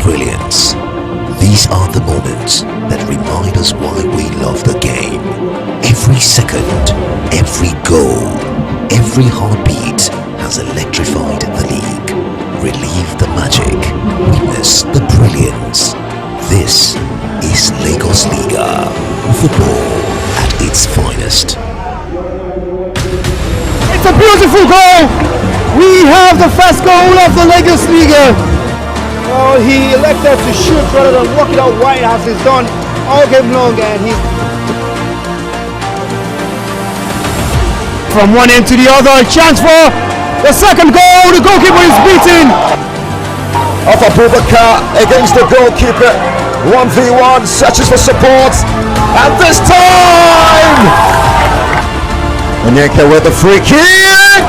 brilliance. These are the moments that remind us why we love the game. Every second, every goal, every heartbeat has electrified the league. Relive the magic, witness the brilliance. This is Lagos Liga, football at its finest. It's a beautiful goal! We have the first goal of the Lagos Liga. Well, he elected to shoot rather than walk it out wide as he's done all game long, and he's from one end to the other. Chance for the second goal. The goalkeeper is beaten. Off Abubakar against the goalkeeper. 1v1, searches for support, and this time Onyeka with the free kick.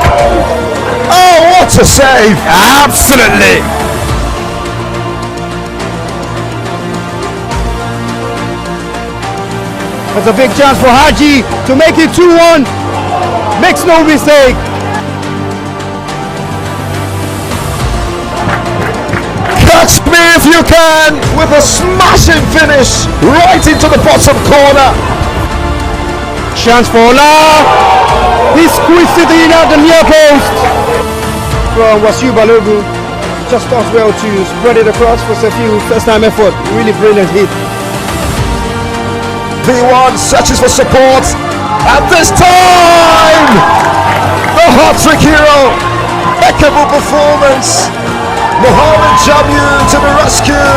Oh, what a save! Absolutely. That's a big chance for Haji to make it 2-1. Makes no mistake. Catch me if you can, with a smashing finish right into the bottom corner. Chance for Ola. He squeezed it in at the near post. From Wasiu Balogun, just does well to spread it across for Sefiu. First time effort, really brilliant hit. V1 searches for support, and this time the hat-trick hero, impeccable performance. Mohamed Jamu to the rescue.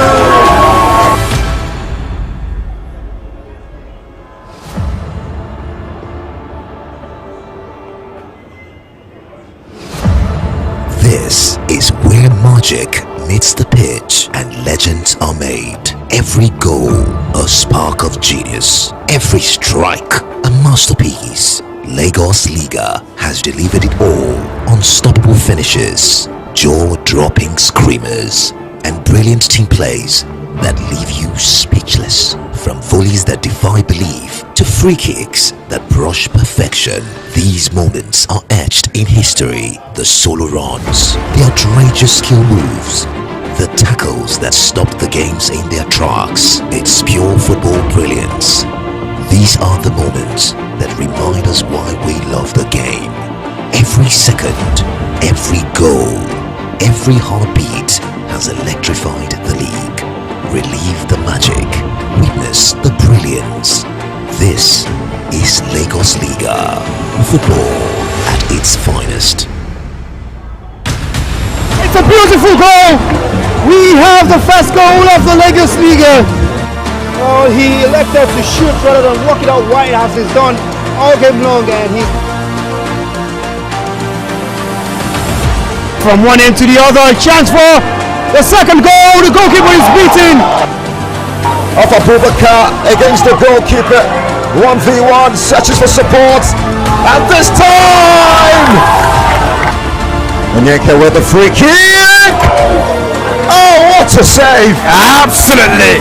This is where magic meets the pitch and legends are made. Every goal, a spark of genius. Every strike, a masterpiece. Lagos Liga has delivered it all. Unstoppable finishes, jaw-dropping screamers, and brilliant team plays that leave you speechless. From volleys that defy belief to free kicks that brush perfection, these moments are etched in history. The solo runs, the outrageous skill moves, the tackles that stop the games in their tracks. It's pure football brilliance. These are the moments that remind us why we love the game. Every second, every goal, every heartbeat has electrified the league. Relive the magic, witness the brilliance. This is Lagos Liga, football at its finest. It's a beautiful goal! We have the first goal of the Lagos Liga. Well, he elected to shoot rather than walk it out wide as he's done all game long, and he from one end to the other. Chance for the second goal. The goalkeeper is beaten. Off Abubakar against the goalkeeper. 1v1, searches for support, and this time Onyeka with the free kick. Oh, what a save! Absolutely.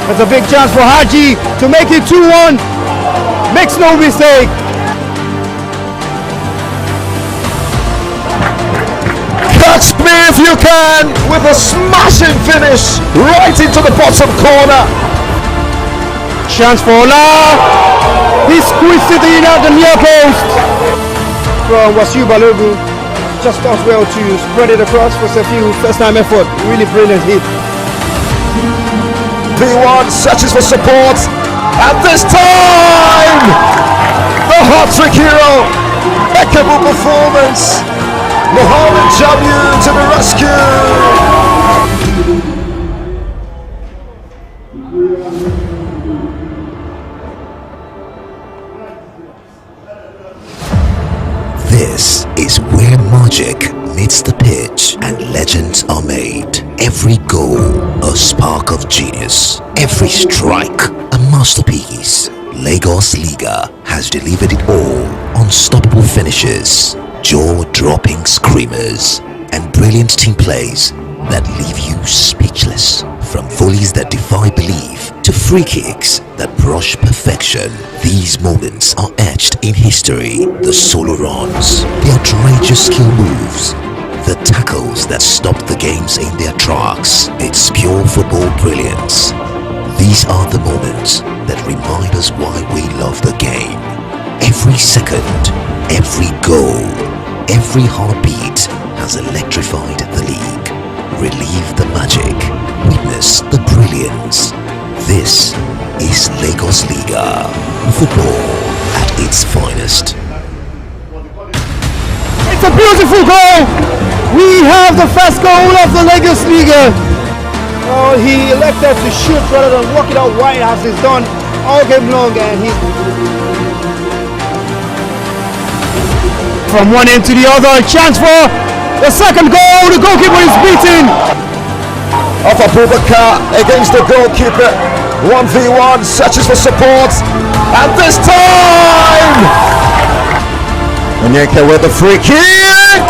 That's a big chance for Haji to make it 2-1. Makes no mistake. Catch me if you can, with a smashing finish right into the bottom corner. Chance for Ola. He squeezed it in at the near post. From Wasiu Balogun, just does well to spread it across for Sefiu. First time effort, really brilliant hit. V1 searches for support, and this time the hat-trick hero, impeccable performance. Mohamed Jamu to the rescue. This is where magic meets the pitch and legends are made. Every goal, a spark of genius. Every strike, a masterpiece. Lagos Liga has delivered it all. Unstoppable finishes, jaw-dropping screamers, and brilliant team plays that leave you speechless. From volleys that defy belief to free kicks that brush perfection. These moments are etched in history. The solo runs, the outrageous skill moves, the tackles that stopped the games in their tracks. It's pure football brilliance. These are the moments that remind us why we love the game. Every second, every goal, every heartbeat has electrified the league. Relive the magic, witness the brilliance. This is Lagos Liga, football at its finest. It's a beautiful goal! We have the first goal of the Lagos Liga. Oh, he elected to shoot rather than walk it out wide as he's done all game long, and he... From one end to the other, chance for the second goal. The goalkeeper is beaten. Off Abubakar against the goalkeeper. 1v1, searches for support. And this time! Onyeka with the free kick!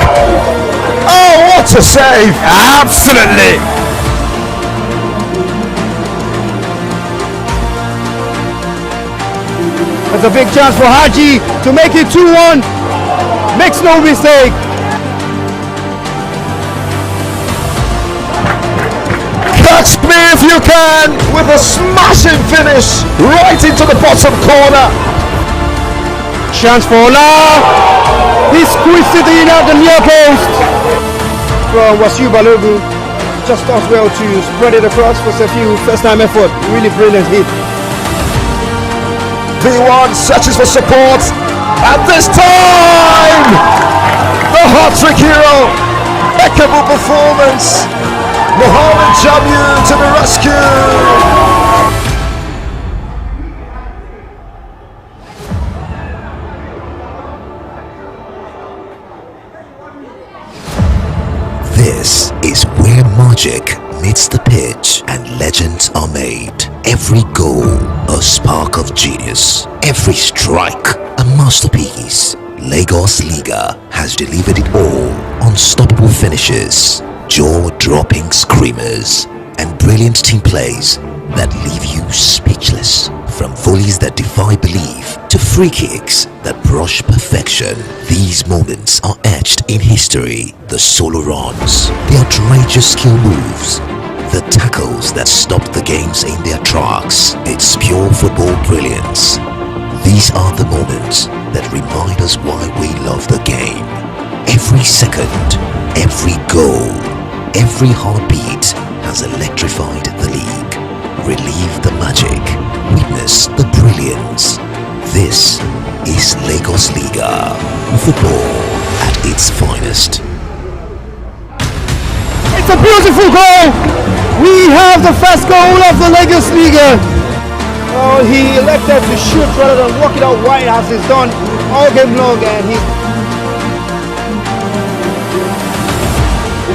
Oh, what a save! Absolutely! It's a big chance for Haji to make it 2-1. Makes no mistake. Catch me if you can with a smashing finish right into the bottom corner. Chance for Ola. He squeezed it in at the near post. From Wasiu Balogun, just does well to spread it across for a few first time effort. Really brilliant hit. V1 searches for support, and this time the hat-trick hero, impeccable performance. Mohamed Jamil to the rescue. This is where magic meets the pitch and legends are made. Every goal, a spark of genius. Every strike, a masterpiece. Lagos Liga has delivered it all. Unstoppable finishes, jaw-dropping screamers, and brilliant team plays that leave you speechless. From volleys that defy belief to free kicks that brush perfection, these moments are etched in history. The solo runs, the outrageous skill moves, the tackles that stopped the games in their tracks. It's pure football brilliance. These are the moments that remind us why we love the game. Every second, every goal, every heartbeat has electrified the league. Relive the magic, witness the brilliance. This is Lagos Liga, football at its finest. It's a beautiful goal! We have the first goal of the Lagos Liga. Oh, he elected to shoot rather than walk it out wide as he's done all game long, and he...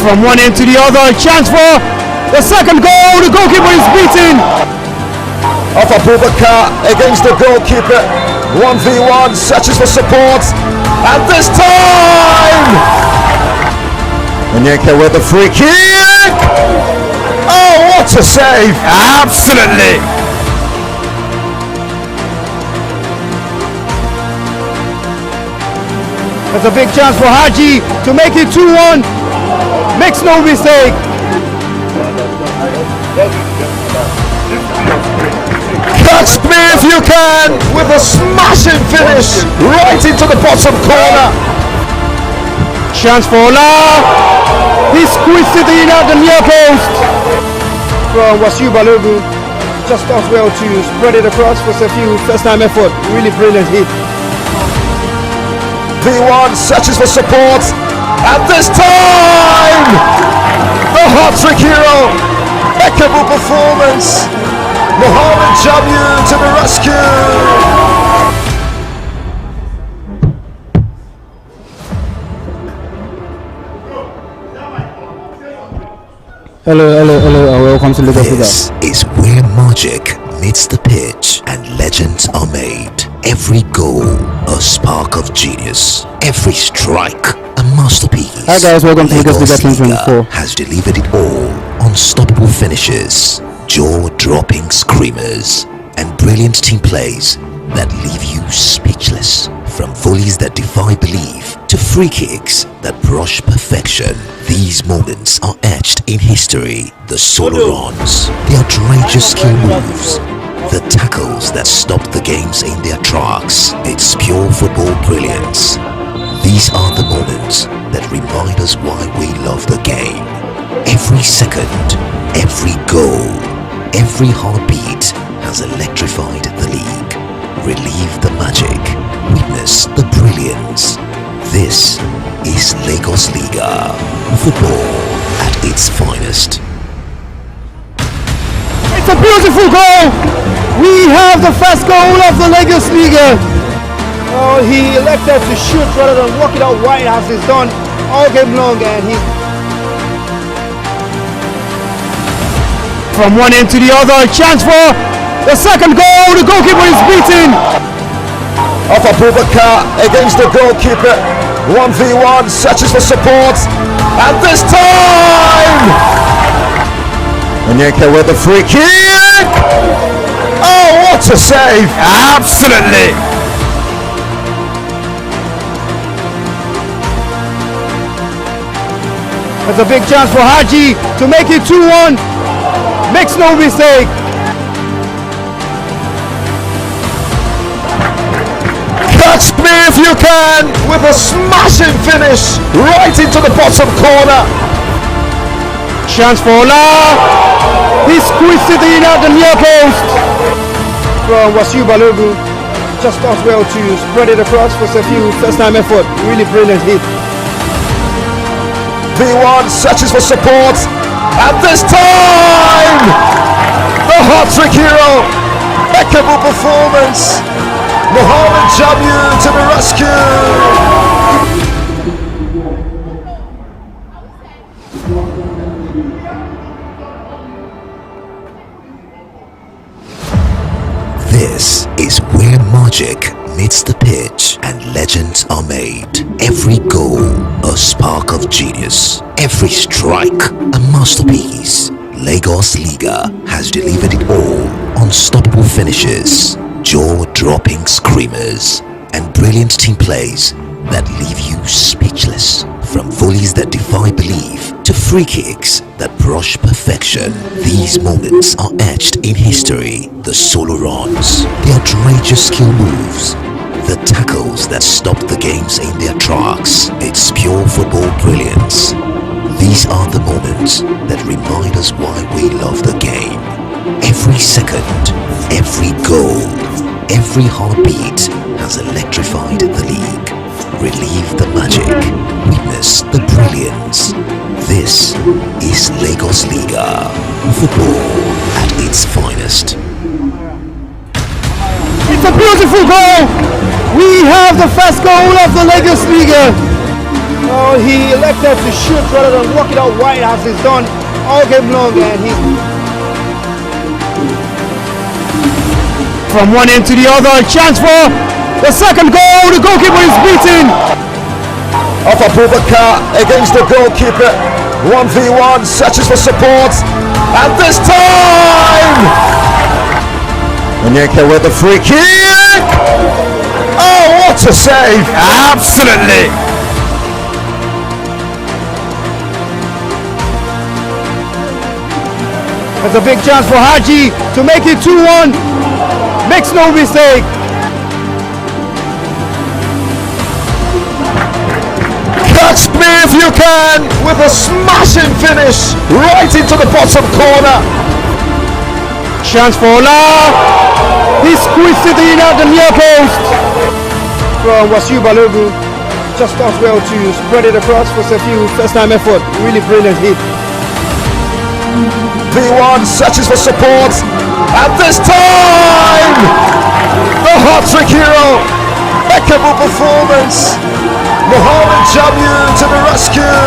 From one end to the other, chance for the second goal. The goalkeeper is beaten. Off Abubakar against the goalkeeper. 1v1, searches for support. And this time! Onyeka with the free kick! Oh, what a save! Absolutely! That's a big chance for Haji to make it 2-1. Makes no mistake. Catch me if you can with a smashing finish right into the bottom corner. Chance for Ola. He squeezed it in at the near post. From Wasiu Balogun, just does well to spread it across for a few first time effort. Really brilliant hit. V1 searches for support, and this time the hat-trick hero, impeccable performance. Mohamed Jamil to the rescue. Hello, and welcome to Lagos Liga. This is where magic meets the pitch and legends are made. Every goal, a spark of genius. Every strike, a masterpiece. Hi guys, welcome to Lagos Liga 2024. Has delivered it all. Unstoppable finishes, jaw-dropping screamers, and brilliant team plays that leave you speechless. From volleys that defy belief to free kicks that brush perfection, these moments are etched in history. The solo runs, the outrageous skill moves, the tackles that stopped the games in their tracks. It's pure football brilliance. These are the moments that remind us why we love the game. Every second, every goal, every heartbeat has electrified the league. Relive the magic, witness the brilliance. This is Lagos Liga, football at its finest. It's a beautiful goal! We have the first goal of the Lagos Liga. Oh, he elected to shoot rather than walk it out wide as he's done all game long, and he from one end to the other, chance for the second goal. The goalkeeper is beaten. Off Abubakar against the goalkeeper. 1v1, searches for support. And this time! Onyeka with the free kick! Oh, what a save! Absolutely! That's a big chance for Haji to make it 2-1. Makes no mistake. Catch me if you can with a smashing finish right into the bottom corner. Chance for Ola. He squeezed it in at the near post. From Wasiu Balogun. Just does well to spread it across for a few first time effort. Really brilliant hit. V1 searches for support, and this time the hat-trick hero, impeccable performance, Mohamed Jamu to the rescue. This is where magic meets the pitch and legends are made. Every goal, a spark of genius. Every strike, a masterpiece. Lagos Liga has delivered it all. Unstoppable finishes, jaw-dropping screamers, and brilliant team plays that leave you speechless. From volleys that defy belief to free kicks that brush perfection, these moments are etched in history. The solo runs, the outrageous skill moves, the tackles that stop the games in their tracks. It's pure football brilliance. These are the moments that remind us why we love the game. Every second, every goal, every heartbeat has electrified the league. Relive the magic, witness the brilliance. This is Lagos Liga, football at its finest. It's a beautiful goal! We have the first goal of the Lagos Liga. Oh, he elected to shoot rather than walk it out wide as he's done all game long, and he from one end to the other, chance for the second goal. The goalkeeper is beaten. Off Abubakar against the goalkeeper. 1v1, searches for support, and this time Onyeka with the free kick. Oh, what a save! Absolutely! That's a big chance for Haji to make it 2-1. Makes no mistake. Catch me if you can with a smashing finish right into the bottom corner. Chance for Ola. He squeezed it in at the near post. From Wasiu Balogun. Just does well to spread it across for a few first time effort. Really brilliant hit. V1 searches for support, and this time the hat-trick hero, impeccable performance, Mohamed Jamu to the rescue.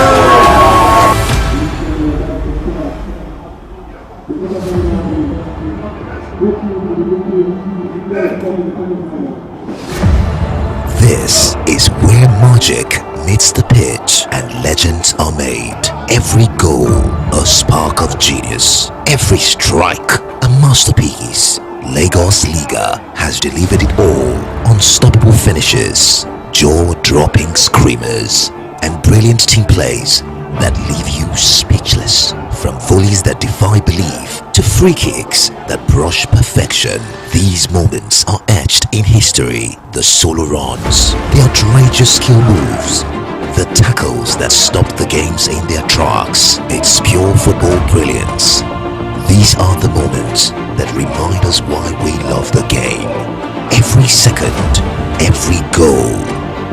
This is where magic meets the pitch and legends are made. Every goal, a spark of genius. Every strike, a masterpiece. Lagos Liga has delivered it all. Unstoppable finishes, jaw-dropping screamers, and brilliant team plays that leave you speechless. From volleys that defy belief to free kicks that brush perfection, these moments are etched in history. The solo runs, the outrageous skill moves, the tackles that stopped the games in their tracks. It's pure football brilliance. These are the moments that remind us why we love the game. Every second, every goal,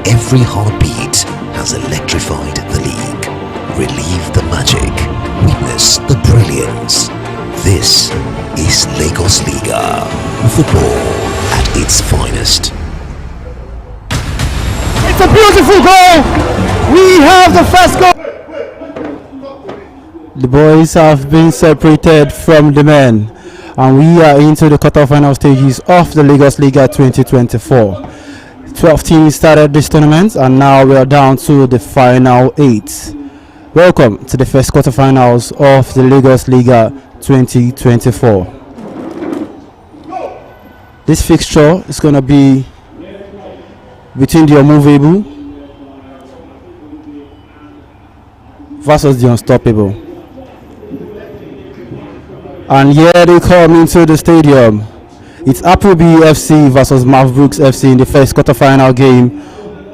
every heartbeat has electrified the league. Relive the magic, witness the brilliance. This is Lagos Liga, football at its finest. It's a beautiful goal. We have the first goal. The boys have been separated from the men, and we are into the quarterfinal stages of the Lagos Liga 2024. 12 teams started this tournament, and now we are down to the final 8. Welcome to the first quarterfinals of the Lagos Liga 2024. This fixture is going to be between the unmovable versus the unstoppable. And here they come into the stadium. It's Appleby FC versus Mavbrooks FC in the first quarterfinal game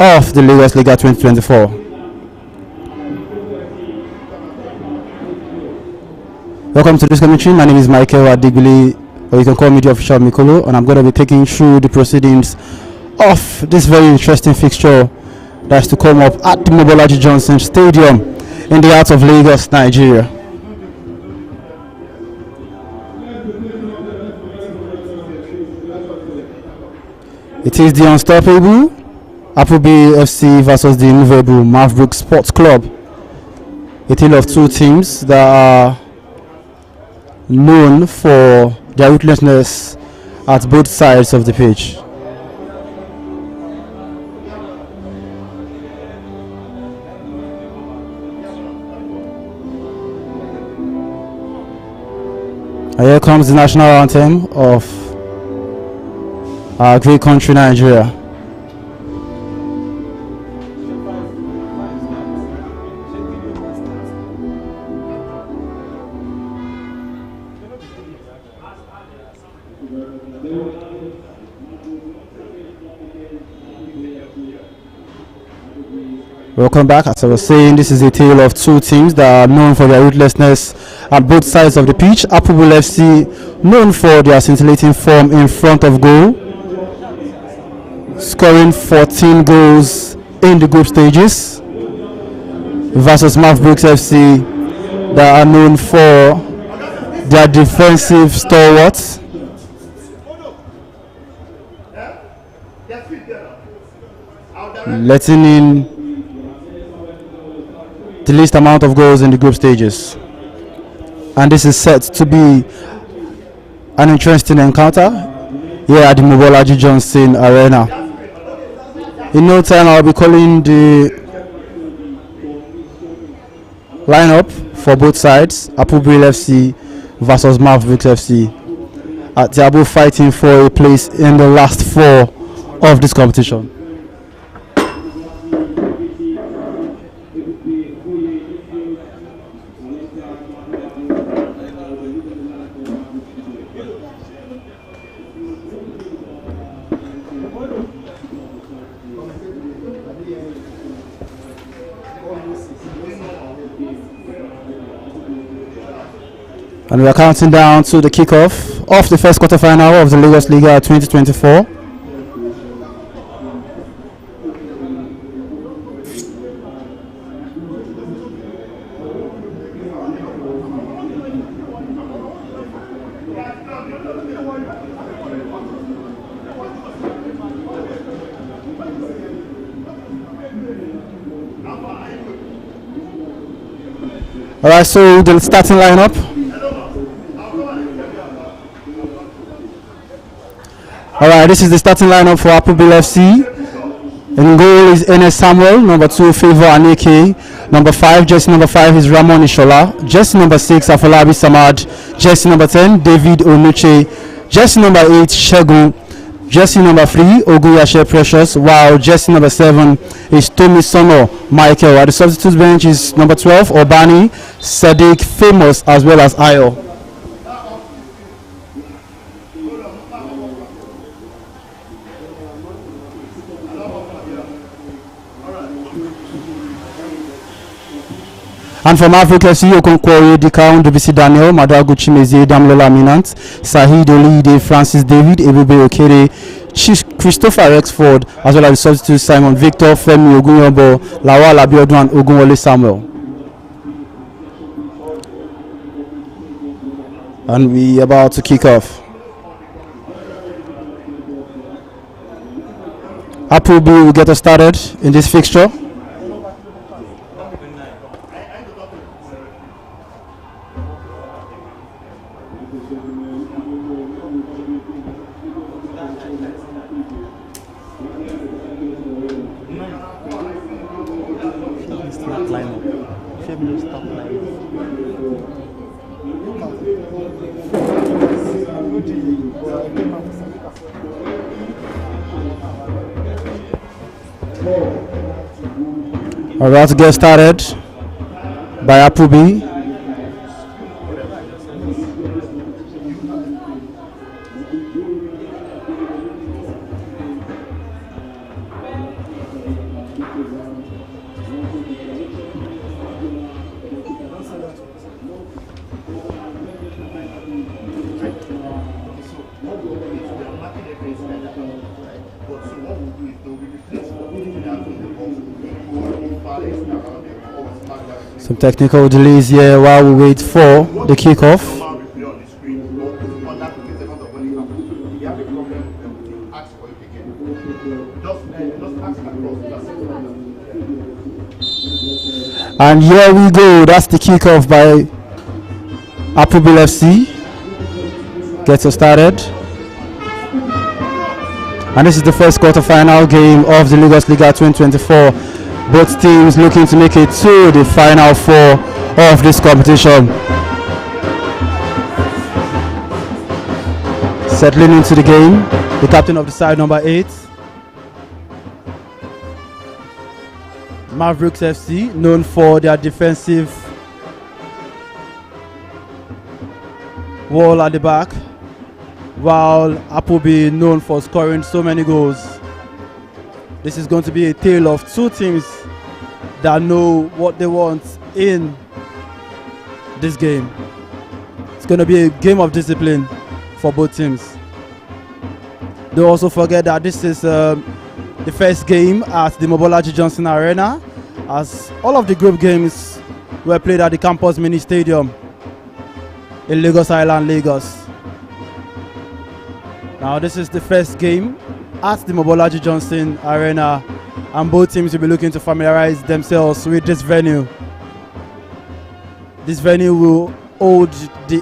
of the Lagos Liga 2024. Welcome to this commentary. My name is Michael Adigbili, or you can call me the official Mikolo, and I'm going to be taking through the proceedings of this very interesting fixture that's to come up at the Mobolaji Johnson Stadium in the heart of Lagos, Nigeria. It is the unstoppable Appleby FC versus the immovable Maverick Sports Club. A tale of two teams that are known for their ruthlessness at both sides of the pitch. And here comes the national anthem of our great country, Nigeria. Welcome back. As I was saying, this is a tale of two teams that are known for their ruthlessness at both sides of the pitch. Appleby FC, known for their scintillating form in front of goal, scoring 14 goals in the group stages, versus Mavbrooks FC, that are known for their defensive stalwarts. Letting in the least amount of goals in the group stages. And this is set to be an interesting encounter here at the Mobolaji Johnson Arena. In no time I'll be calling the lineup for both sides, Appleby FC versus Mavericks FC. They are both fighting for a place in the last four of this competition. And we are counting down to the kickoff of the first quarterfinal of the Lagos Liga 2024. Alright, so the starting lineup. Alright, this is the starting lineup for Appleby FC. In goal is Enes Samuel. Number 2, Favor Aneke. Number 5, jersey number 5 is Ramon Ishola. Jersey number 6, Afolabi Samad. Jersey number 10, David Onuche. Jersey number 8, Shegun. Jersey number 3, Oguyashe Precious. While jersey number 7 is Tomi Sono Michael. At the substitute bench is number 12, Obani, Sadiq, Famous, as well as Ayo. And from Africa, FC, Okonkwo, Dikau, Dubisi Daniel, Madagu Chimeze, Damlola Minant, Sahid Olide, Francis David, Ebube Okere, Christopher Rexford, as well as the substitute Simon Victor, Femi Ogunyobo, Lawal Abiodun, and Ogunwole Samuel. And we are about to kick off. Appleby will get us started in this fixture. We're about to get started by Appleby. Some technical delays here while we wait for the kickoff. And here we go. That's the kickoff by Appleby FC. Gets us started. And this is the first quarter-final game of the Liga 2024. Both teams looking to make it to the final 4 of this competition. Settling into the game, the captain of the side, number 8. Mavericks FC, known for their defensive wall at the back, while Appleby known for scoring so many goals. This is going to be a tale of two teams that know what they want in this game. It's going to be a game of discipline for both teams. Don't also forget that this is the first game at the Mobolaji Johnson Arena, as all of the group games were played at the Campus Mini Stadium in Lagos Island, Lagos. Now this is the first game at the Mobolaji Johnson Arena, and both teams will be looking to familiarize themselves with this venue. This venue will hold the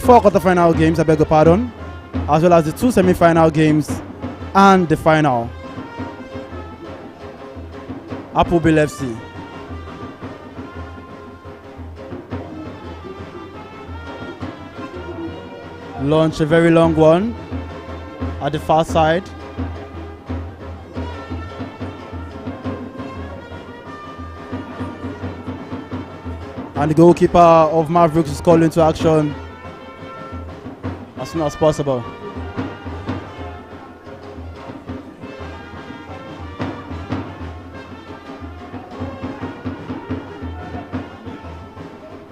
4 quarterfinal games, I beg your pardon, as well as the 2 semi-final games and the final. Appleby FC. Launch a very long one at the far side. And the goalkeeper of Mavericks is called into action as soon as possible.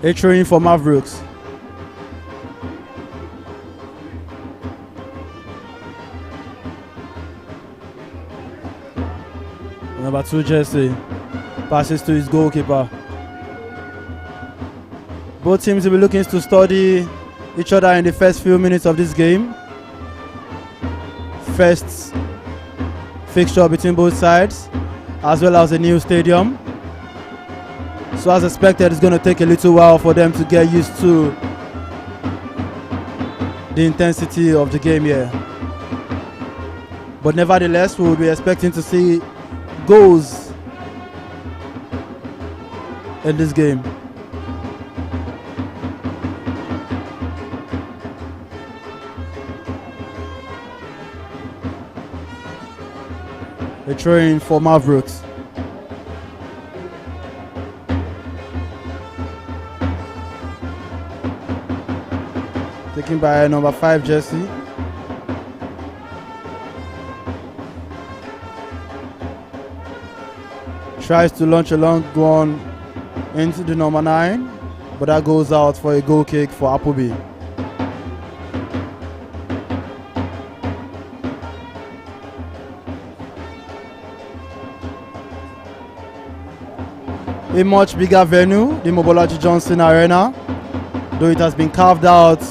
A train for Mavericks. Number 2 jersey passes to his goalkeeper. Both teams will be looking to study each other in the first few minutes of this game. First fixture between both sides, as well as a new stadium. So as expected, it's going to take a little while for them to get used to the intensity of the game here. But nevertheless, we will be expecting to see goals in this game. A throw-in for Mavericks. Taken by number 5 jersey. Tries to launch a long one into the number 9, but that goes out for a goal kick for Appleby. A much bigger venue, the Mobolaji Johnson Arena, though it has been carved out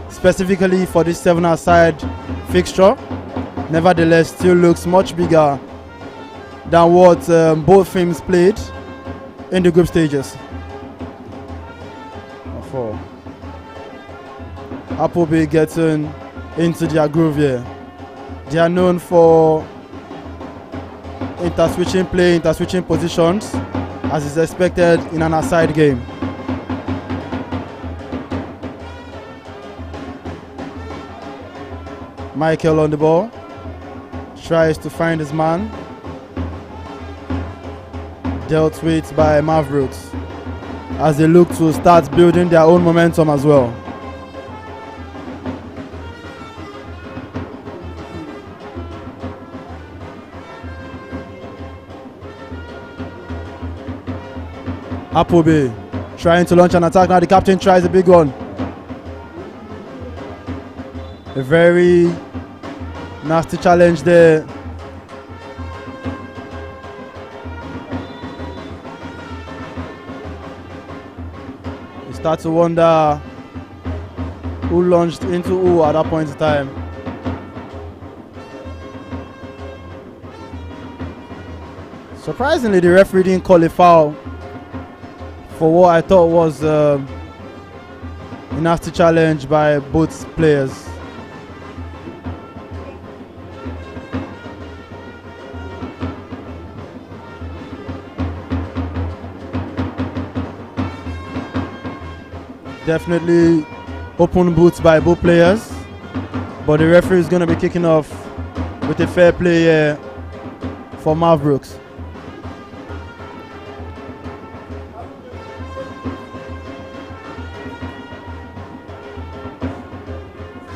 specifically for this 7-a-side fixture. Nevertheless, still looks much bigger than what both teams played in the group stages. Appleby getting into their groove here. They are known for inter-switching play, inter-switching positions, as is expected in an aside game. Michael on the ball, tries to find his man. Dealt with by Mavericks as they look to start building their own momentum as well. Appleby trying to launch an attack now. The captain tries a big one. A very nasty challenge there. You start to wonder who launched into who at that point in time. Surprisingly, the referee didn't call a foul for what I thought was a nasty challenge by both players. Definitely open boots by both players, but the referee is going to be kicking off with a fair play here for Mavericks.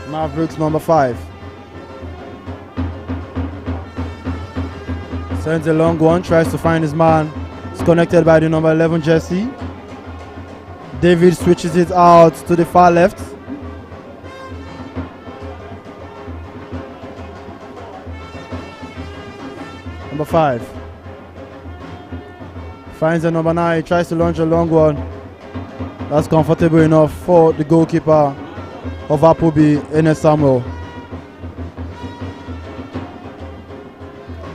Mavericks number 5 sends a long one, tries to find his man. It's connected by the number 11 jersey. David switches it out to the far left. Number 5 finds the number 9, tries to launch a long one. That's comfortable enough for the goalkeeper of Appleby, Enes Samuel.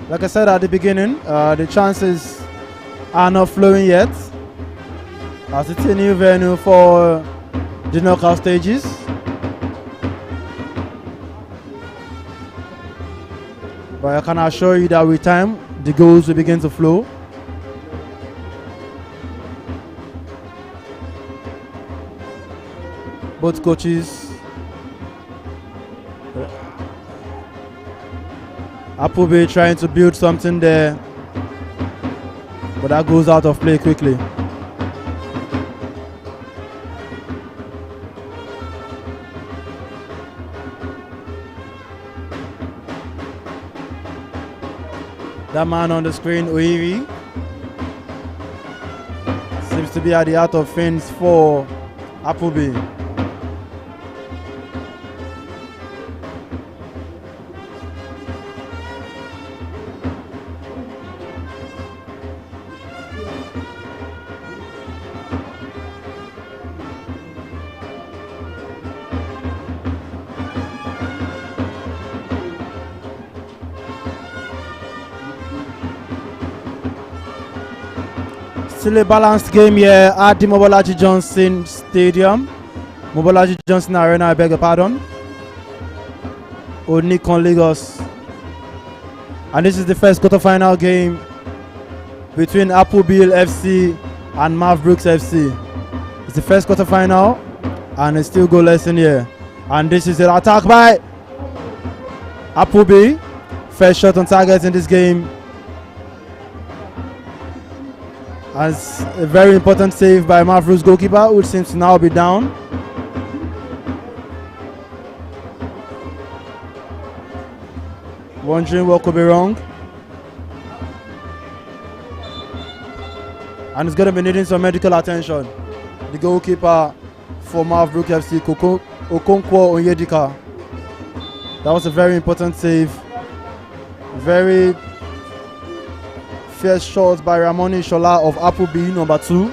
Like I said at the beginning, the chances are not flowing yet, as it's a new venue for the knockout stages. But I can assure you that with time, the goals will begin to flow. Both coaches, Appleby trying to build something there, but that goes out of play quickly. That man on the screen, Oiri, seems to be at the out of things for Appleby. Still a balanced game here at the Mobolaji Johnson Stadium. Mobolaji Johnson Arena, I beg your pardon. Onikon Lagos And this is the first quarterfinal game between Appleville FC and Mavericks FC. It's the first quarterfinal and it's still goalless in here. And this is an attack by Appleby. First shot on target in this game. As a very important save by Mavericks goalkeeper, who seems to now be down. Wondering what could be wrong. And it's going to be needing some medical attention. The goalkeeper for Mavericks FC, Okonkwo Onyedika. That was a very important save. Very fierce shot by Ramoni Shola of Appleby, number 2.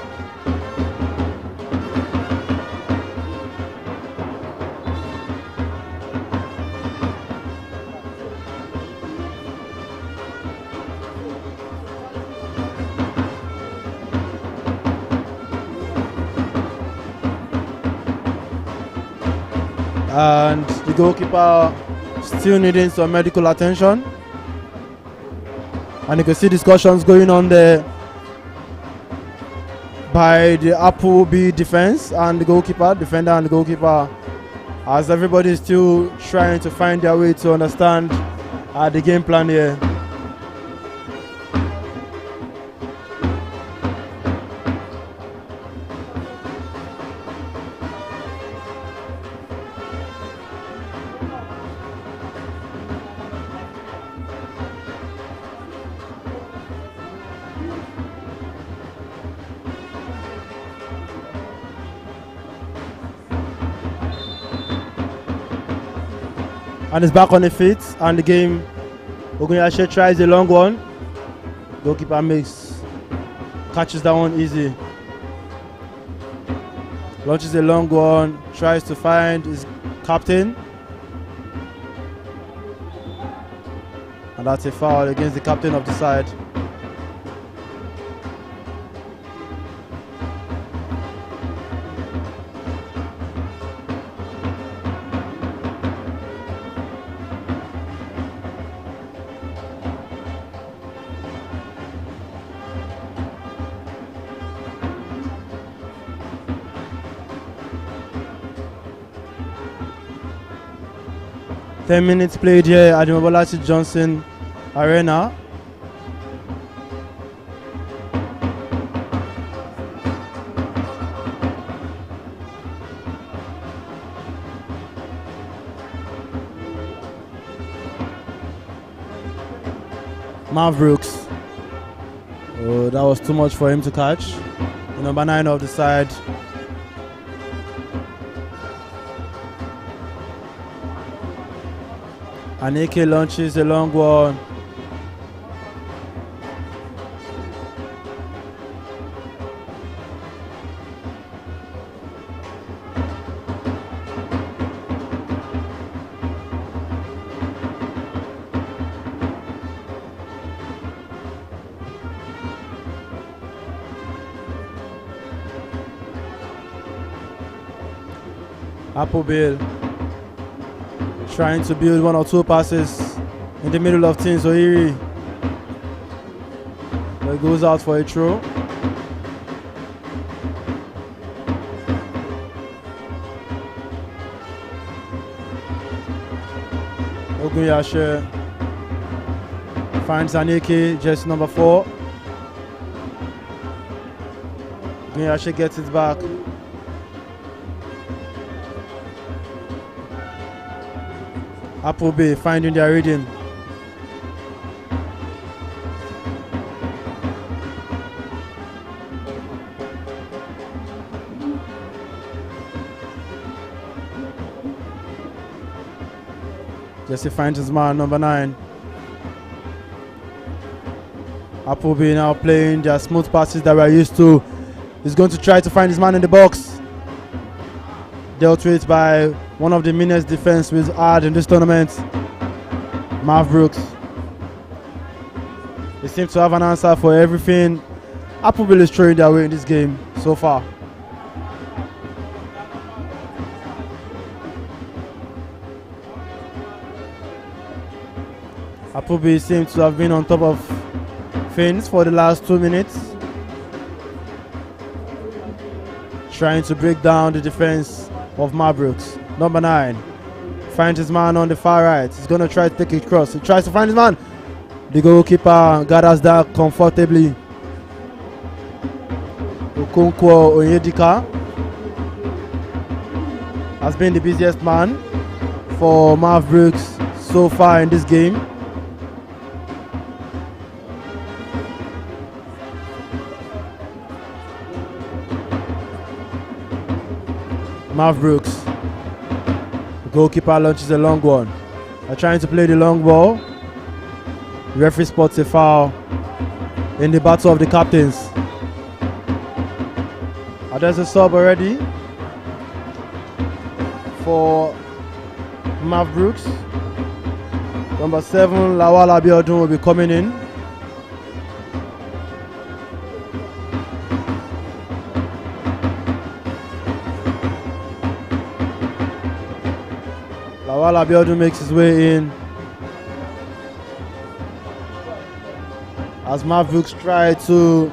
And the goalkeeper still needing some medical attention. And you can see discussions going on there by the Appleby defense and the goalkeeper, defender and the goalkeeper, as everybody is still trying to find their way to understand the game plan here. And it's back on the feet, and the game, Ogunyashe tries a long one. Goalkeeper catches that one easy. Launches a long one, tries to find his captain. And that's a foul against the captain of the side. Ten minutes played here at the Mobolachi Johnson Arena. Mavericks. Oh, that was too much for him to catch. The number 9 of the side. Aneke launches a long one. Appleby trying to build 1 or 2 passes in the middle of things. Ohiri, but goes out for a throw. Ogunyashe finds Aneke, just number 4. Ogunyashe gets it back. Appleby finding their reading. Jesse finds his man, number 9. Appleby now playing their smooth passes that we're used to. He's going to try to find his man in the box. Dealt with by one of the meanest defense we've had in this tournament, Mavericks. They seem to have an answer for everything Appleby is throwing their way in this game so far. Appleby seems to have been on top of things for the last 2 minutes. Trying to break down the defense of Mavericks. Number 9 finds his man on the far right. He's going to try to take it across. He tries to find his man. The goalkeeper gathers that comfortably. Okonkwo Onyedika has been the busiest man for Mavericks so far in this game. Mavericks. The goalkeeper launches a long one. They're trying to play the long ball. The referee spots a foul in the battle of the captains. And there's a sub already for Mavericks. Number 7, Lawal Abiodun, will be coming in. Lawal Abiodun makes his way in as Mavericks try to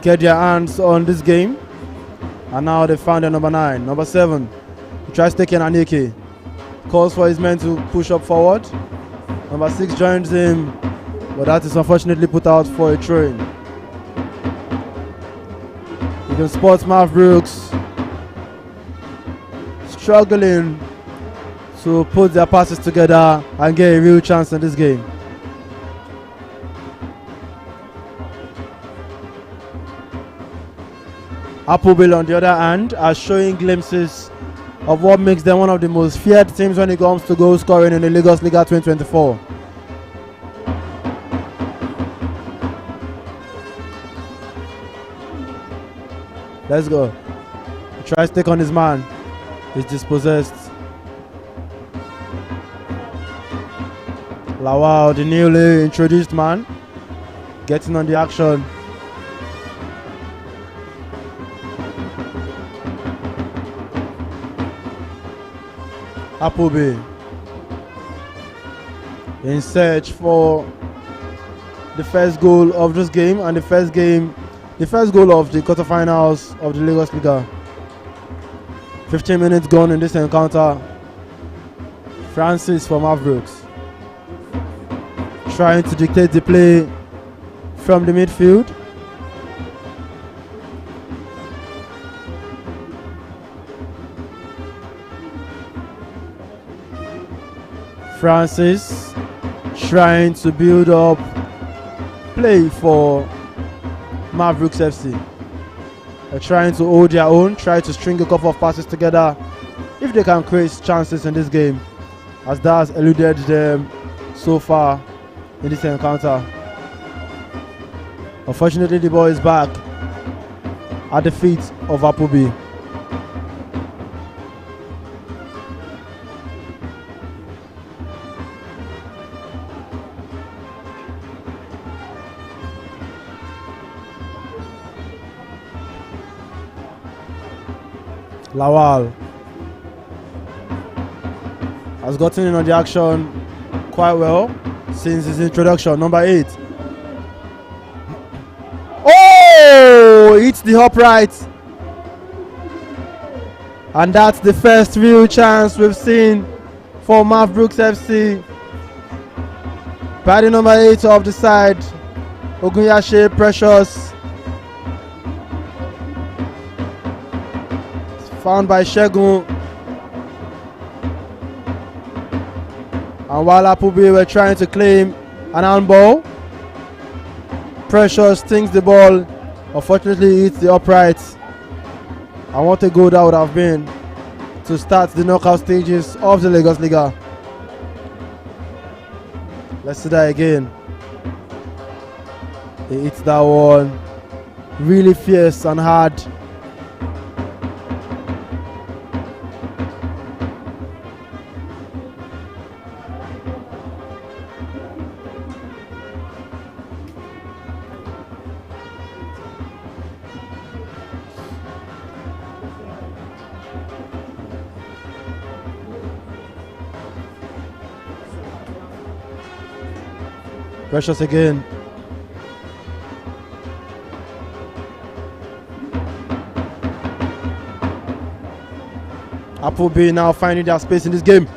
get their hands on this game. And now they found their number 9. Number 7, he tries taking Anike. Calls for his men to push up forward. Number 6 joins him, but that is unfortunately put out for a throw-in. You can spot Mavericks struggling to put their passes together and get a real chance in this game. Appleby, on the other hand, are showing glimpses of what makes them one of the most feared teams when it comes to goal scoring in the Liga 2024. Let's go. He tries to take on his man. He's dispossessed. Lawal, the newly introduced man, getting on the action. Appleby in search for the first goal of this game and the first goal of the quarterfinals of the Liga. 15 minutes gone in this encounter. Francis for Mavericks trying to dictate the play from the midfield. Francis trying to build up play for Mavericks FC. They're trying to hold their own, try to string a couple of passes together if they can create chances in this game, as that has eluded them so far in this encounter. Unfortunately, the ball is back at the feet of Appleby. Lawal has gotten in on the action quite well since his introduction. Number 8. Oh! Hits the upright. And that's the first real chance we've seen for Mavericks FC. By the number 8 of the side, Ogunyashe Precious. Found by Shegun. And while Appleby were trying to claim an handball, Precious stings the ball. Unfortunately, hits the upright. And what a goal that would have been to start the knockout stages of the Lagos Liga. Let's see that again. He hits that one. Really fierce and hard. Precious again. Appleby now finding their space in this game.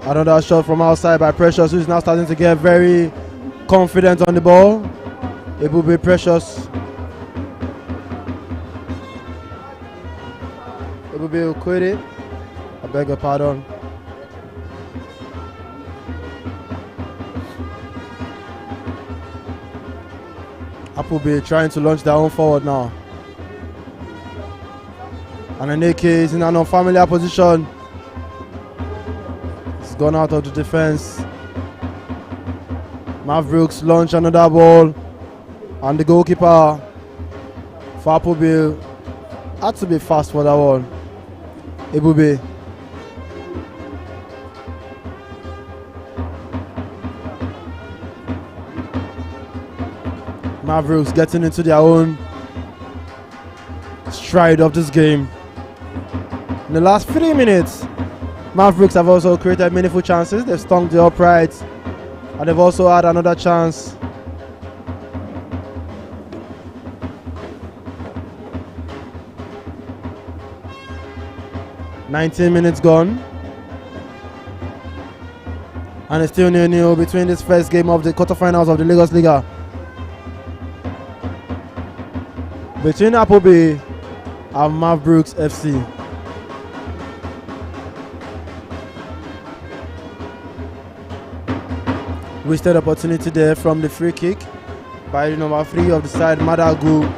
Another shot from outside by Precious, who's now starting to get very confident on the ball. It will be Precious. It will be Okwede. I beg your pardon. Appleby trying to launch their own forward now. And Aneke is in an unfamiliar position. It's gone out of the defense. Mavericks launch another ball. And the goalkeeper for Appleby had to be fast for that one. Ebube. Mavericks getting into their own stride of this game. In the last 3 minutes, Mavericks have also created meaningful chances. They've stung the uprights, and they've also had another chance. "19 minutes gone, and it's still 0-0 between this first game of the quarterfinals of the Lagos Liga. Between Appleby and Mavericks FC. Wasted opportunity there from the free kick by the number 3 of the side, Madagu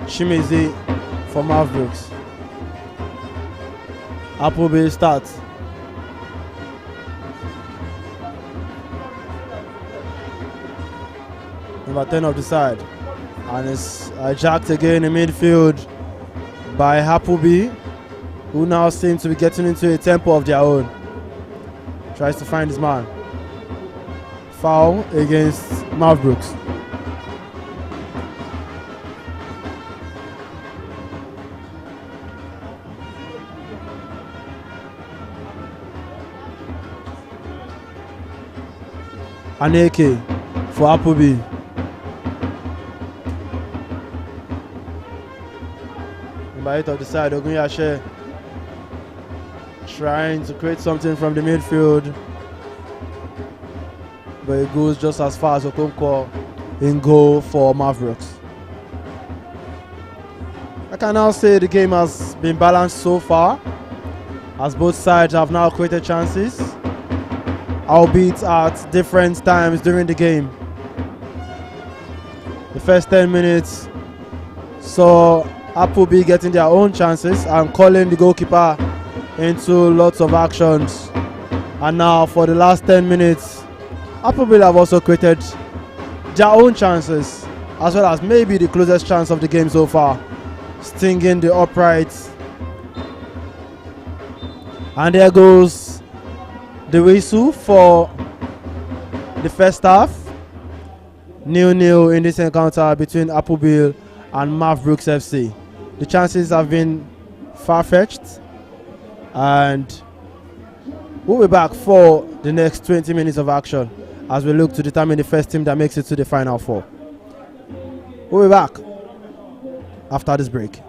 Shimizi for Mavericks. Appleby starts. Number 10 of the side. And it's hijacked again in midfield by Appleby, who now seem to be getting into a tempo of their own. Tries to find his man. Foul against Mavericks. Aneke for Appleby. Number 8 of the side, Ogunyashe trying to create something from the midfield, but it goes just as far as Okonkwo in goal for Mavericks. I can now say the game has been balanced so far, as both sides have now created chances, albeit at different times during the game. The first 10 minutes saw Appleby getting their own chances and calling the goalkeeper into lots of actions. And now for the last 10 minutes, Appleby have also created their own chances, as well as maybe the closest chance of the game so far, stinging the uprights. And there goes the whistle for the first half. 0-0 in this encounter between Appleby and Mavericks FC. The chances have been far-fetched, and we'll be back for the next 20 minutes of action as we look to determine the first team that makes it to the Final Four. We'll be back after this break.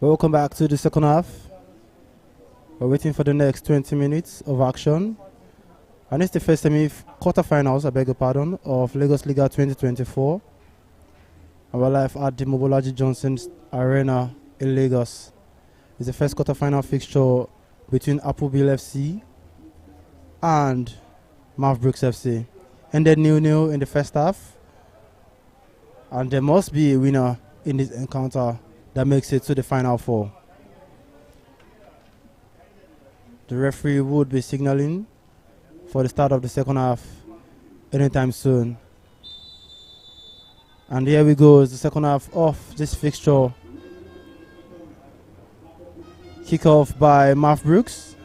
Welcome back to the second half. We're waiting for the next 20 minutes of action. And it's the first quarterfinals, I beg your pardon, of Lagos Liga 2024. And we're live at the Mobolaji Johnson Arena in Lagos. It's the first quarterfinal fixture between Applebill FC and Mavbrooks FC. Ended 0-0 in the first half. And there must be a winner in this encounter that makes it to the final four. The referee would be signaling for the start of the second half anytime soon. And here we go, it's the second half of this fixture Kickoff by Marv Brooks.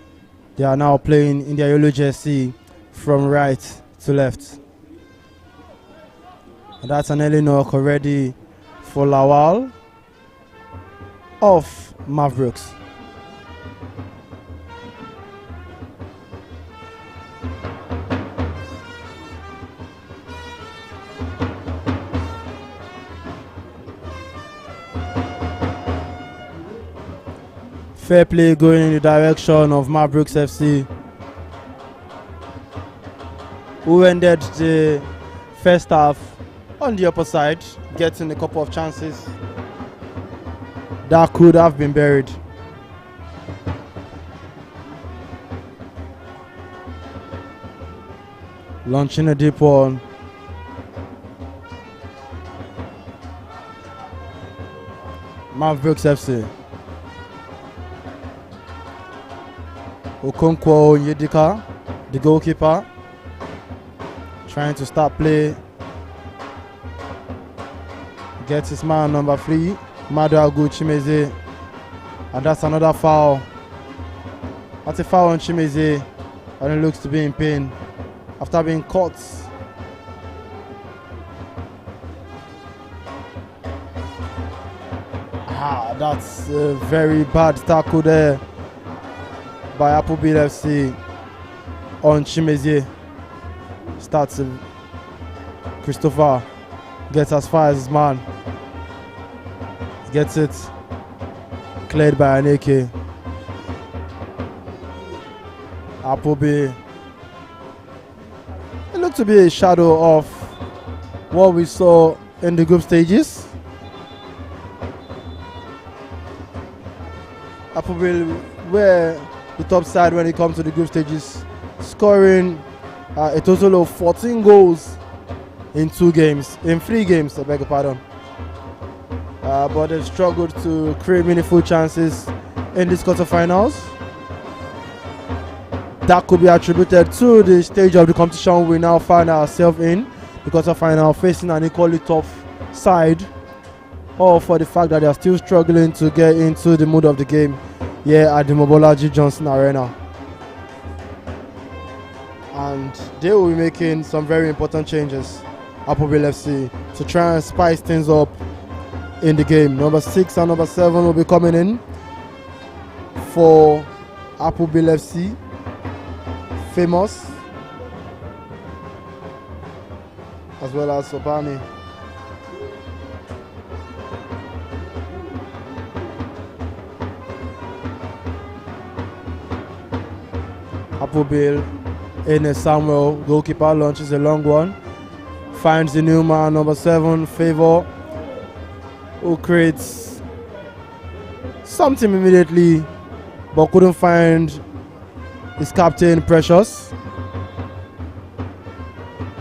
They are now playing in their yellow jersey from right to left. And that's an early knock already for Lawal of Marv Brooks. Fair play going in the direction of Marv Brooks FC, who ended the first half on the upper side, getting a couple of chances that could have been buried. Launching a deep one. Marv Brooks FC. Okonkwo Yedika, the goalkeeper, trying to start play. Gets his man number 3, Maduagu Chimeze, and that's another foul. That's a foul on Chimeze, and he looks to be in pain after being caught. That's a very bad tackle there by Applebead FC on Chimeze. Starts Christopher, gets as far as his man, gets it cleared by Aneke. Appleby, it looked to be a shadow of what we saw in the group stages. Appleby were the top side when it comes to the group stages, scoring a total of 14 goals in 3 games, I beg your pardon. But they've struggled to create meaningful chances in these quarterfinals. That could be attributed to the stage of the competition we now find ourselves in, the quarterfinal, facing an equally tough side, or for the fact that they are still struggling to get into the mood of the game here at the Mobolaji Johnson Arena. And they will be making some very important changes, Appleby FC, to try and spice things up in the game. Number 6 and number 7 will be coming in for Appleby FC. Famous, as well as Obami. Appleby in a Samuel, goalkeeper launches a long one, finds the new man, number 7, Favor, who creates something immediately but couldn't find his captain, Precious.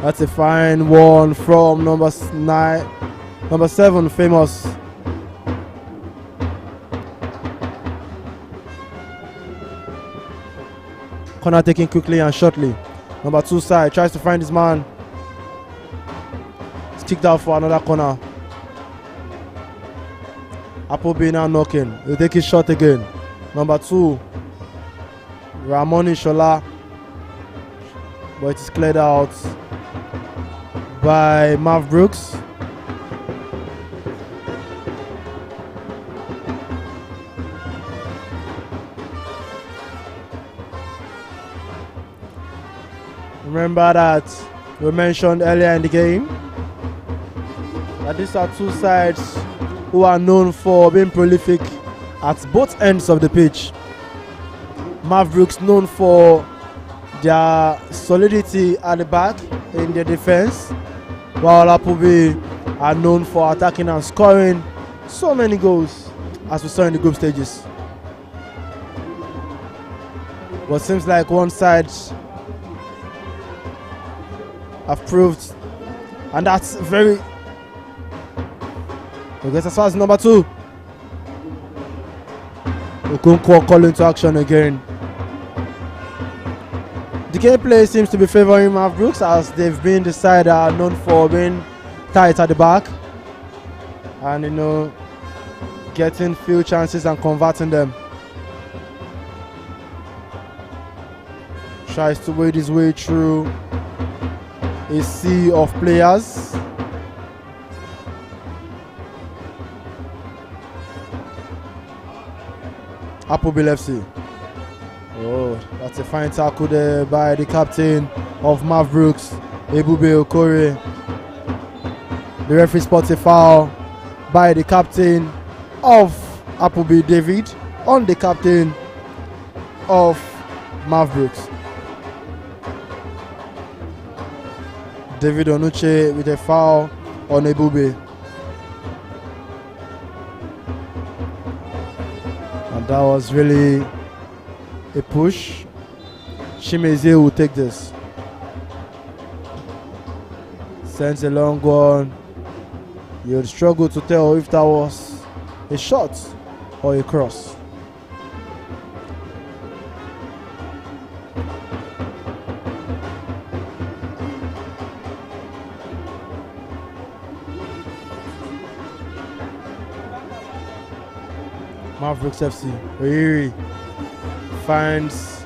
That's a fine one from number 7, Famous. Corner taken quickly and shortly. Number 2 side tries to find his man. It's kicked out for another corner. Appleby now knocking. He'll take his shot again. Number 2, Ramoni Shola, but it is cleared out by Marv Brooks. Remember that we mentioned earlier in the game that these are 2 sides who are known for being prolific at both ends of the pitch. Marv Brooks known for their solidity at the back in their defense, while Appleby are known for attacking and scoring so many goals as we saw in the group stages. What seems like one side have proved, and that's very. I guess as far as number 2. Okonkwo call into action again. The gameplay seems to be favoring Marv Brooks, as they've been the side that are known for being tight at the back and getting few chances and converting them. Tries to wade his way through a sea of players. Appleby FC. Oh, that's a fine tackle there by the captain of Mavericks, Ebube Okore. The referee spots a foul by the captain of Appleby, David, on the captain of Mavericks. David Onuche with a foul on Ebube. And that was really a push. Chimezie will take this. Sends a long one. You'd struggle to tell if that was a shot or a cross. Mavericks FC. Oiri finds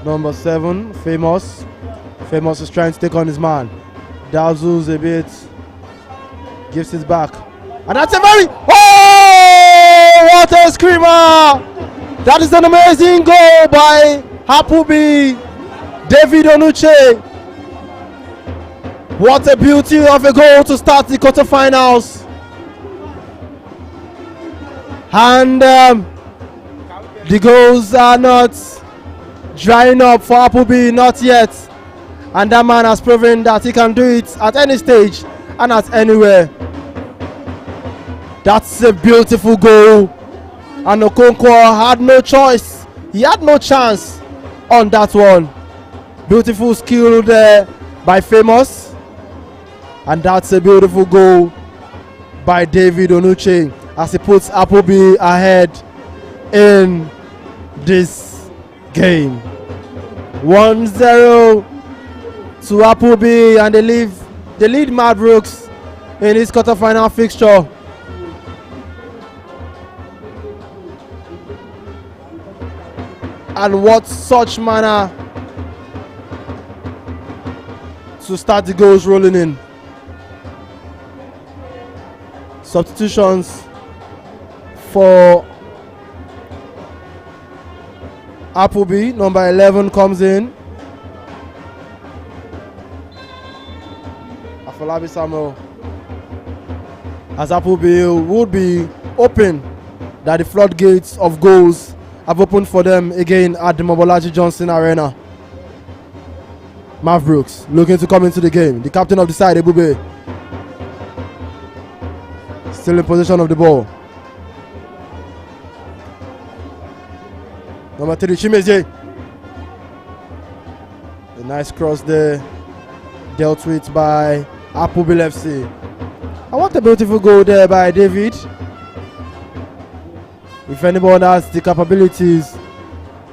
number 7, Famous. Famous is trying to take on his man. Dazzles a bit. Gives it back. And that's a very... Oh! What a screamer! That is an amazing goal by Appleby, David Onuche. What a beauty of a goal to start the quarterfinals. And the goals are not drying up for Appleby, not yet. And that man has proven that he can do it at any stage and at anywhere. That's a beautiful goal. And Okonkwo had no choice. He had no chance on that one. Beautiful skill there by Famous. And that's a beautiful goal by David Onuche as he puts Appleby ahead in this game. 1-0 to Appleby, and they lead Mavericks in this quarterfinal fixture. And what such manner to start the goals rolling in. Substitutions for Appleby. Number 11 comes in. Afolabi Samuel. As Appleby would be open that the floodgates of goals have opened for them again at the Mobolaji Johnson Arena. Mavericks looking to come into the game. The captain of the side, Ebube, still in possession of the ball. Number 3, Chimezie. A nice cross there, dealt with by Appleby FC. And what a beautiful goal there by David. If anyone has the capabilities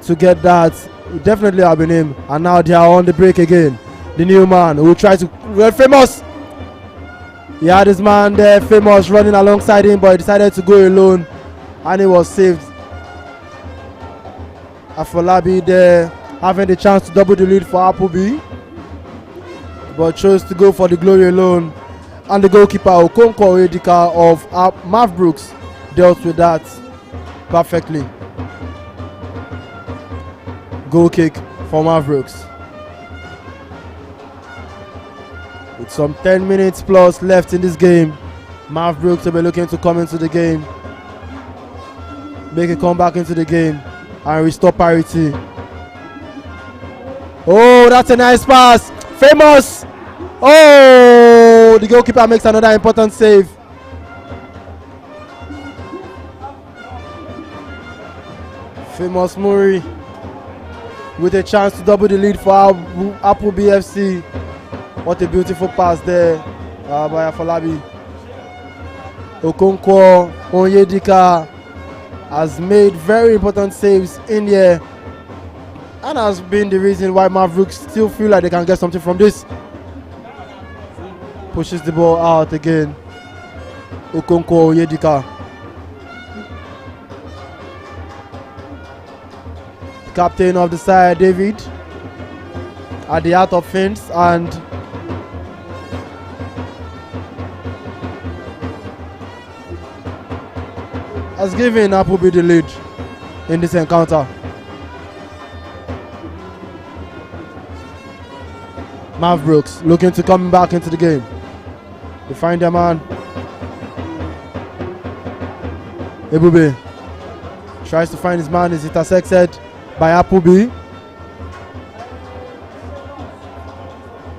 to get that, it definitely have been him. And now they are on the break again. The new man who tries to... Well, Famous! He had his man there, Famous, running alongside him, but he decided to go alone. And he was saved. Afolabi there, having the chance to double the lead for Appleby, but chose to go for the glory alone. And the goalkeeper, Okonkwo Edika of Mavericks, dealt with that perfectly. Goal kick for Mavericks. With some 10 minutes plus left in this game, Mavericks will be looking to come into the game, make a comeback into the game, and restore parity. Oh, that's a nice pass. Famous. Oh, the goalkeeper makes another important save. Famous Muri with a chance to double the lead for Appleby FC. What a beautiful pass there by Afolabi. Okonkwo Onyedika has made very important saves in here and has been the reason why Mavericks still feel like they can get something from this. Pushes the ball out again. Okonkwo Onyedika. Captain of the side, David. at the art of things and has given Appleby the lead in this encounter. Marv Brooks looking to come back into the game. They find their man. Ebube tries to find his man, is intersected by Appleby.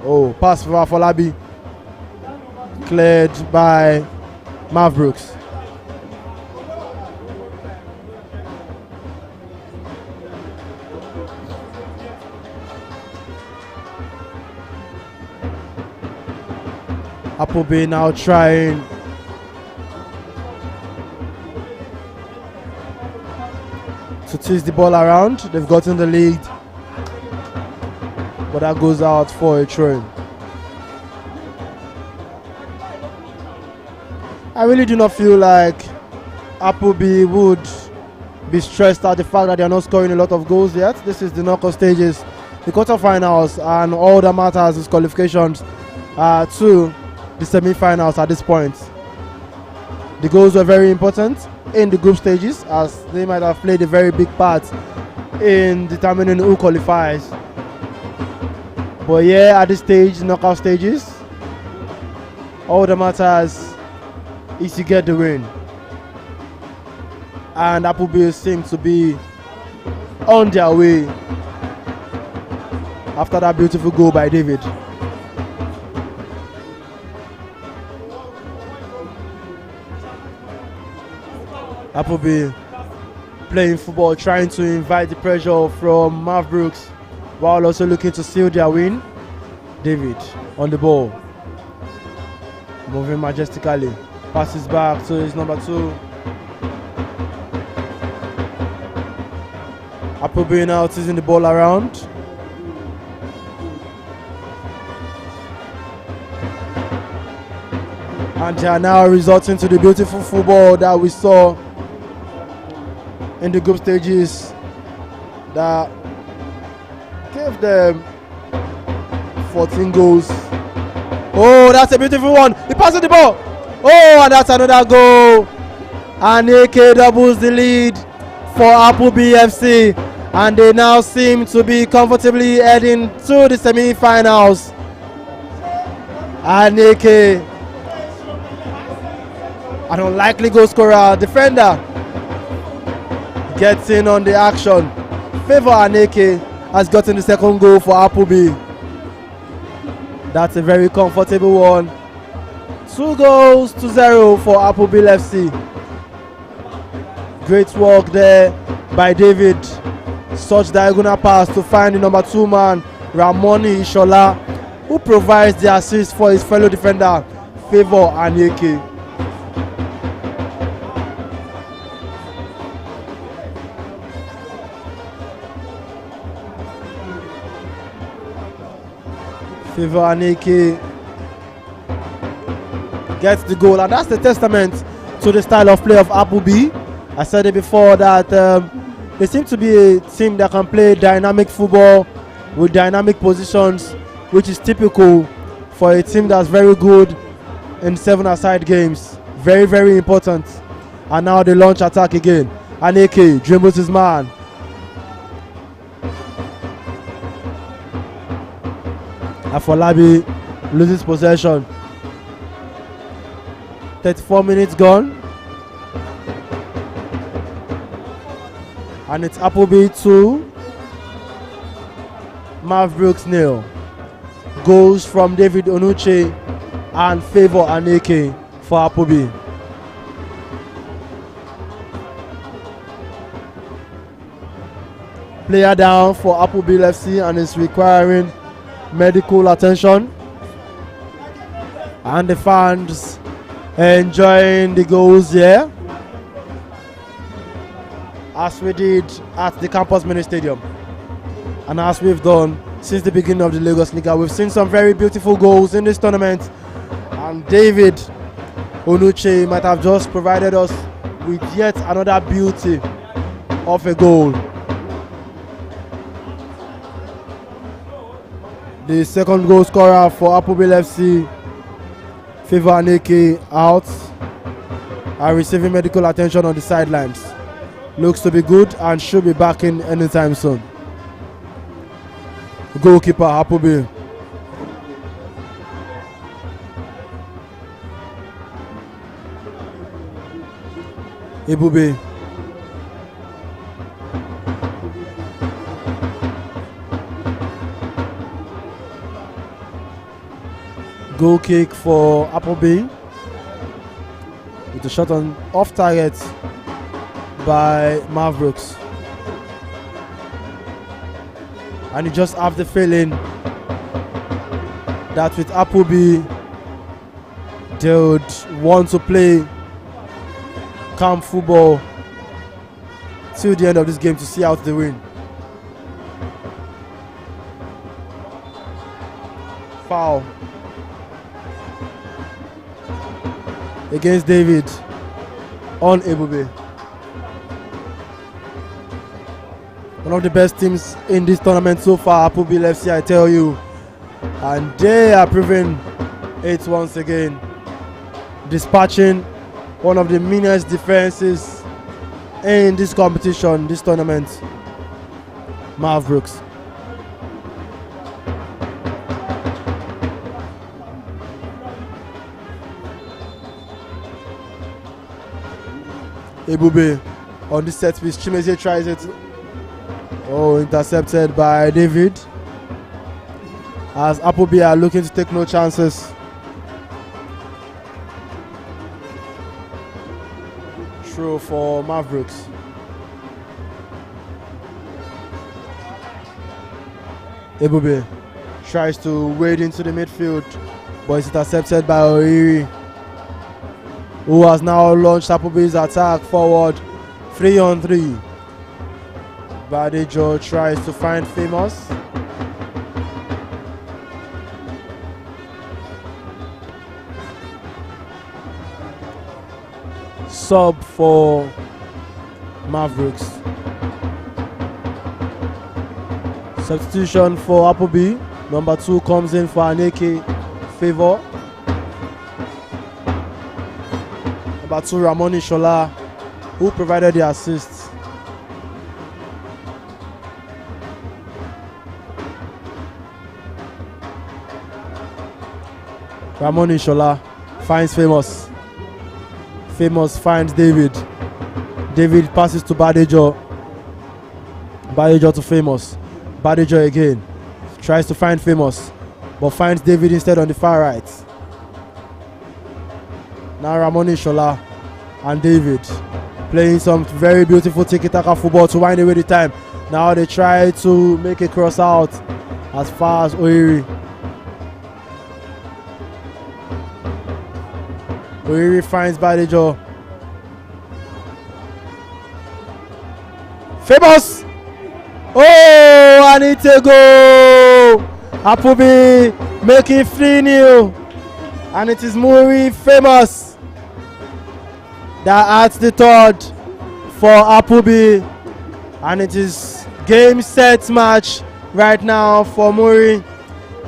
Oh, pass for Afolabi. Cleared by Marv Brooks. Appleby now trying to twist the ball around. They've gotten the lead, but that goes out for a throw. I really do not feel like Appleby would be stressed at the fact that they are not scoring a lot of goals yet. This is the knockout stages, the quarterfinals, and all that matters is qualifications to the semi-finals at this point. The goals were very important in the group stages as they might have played a very big part in determining who qualifies. But yeah, at this stage, knockout stages, all that matters is to get the win. And Appleby seems to be on their way after that beautiful goal by David. Appleby playing football, trying to invite the pressure from Marv Brooks while also looking to seal their win. David on the ball, moving majestically, passes back to his number 2. Appleby now teasing the ball around. And they are now resorting to the beautiful football that we saw in the group stages that gave them 14 goals. Oh, that's a beautiful one. He passes the ball. Oh, and that's another goal. And AK doubles the lead for Appleby FC. And they now seem to be comfortably heading to the semi-finals. And AK, an unlikely goal scorer, defender, gets in on the action. Favor Aneke has gotten the second goal for Appleby. That's a very comfortable one. 2-0 for Appleby FC. Great work there by David. Such diagonal pass to find the number 2 man, Ramoni Ishola, who provides the assist for his fellow defender, Favor Aneke. Favor Aneke gets the goal, and that's the testament to the style of play of Appleby. I said it before that they seem to be a team that can play dynamic football with dynamic positions, which is typical for a team that's very good in 7-a-side games. Very, very important. And now they launch attack again. Aneke dribbles his man. Afolabi loses possession. 34 minutes gone. And it's Appleby 2, Marv Brooks 0. Goals from David Onuche and Favor Aneke for Appleby. Player down for Appleby FC and is requiring medical attention. And the fans enjoying the goals here, as we did at the Campus Mini Stadium and as we've done since the beginning of the Lagos Liga. We've seen some very beautiful goals in this tournament, and David Onuche might have just provided us with yet another beauty of a goal. The second goal scorer for Appleby FC, Favor Aneke, out and receiving medical attention on the sidelines. Looks to be good and should be back in anytime soon. Goalkeeper Appleby. Ebube. Goal kick for Appleby with a shot on off target by Mavericks. And you just have the feeling that with Appleby they would want to play calm football till the end of this game to see out the win. Foul against David on Ebube. One of the best teams in this tournament so far, Appleby FC, I tell you. And they are proving it once again. Dispatching one of the meanest defenses in this competition, this tournament. Mavericks. Ebube on this set piece. Chimezie tries it. Oh, intercepted by David. As Appleby are looking to take no chances. Throw for Mavericks. Ebube tries to wade into the midfield, but it's intercepted by Oiri, who has now launched Appleby's attack forward 3-on-3. Badejo tries to find Famous. Sub for Mavericks. Substitution for Appleby. Number 2 comes in for Aneke Favor. Number 2 Ramoni Shola, who provided the assist. Ramoni Shola finds Famous. Famous finds David. David passes to Badejo. Badejo to Famous. Badejo again. Tries to find Famous, but finds David instead on the far right. Now Ramoni Shola and David playing some very beautiful tiki-taka football to wind away the time. Now they try to make a cross out as far as Oiri. Oiri finds Badejo. Famous! Oh, and it's a goal! Appleby making 3-0. And it is Muri Famous that adds the third for Appleby. And it is game set match right now for Muri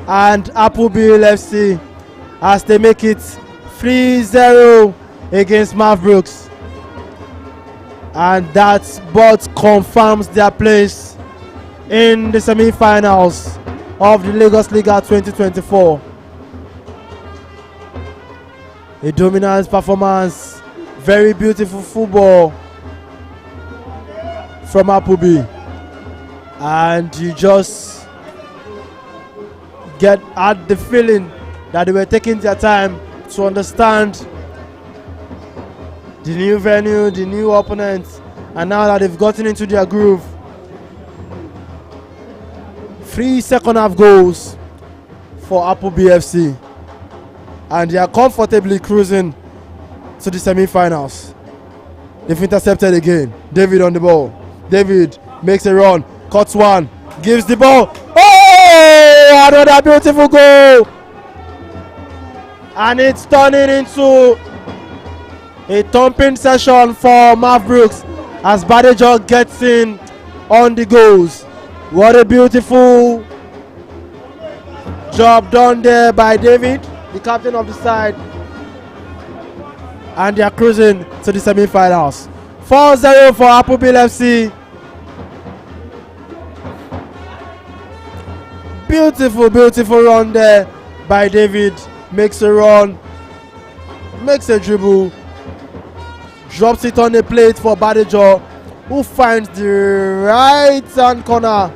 and Appleby FC as they make it 3-0 against Mavericks, and that but confirms their place in the semi-finals of the Lagos Liga 2024. A dominant performance, very beautiful football from Appleby, and you just had the feeling that they were taking their time to understand the new venue, the new opponents, and now that they've gotten into their groove. 3 second half goals for Appleby FC, and they are comfortably cruising to the semi-finals. They've intercepted again. David on the ball. David makes a run, cuts one, gives the ball. Oh, another beautiful goal! And it's turning into a thumping session for Mavericks as Badejo gets in on the goals. What a beautiful Job done there by David, the captain of the side. And they are cruising to the semi-finals. 4-0 for Appleby FC. Beautiful, beautiful run there by David. Makes a run, makes a dribble, drops it on the plate for Badejo, who finds the right-hand corner,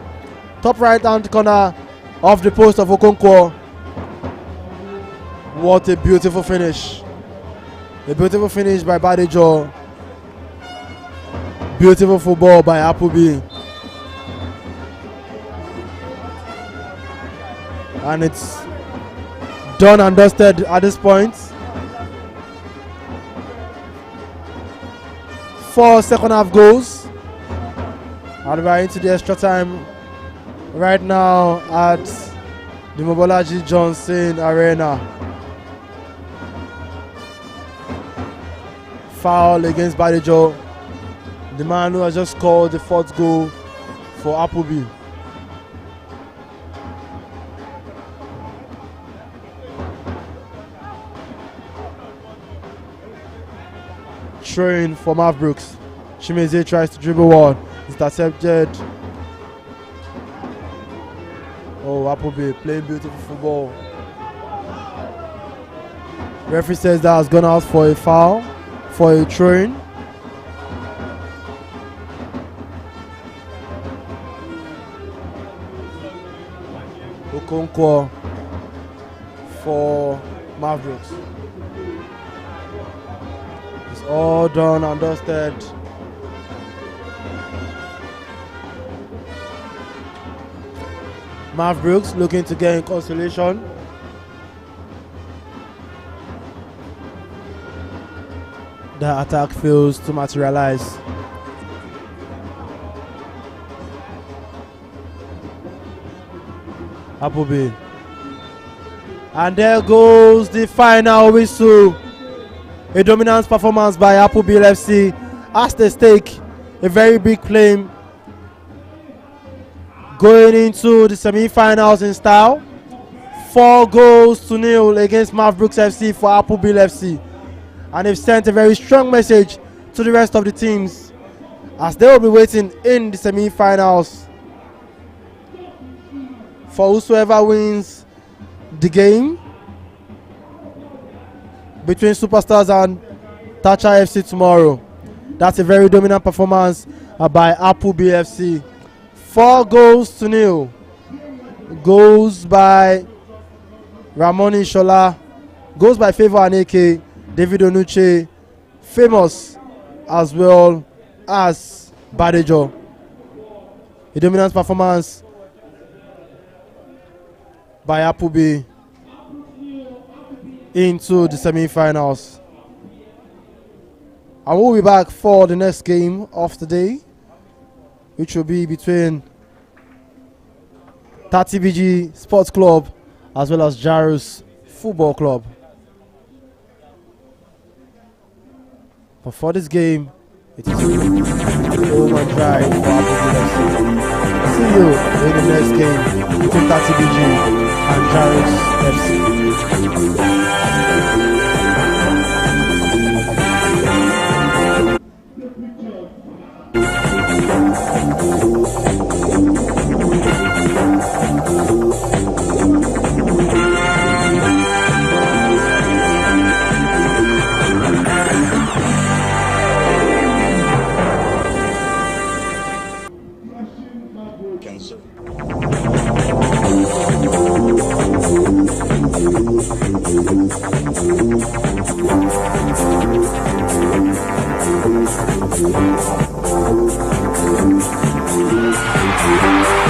top right-hand corner of the post of Okonkwo. What a beautiful finish. A beautiful finish by Badejo. Beautiful football by Appleby. And it's done and dusted at this point. 4 second half goals. And we're into the extra time right now at the Mobolaji Johnson Arena. Foul against Badejo, the man who has just scored the 4th goal for Appleby. Throwing for Marv Brooks. Chimeze tries to dribble one. It's intercepted. Oh, Appleby playing beautiful football. Referee says that has gone out for a foul, for a throw-in. Okonkwo for Marv Brooks. All done and dusted. Marv Brooks looking to get in consolation. The attack fails to materialize. Appleby. And there goes the final whistle. A dominant performance by Appleby FC has to stake a very big claim going into the semi-finals in style. 4-0 against Marv Brooks FC for Appleby FC. And they've sent a very strong message to the rest of the teams as they will be waiting in the semi-finals for whosoever wins the game between Superstars and Thatcher FC tomorrow. That's a very dominant performance by Appleby FC. 4-0. Goals by Ramoni Shola. Goals by Favor Aneke, David Onuche, Famous, as well as Badejo. A dominant performance by Appleby into the semi-finals. And we'll be back for the next game of the day, which will be between TBG Sports Club as well as Jarus Football Club. But for this game, it is home and dry for Appleby FC. See you in the next game between TBG and Jarus FC. Thank you.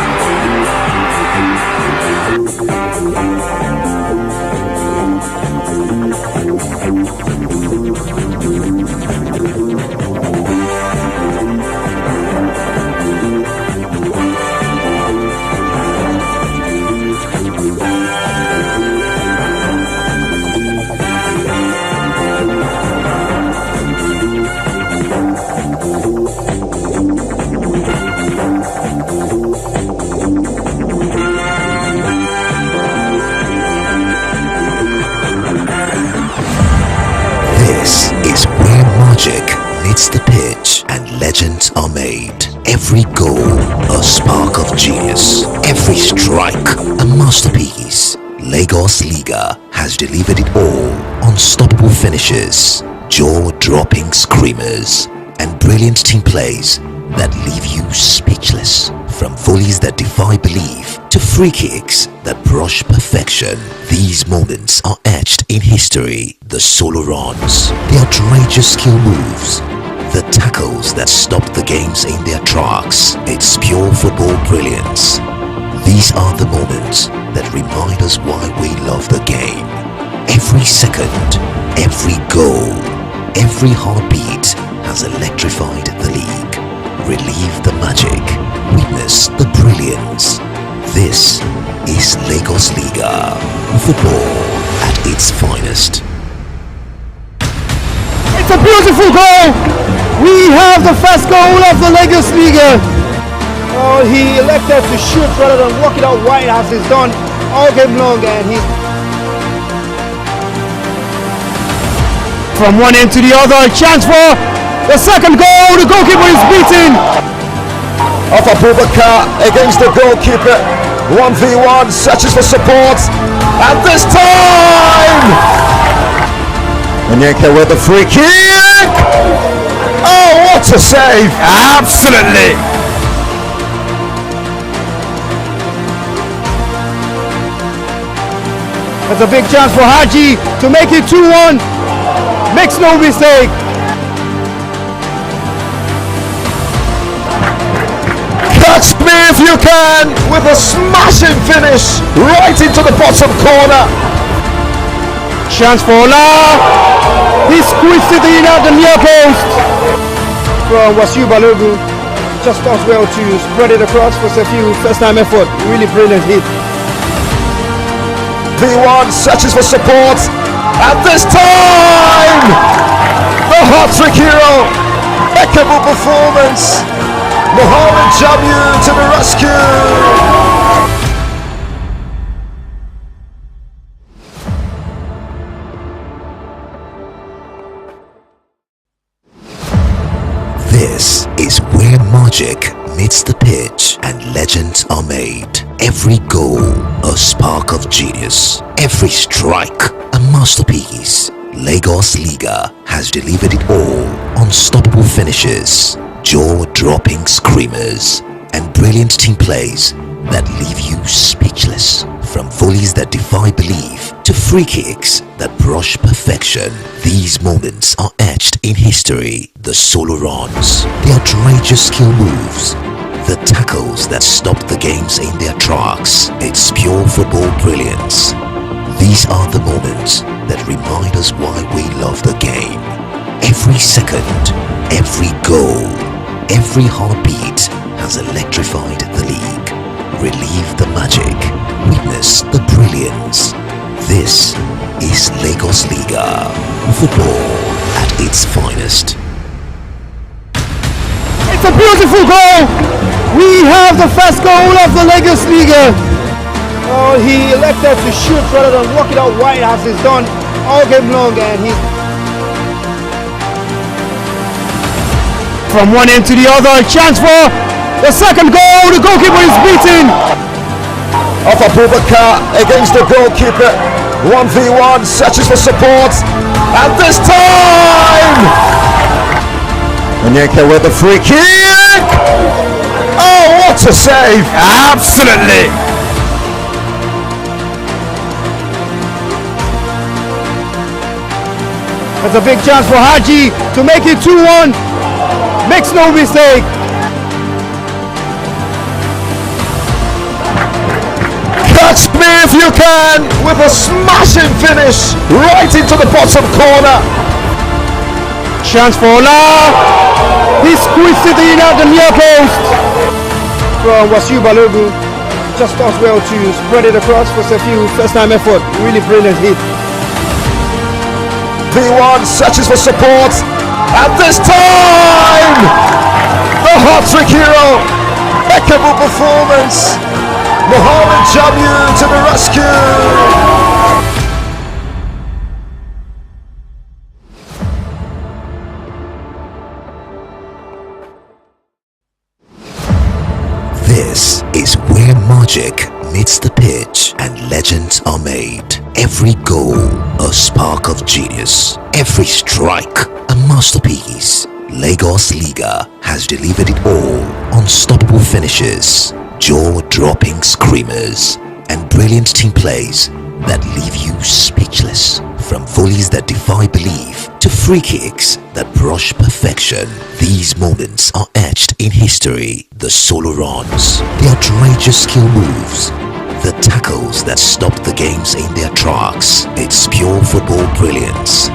Every goal, a spark of genius. Every strike, a masterpiece. Lagos Liga has delivered it all. Unstoppable finishes, jaw-dropping screamers, and brilliant team plays that leave you speechless. From volleys that defy belief to free kicks that brush perfection, these moments are etched in history. The solo runs, the outrageous skill moves, the tackles that stop the games in their tracks. It's pure football brilliance. These are the moments that remind us why we love the game. Every second, every goal, every heartbeat has electrified the league. Relieve the magic, witness the brilliance. This is Lagos Liga, football at its finest. It's a beautiful goal! We have the first goal of the Lagos Liga. Oh, he elected to shoot rather than walk it out wide as he's done all game long, and he from one end to the other, chance for the second goal. The goalkeeper is beaten. Off Abubakar against the goalkeeper. 1v1, searches for support, and this time Onyeka with the free kick. Oh, what a save! Absolutely. That's a big chance for Haji to make it 2-1. Makes no mistake. Catch me if you can with a smashing finish right into the bottom corner. Chance for Ola. He squeezed it in at the near post. From Wasiu Balogun, just does well to spread it across for Sefiu. First time effort, really brilliant hit. V1 searches for support, and this time the hat-trick hero. Impeccable performance. Mohamed Jamil to the rescue. This is where magic meets the pitch and legends are made. Every goal, a spark of genius. Every strike, a masterpiece. Lagos Liga has delivered it all. Unstoppable finishes, jaw-dropping screamers, and brilliant team plays that leave you speechless. From volleys that defy belief to free kicks that brush perfection, these moments are etched in history. The solo runs, the outrageous skill moves, the tackles that stop the games in their tracks. It's pure football brilliance. These are the moments that remind us why we love the game. Every second, every goal, every heartbeat has electrified the league. Relieve the magic, witness the brilliance. This is Lagos Liga, football at its finest. It's a beautiful goal. We have the first goal of the Lagos Liga. Oh, he elected to shoot rather than walk it out wide as he's done all game long, and he from one end to the other, chance for the second goal. The goalkeeper is beaten. Off Abubakar against the goalkeeper. 1v1, searches for support, and this time Onyeka with the free kick. Oh, what a save! Absolutely. That's a big chance for Haji to make it 2-1. Makes no mistake. Catch me if you can with a smashing finish right into the bottom corner. Chance for Ola. He squeezed it in at the near post. From Wasiu Balogun, just does well to spread it across for Sefiu. First time effort, really brilliant hit. V1 searches for support, and this time the hat-trick hero. Impeccable performance. Mohamed Jamil to the rescue. where magic meets the pitch and legends are made. Every goal, a spark of genius. Every strike, a masterpiece. Lagos Liga has delivered it all. Unstoppable finishes, jaw-dropping screamers, and brilliant team plays that leave you speechless. From volleys that defy belief to free kicks that brush perfection, these moments are etched in history. The solo runs, the outrageous skill moves, the tackles that stopped the games in their tracks. It's pure football brilliance.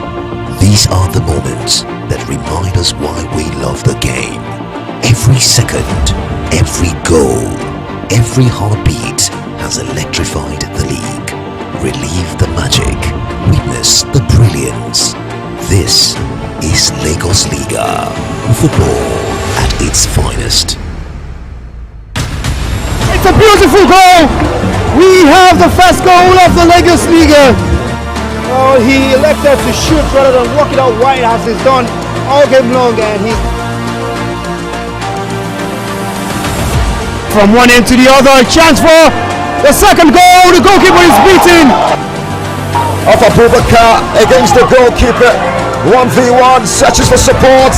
These are the moments that remind us why we love the game. Every second, every goal, every heartbeat has electrified the league. Relive the magic, witness the brilliance. This is Lagos Liga, football at its finest. It's a beautiful goal! We have the first goal of the Lagos Liga. Oh, he elected to shoot rather than walk it out wide as he's done all game long, and he... From one end to the other, chance for the second goal. The goalkeeper is beaten. Off Abubakar against the goalkeeper. 1v1, searches for support.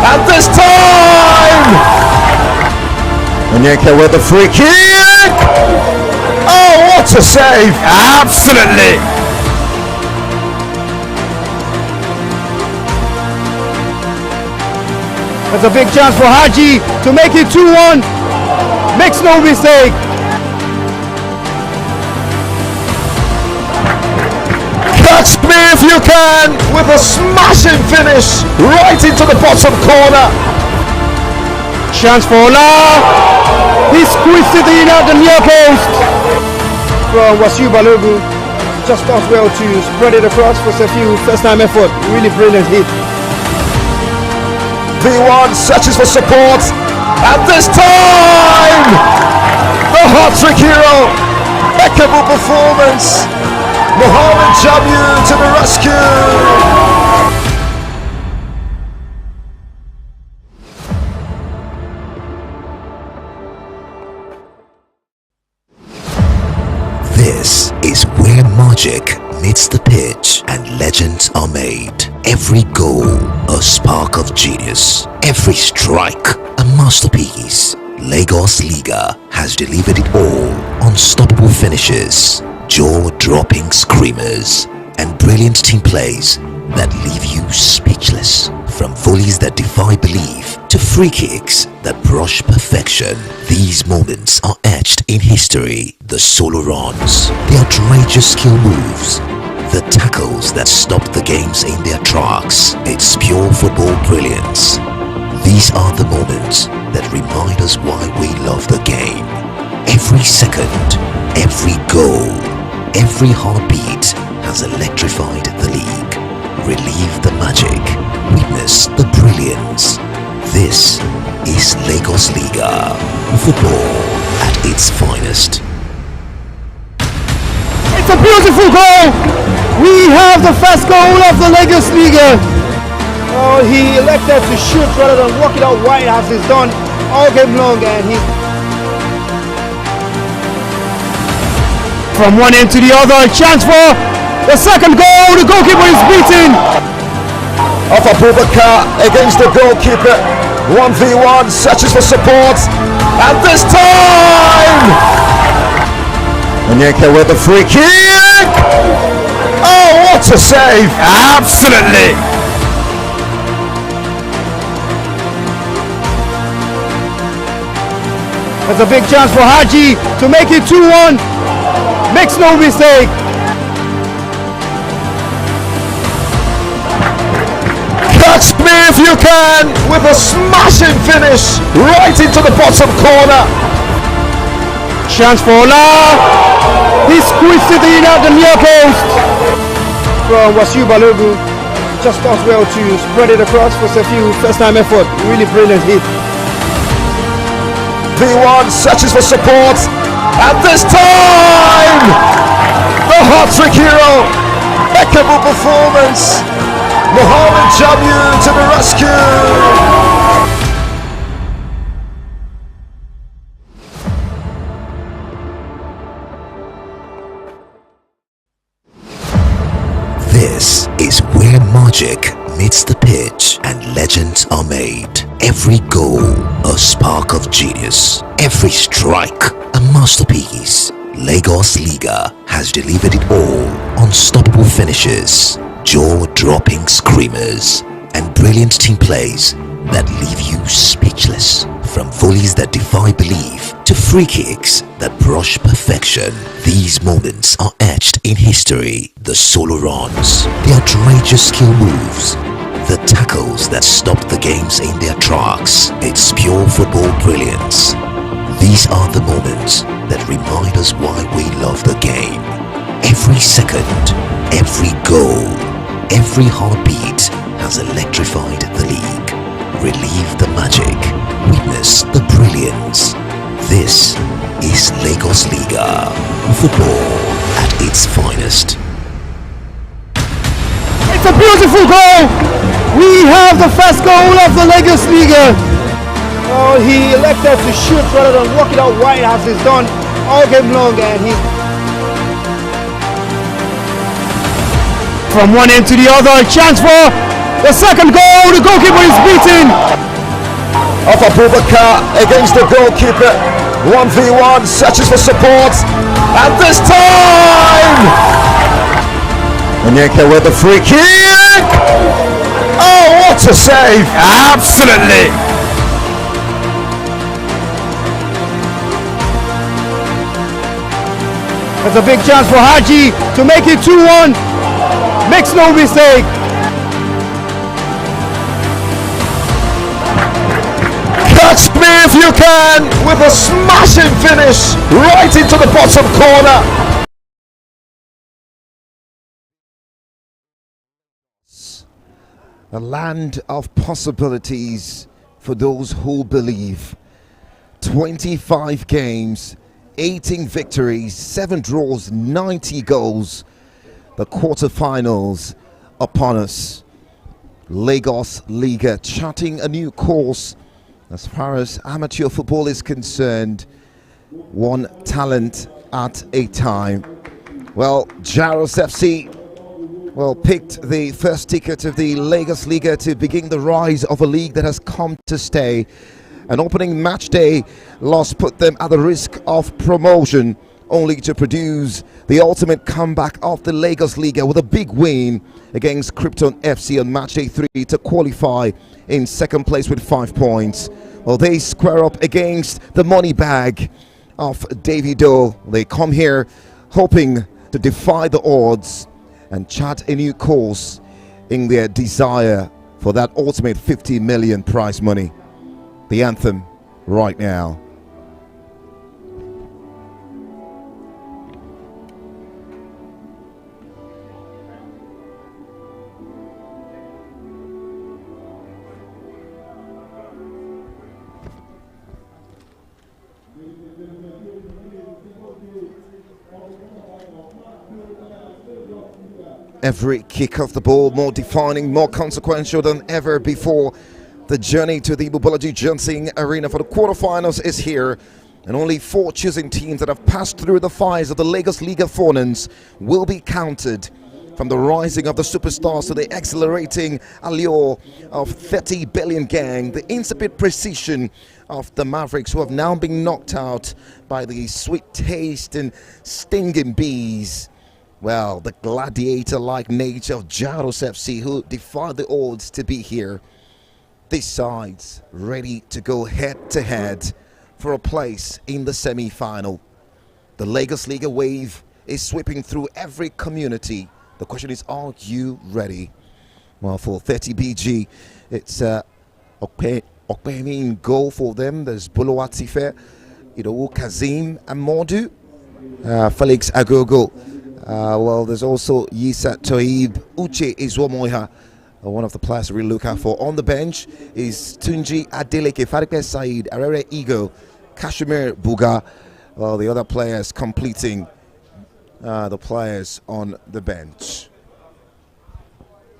And this time! Onyeka with the free kick! Oh, what a save! Absolutely! That's a big chance for Haji to make it 2-1. Makes no mistake. Catch me if you can with a smashing finish right into the bottom corner. Chance for Ola. He squeezed it in at the near post. From Wasiu Balogun, just does well to spread it across for a few first-time effort. Really brilliant hit. V1 searches for support, and this time the hat-trick hero, impeccable performance. Mohamed Jamu to the rescue. This is where magic meets the pitch and legends are made. Every goal, a spark of genius. Every strike, a masterpiece. Lagos Liga has delivered it all. Unstoppable finishes, jaw-dropping screamers, and brilliant team plays that leave you speechless. From volleys that defy belief to free kicks that brush perfection, these moments are etched in history. The solo runs, the outrageous skill moves, the tackles that stopped the games in their tracks. It's pure football brilliance. These are the moments that remind us why we love the game. Every second, every goal, every heartbeat has electrified the league. Relive the magic, witness the brilliance. This is Lagos Liga, football at its finest. It's a beautiful goal! We have the first goal of the Lagos Liga. Oh, he elected to shoot rather than walk it out wide as he's done all game long, and he... From one end to the other, chance for the second goal. The goalkeeper is beaten. Off Abubakar against the goalkeeper. 1v1, searches for support. And this time! Onyeka with the free kick! Oh, what a save! Absolutely! That's a big chance for Haji to make it 2-1. Makes no mistake. Catch me if you can with a smashing finish right into the bottom corner. Chance for Ola. He squeezed it in at the near post. From Wasiu Balogun, just does well to spread it across for a few first-time effort. Really brilliant hit. V1 searches for support, and this time the hat-trick hero, impeccable performance. Mohamed Jamu to the rescue. magic meets the pitch and legends are made. Every goal, a spark of genius. Every strike, a masterpiece. Lagos Liga has delivered it all. Unstoppable finishes, jaw-dropping screamers, and brilliant team plays that leave you speechless. From volleys that defy belief to free kicks that brush perfection, these moments are etched in history. The solo runs, the outrageous skill moves, the tackles that stop the games in their tracks. It's pure football brilliance. These are the moments that remind us why we love the game. Every second, every goal, every heartbeat has electrified the league. Relive the magic, witness the brilliance. This is Lagos Liga, football at its finest. It's a beautiful goal! We have the first goal of the Lagos Liga. Oh, he elected to shoot rather than walk it out wide as he's done all game long, and he from one end to the other, chance for the second goal. The goalkeeper is beaten. Of Abubakar against the goalkeeper. 1v1, searches for support. And this time! Onyeka with the free kick! Oh, what a save! Absolutely! That's a big chance for Haji to make it 2-1. Makes no mistake. Catch me if you can with a smashing finish right into the bottom corner. A land of possibilities for those who believe. 25 games, 18 victories, 7 draws, 90 goals. The quarterfinals upon us. Lagos Liga charting a new course as far as amateur football is concerned. One talent at a time. Well, Jaros FC picked the first ticket of the Lagos Liga to begin the rise of a league that has come to stay. An opening match day loss put them at the risk of promotion, only to produce the ultimate comeback of the Lagos Liga with a big win against Krypton FC on match day 3 to qualify in second place with 5 points. Well, they square up against the money bag of Davido. They come here hoping to defy the odds and chart a new course in their desire for that ultimate 50 million prize money. The anthem right now. Every kick of the ball more defining, more consequential than ever before. The journey to the Mobology Johnson Arena for the quarterfinals is here, and only 4 choosing teams that have passed through the fires of the Lagos Liga Fornance will be counted. From the rising of the superstars to the accelerating allure of 30 billion gang, the insipid precision of the Mavericks, who have now been knocked out by the sweet taste and stinging bees. Well, the gladiator-like nature of Jaros FC, who defied the odds to be here. These sides ready to go head-to-head for a place in the semi-final. The Lagos Liga wave is sweeping through every community. The question is, are you ready? Well, for 30 BG, it's Okpeni goal for them. There's Buluwatife, Kazim Amodu, Felix Agogo. Well, there's also Yisa Toib, Uche Izwomoiha. One of the players to really look out for. On the bench is Tunji Adeleke, Faripe Said, Arere Ego, Kashmir Buga. Well, the other players completing the players on the bench.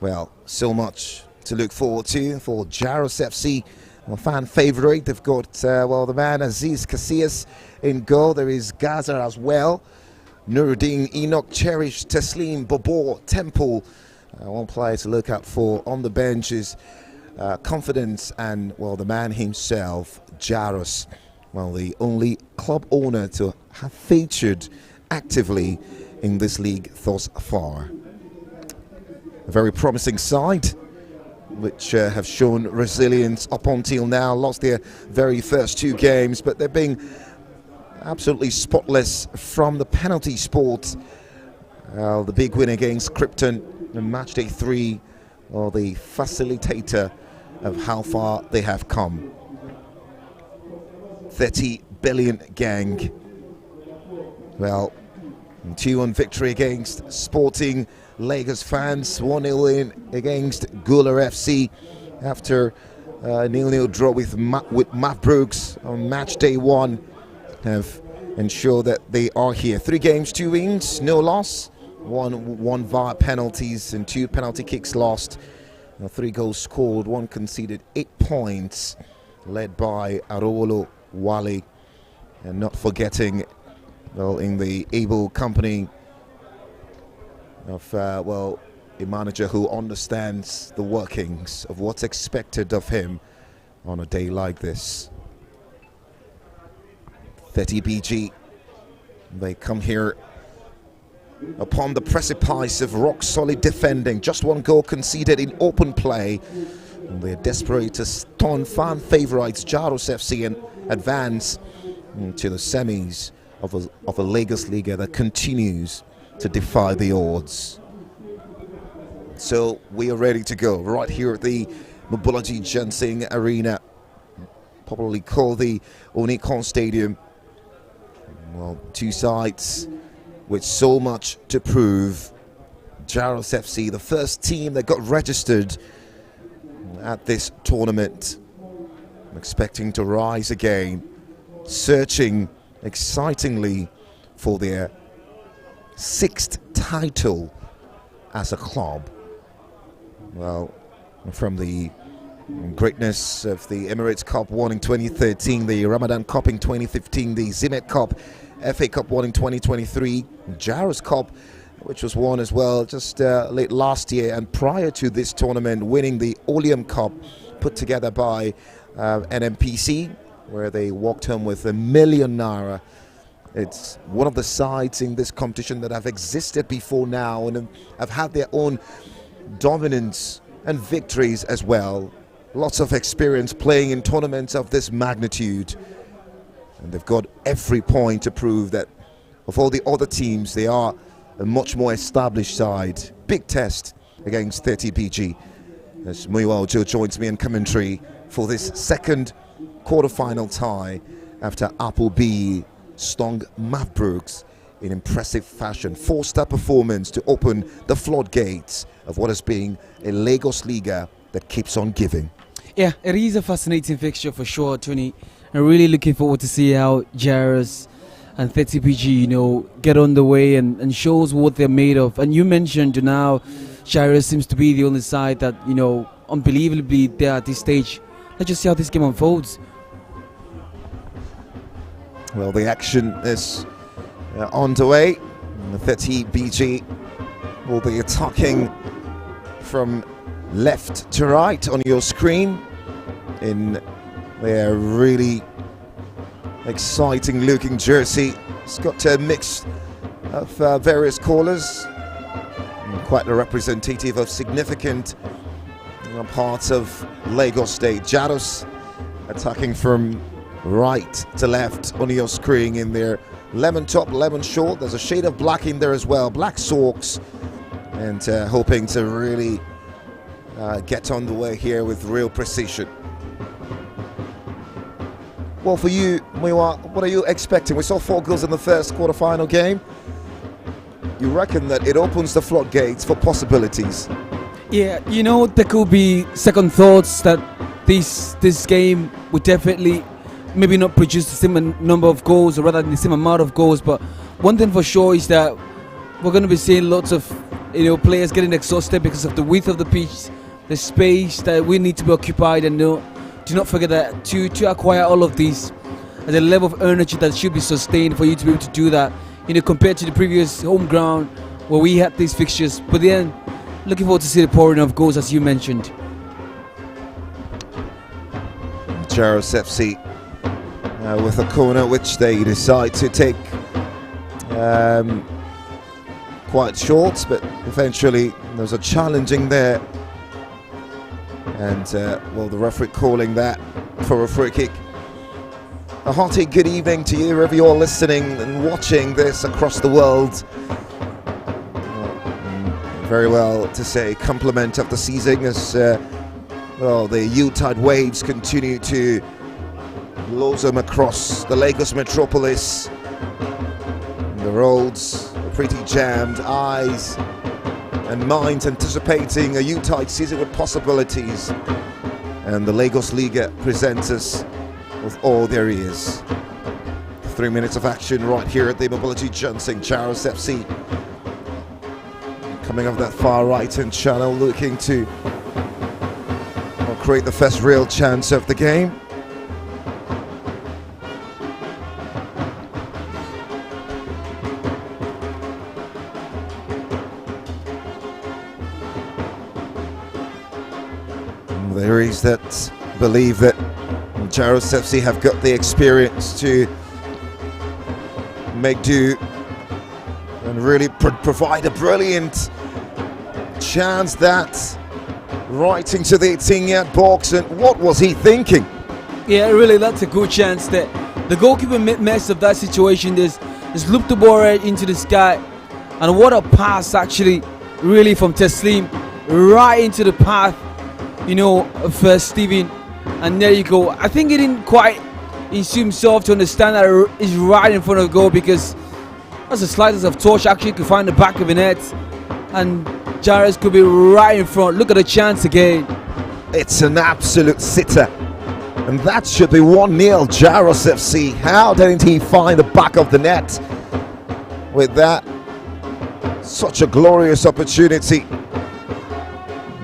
Well, so much to look forward to for Jaros FC. A fan favourite. They've got, the man Aziz Casillas in goal. There is Gaza as well. Nuruddin, Enoch, Cherish, Teslim, Bobo, Temple. One player to look out for on the bench is confidence and, well, the man himself, Jaros. Well, the only club owner to have featured actively in this league thus far. A very promising side, which have shown resilience up until now. Lost their very first 2 games, but they're being absolutely spotless from the penalty spot. The big win against Krypton in match day 3, or the facilitator of how far they have come. 30 billion gang. Well, 2-1 victory against Sporting Lagos fans, 1-0 in against Gula FC after a 0-0 draw with Mavbrooks on match day 1 have ensured that they are here. 3 games, 2 wins, no loss, one via penalties and 2 penalty kicks lost. 3 goals scored, 1 conceded, 8 points, led by Arolo Wale, and not forgetting, well, in the able company of, well, a manager who understands the workings of what's expected of him on a day like this. 30 BG, they come here upon the precipice of rock-solid defending. Just 1 goal conceded in open play. And they're desperate to stun fan favourites Jaros FC and advance to the semis of a Lagos Liga that continues to defy the odds. So we are ready to go right here at the Mobology Ginseng Arena, popularly called the Onikon Stadium. Well, 2 sides with so much to prove. Jaros FC, the first team that got registered at this tournament, expecting to rise again, searching excitingly for their 6th title as a club. Well, from the greatness of the Emirates Cup won in 2013, the Ramadan Cup in 2015, the Zimet Cup, FA Cup won in 2023, Jaros Cup, which was won as well just late last year, and prior to this tournament winning the Oleum Cup put together by NMPC, where they walked home with £1 million. It's one of the sides in this competition that have existed before now and have had their own dominance and victories as well. Lots of experience playing in tournaments of this magnitude, and they've got every point to prove that of all the other teams, they are a much more established side. Big test against 30 BG as Muiwa Ojo joins me in commentary for this 2nd quarter-final tie after Appleby stung Mavbrooks in impressive fashion. 4-star performance to open the floodgates of what has been a Lagos Liga that keeps on giving. Yeah, it is a fascinating fixture for sure, Tony. I'm really looking forward to see how Jaros and 30 PG, get on the way and shows what they're made of. And you mentioned now, Jaros seems to be the only side that, unbelievably there at this stage. Let's just see how this game unfolds. Well, the action is underway. The 30 BG will be attacking from left to right on your screen in their really exciting looking jersey. It's got a mix of various colours, quite representative of significant parts of Lagos State. Jaros attacking from right to left on your screen in their lemon top, lemon short. There's a shade of black in there as well, black socks, and hoping to really get on the way here with real precision. Well, for you, Muiwa, what are you expecting? We saw 4 goals in the first quarter-final game. You reckon that it opens the floodgates for possibilities? Yeah, there could be second thoughts that this game would definitely maybe not produce the same number of goals, or rather the same amount of goals. But one thing for sure is that we're going to be seeing lots of players getting exhausted because of the width of the pitch, the space that we need to be occupied, and do not forget that to acquire all of these at a level of energy that should be sustained for you to be able to do that, compared to the previous home ground where we had these fixtures. But then looking forward to see the pouring of goals as you mentioned. Jaros FC with a corner which they decide to take quite short, but eventually there's a challenging there, and well, the referee calling that for a free kick. A hearty good evening to you wherever you're listening and watching this across the world. Very well to say compliment of the season as well, the Yuletide waves continue to blossom across the Lagos metropolis. The roads are pretty jammed, eyes and minds anticipating a Yuletide season with possibilities. And the Lagos Liga presents us with all there is. 3 minutes of action right here at the Mobility Johnson. Jaros FC coming off that far right hand channel, looking to create the first real chance of the game. And there is that believe that Jaros FC have got the experience to make do and really provide a brilliant chance that right into the 18-yard box. And what was he thinking? Yeah, really, that's a good chance that the goalkeeper made mess of that situation. Just looped the ball right into the sky, and what a pass actually, really, from Teslim right into the path, you know, for Steven. And there you go. I think he didn't quite ensure himself to understand that he's right in front of the goal, because that's the slightest of touch actually could find the back of the net, and Jaros could be right in front. Look at the chance again. It's an absolute sitter, and that should be 1-0 Jaros FC. How didn't he find the back of the net with that? Such a glorious opportunity.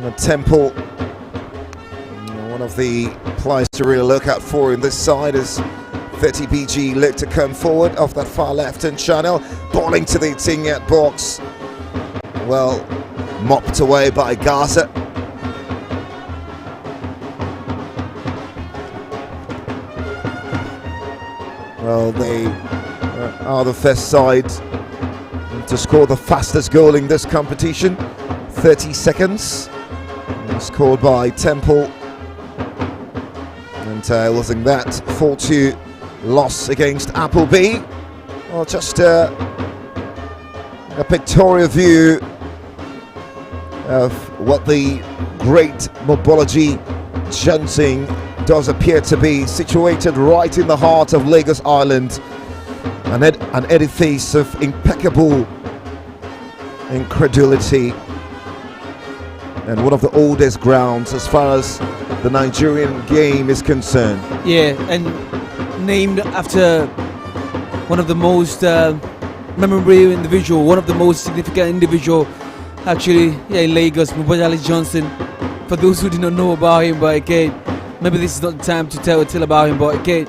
The Temple, one of the players to really look out for in this side, as 30 BG look to come forward off that far left-hand channel, balling to the 18-yard box. Well, mopped away by Gaza. Well, they are the first side to score the fastest goal in this competition. 30 seconds. Scored by Temple. And losing that 4-2 loss against Appleby. Well, just a pictorial view of what the great Mobology Johnson does appear to be, situated right in the heart of Lagos Island, an edifice of impeccable incredulity, and one of the oldest grounds as far as the Nigerian game is concerned. Yeah, and named after one of the most memorable individual, one of the most significant individual actually, yeah, in Lagos, Mobology Johnson. For those who do not know about him, but again, maybe this is not the time to tell about him, but again,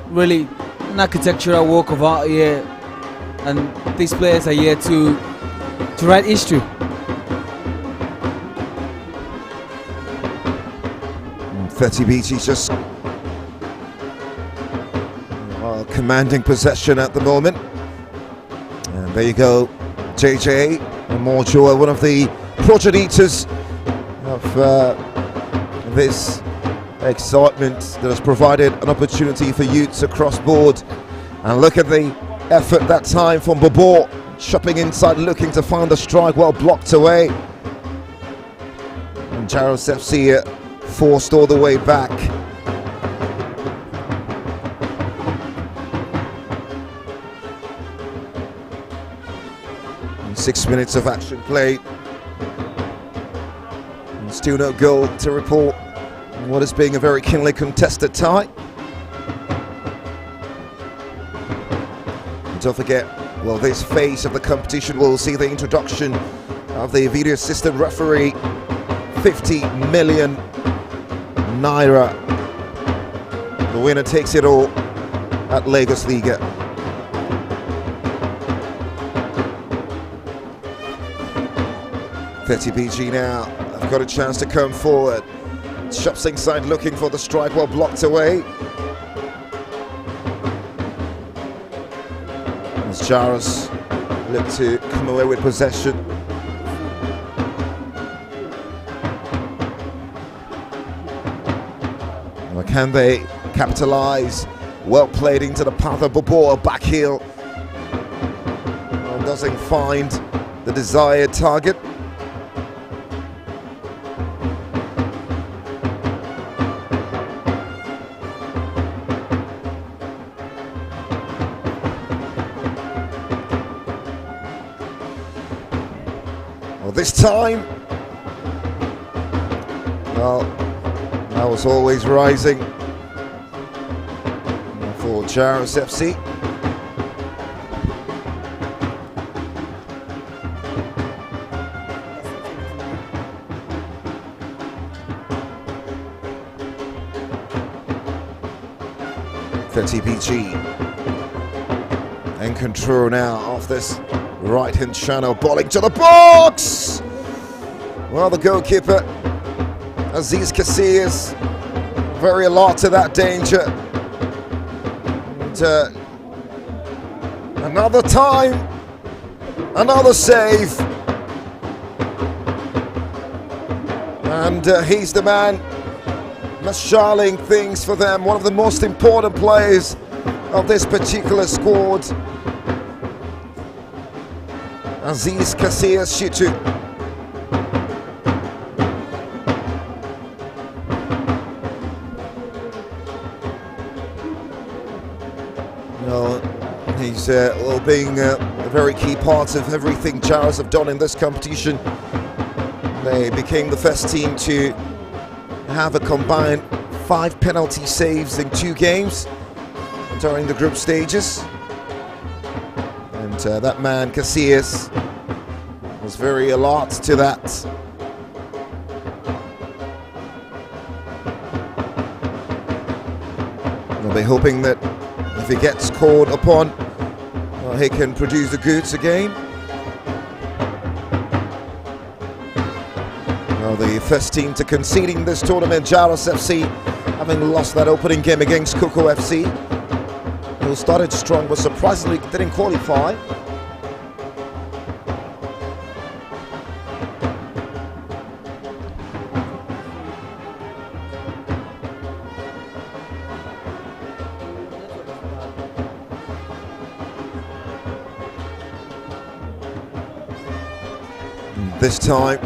really an architectural work of art here, and these players are here to write history. And 30 BG just commanding possession at the moment. And there you go, JJ and more joy, one of the progenitors of this excitement that has provided an opportunity for youths across board. And look at the effort that time from Bobo, chopping inside, looking to find the strike, well blocked away. And Jaros FC forced all the way back. And 6 minutes of action played. And still no goal to report in what is being a very keenly contested tie. And don't forget, well, this phase of the competition will see the introduction of the video assistant referee. 50 million naira. The winner takes it all at Lagos Liga. 30BG now have got a chance to come forward. Shops inside looking for the strike, well blocked away. As Jaros look to come away with possession. Now can they capitalise? Well played into the path of Boboa, back heel. Well, doesn't find the desired target. Well, this time, well, that was always rising for Jaros FC. TBG in control now of this right-hand channel, balling to the box. Well, the goalkeeper Aziz Casillas very alert to that danger. And, another time, another save, and he's the man marshalling things for them, one of the most important players of this particular squad. Aziz Casillas Shitu. Well, he's being a very key part of everything Jaros have done in this competition. They became the first team to have a combined 5 penalty saves in 2 games during the group stages, and that man Casillas was very alert to that. We'll be hoping that if he gets called upon, well, he can produce the goods again. The first team to concede in this tournament, Jaros FC, having lost that opening game against Coco FC, who started strong but surprisingly didn't qualify. This time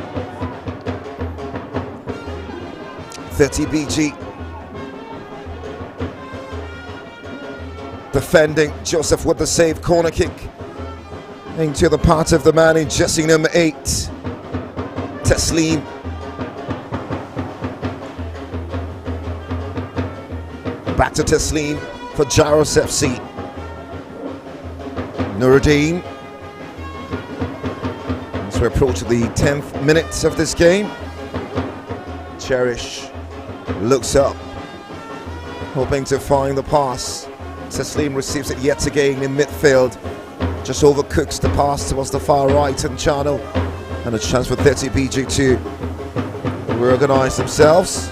30BG defending. Joseph with the save, corner kick into the part of the man in jersey number 8, Teslim. Back to Teslim for Jaros FC. Nuruddin as we approach the 10th minute of this game. Cherish looks up, hoping to find the pass. Teslim receives it yet again in midfield. Just overcooks the pass towards the far right-hand channel. And a chance for 30BG to reorganize themselves.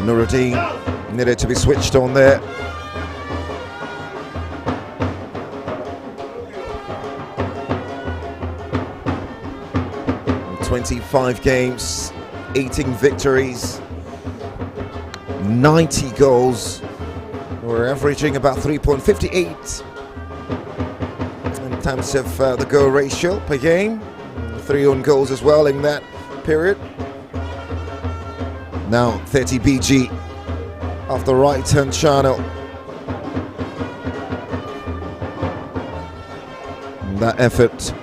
Nuruddin needed to be switched on there. 25 games, 18 victories, 90 goals. We're averaging about 3.58 in terms of the goal ratio per game. 3 own goals as well in that period. Now 30BG off the right-hand channel. And that effort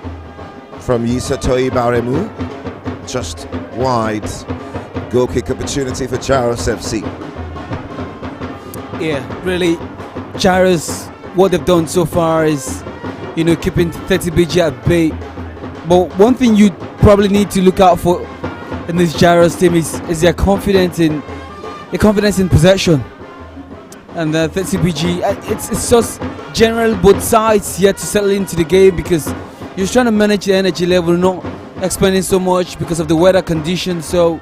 from Yisatoi Baremu, just wide. Goal kick opportunity for Jaros FC. Yeah, really, Jaros, what they've done so far is, keeping 30BG at bay. But one thing you probably need to look out for in this Jaros team is their confidence in the confidence in possession. And the CBG, it's just general both sides yet to settle into the game, because you're trying to manage the energy level, not expanding so much because of the weather conditions. So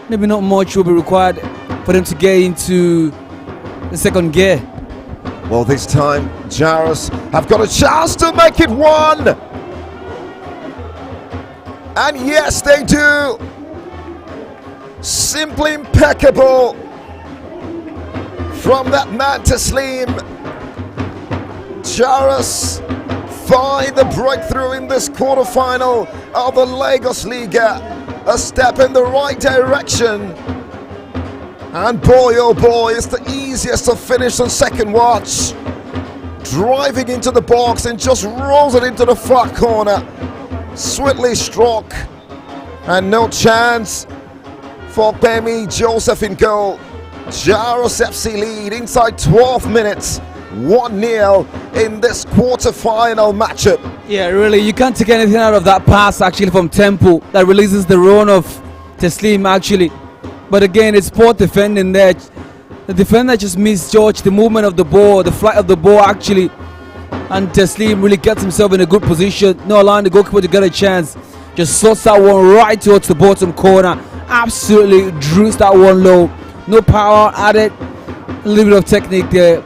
maybe not much will be required for them to get into the second gear. Well, this time Jaros have got a chance to make it one, and yes they do. Simply impeccable from that man Taslim. Jaros find the breakthrough in this quarterfinal of the Lagos Liga. A step in the right direction. And boy, oh boy, it's the easiest to finish on second watch. Driving into the box and just rolls it into the far corner. Swiftly struck. And no chance for Bemi Joseph in goal. Jaros FC lead inside 12 minutes. 1-0 in this quarter-final matchup. Yeah, really, you can't take anything out of that pass actually from Temple that releases the run of Taslim actually. But again, it's poor defending there. The defender just misjudged the movement of the ball, the flight of the ball actually. And Taslim really gets himself in a good position, not allowing the goalkeeper to get a chance. Just slots that one right towards the bottom corner. Absolutely drills that one low. No power added, a little bit of technique there.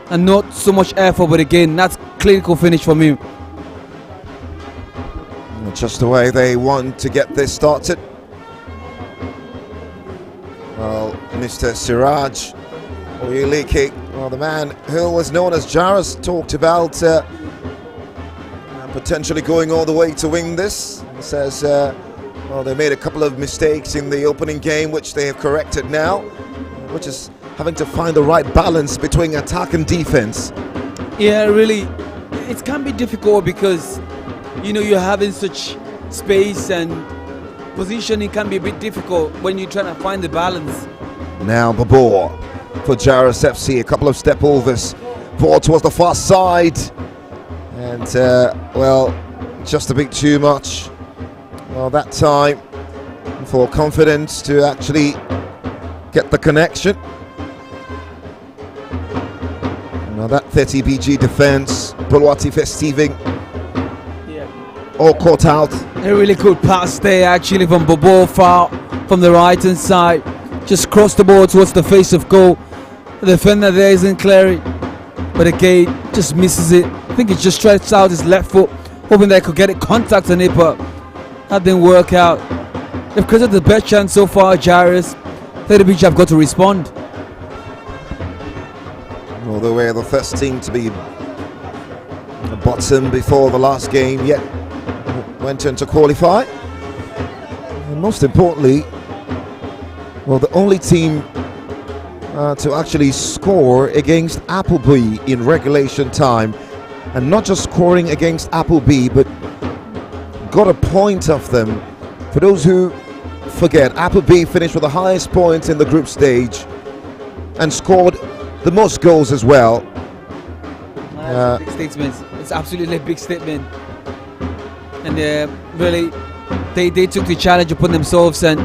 And not so much effort, but again, that's clinical finish for me. Just the way they want to get this started. Well, Mr. Siraj Oyeleke, well, the man who was known as Jaros, talked about potentially going all the way to win this. He says, well, they made a couple of mistakes in the opening game, which they have corrected now, which is having to find the right balance between attack and defense. Yeah, really, it can be difficult because, you know, you're having such space and positioning can be a bit difficult when you're trying to find the balance. Now Babor for Jaros FC, a couple of step overs, ball towards the far side, and well, just a bit too much. Well, that time for confidence to actually get the connection. Now that 30 BG defense, Buluwati Festiving, all caught out. A really good pass there actually from Bobo far from the right hand side. Just crossed the ball towards the face of goal. The defender there isn't clearing, but again just misses it. I think he just stretched out his left foot, hoping they could get it contact on it, but that didn't work out. They've created the best chance so far, Jaros. 30 BG have got to respond. Well, they were the first team to be bottom before the last game, yet went on to qualify. And most importantly, well, the only team to actually score against Appleby in regulation time, and not just scoring against Appleby, but got a point off them. For those who forget, Appleby finished with the highest points in the group stage and scored the most goals as well. Big statement. It's absolutely a big statement. And really, they took the challenge upon themselves, and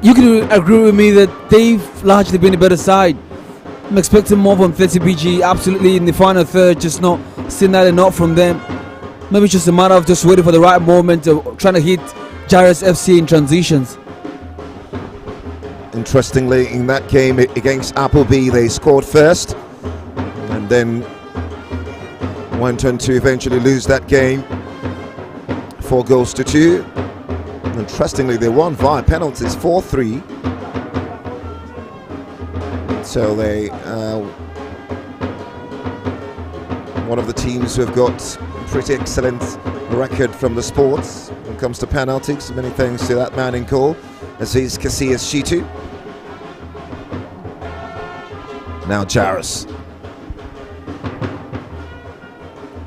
you can agree with me that they've largely been a better side. I'm expecting more from 30 BG, absolutely in the final third, just not seeing that enough from them. Maybe it's just a matter of just waiting for the right moment, trying to hit Jaros FC in transitions. Interestingly, in that game against Appleby, they scored first and then went on to eventually lose that game 4-2. Interestingly, they won via penalties 4-3. So they one of the teams who have got pretty excellent record from the sports when it comes to penalties. Many thanks to that man in goal, Aziz Casillas Shitu. Now Jaros.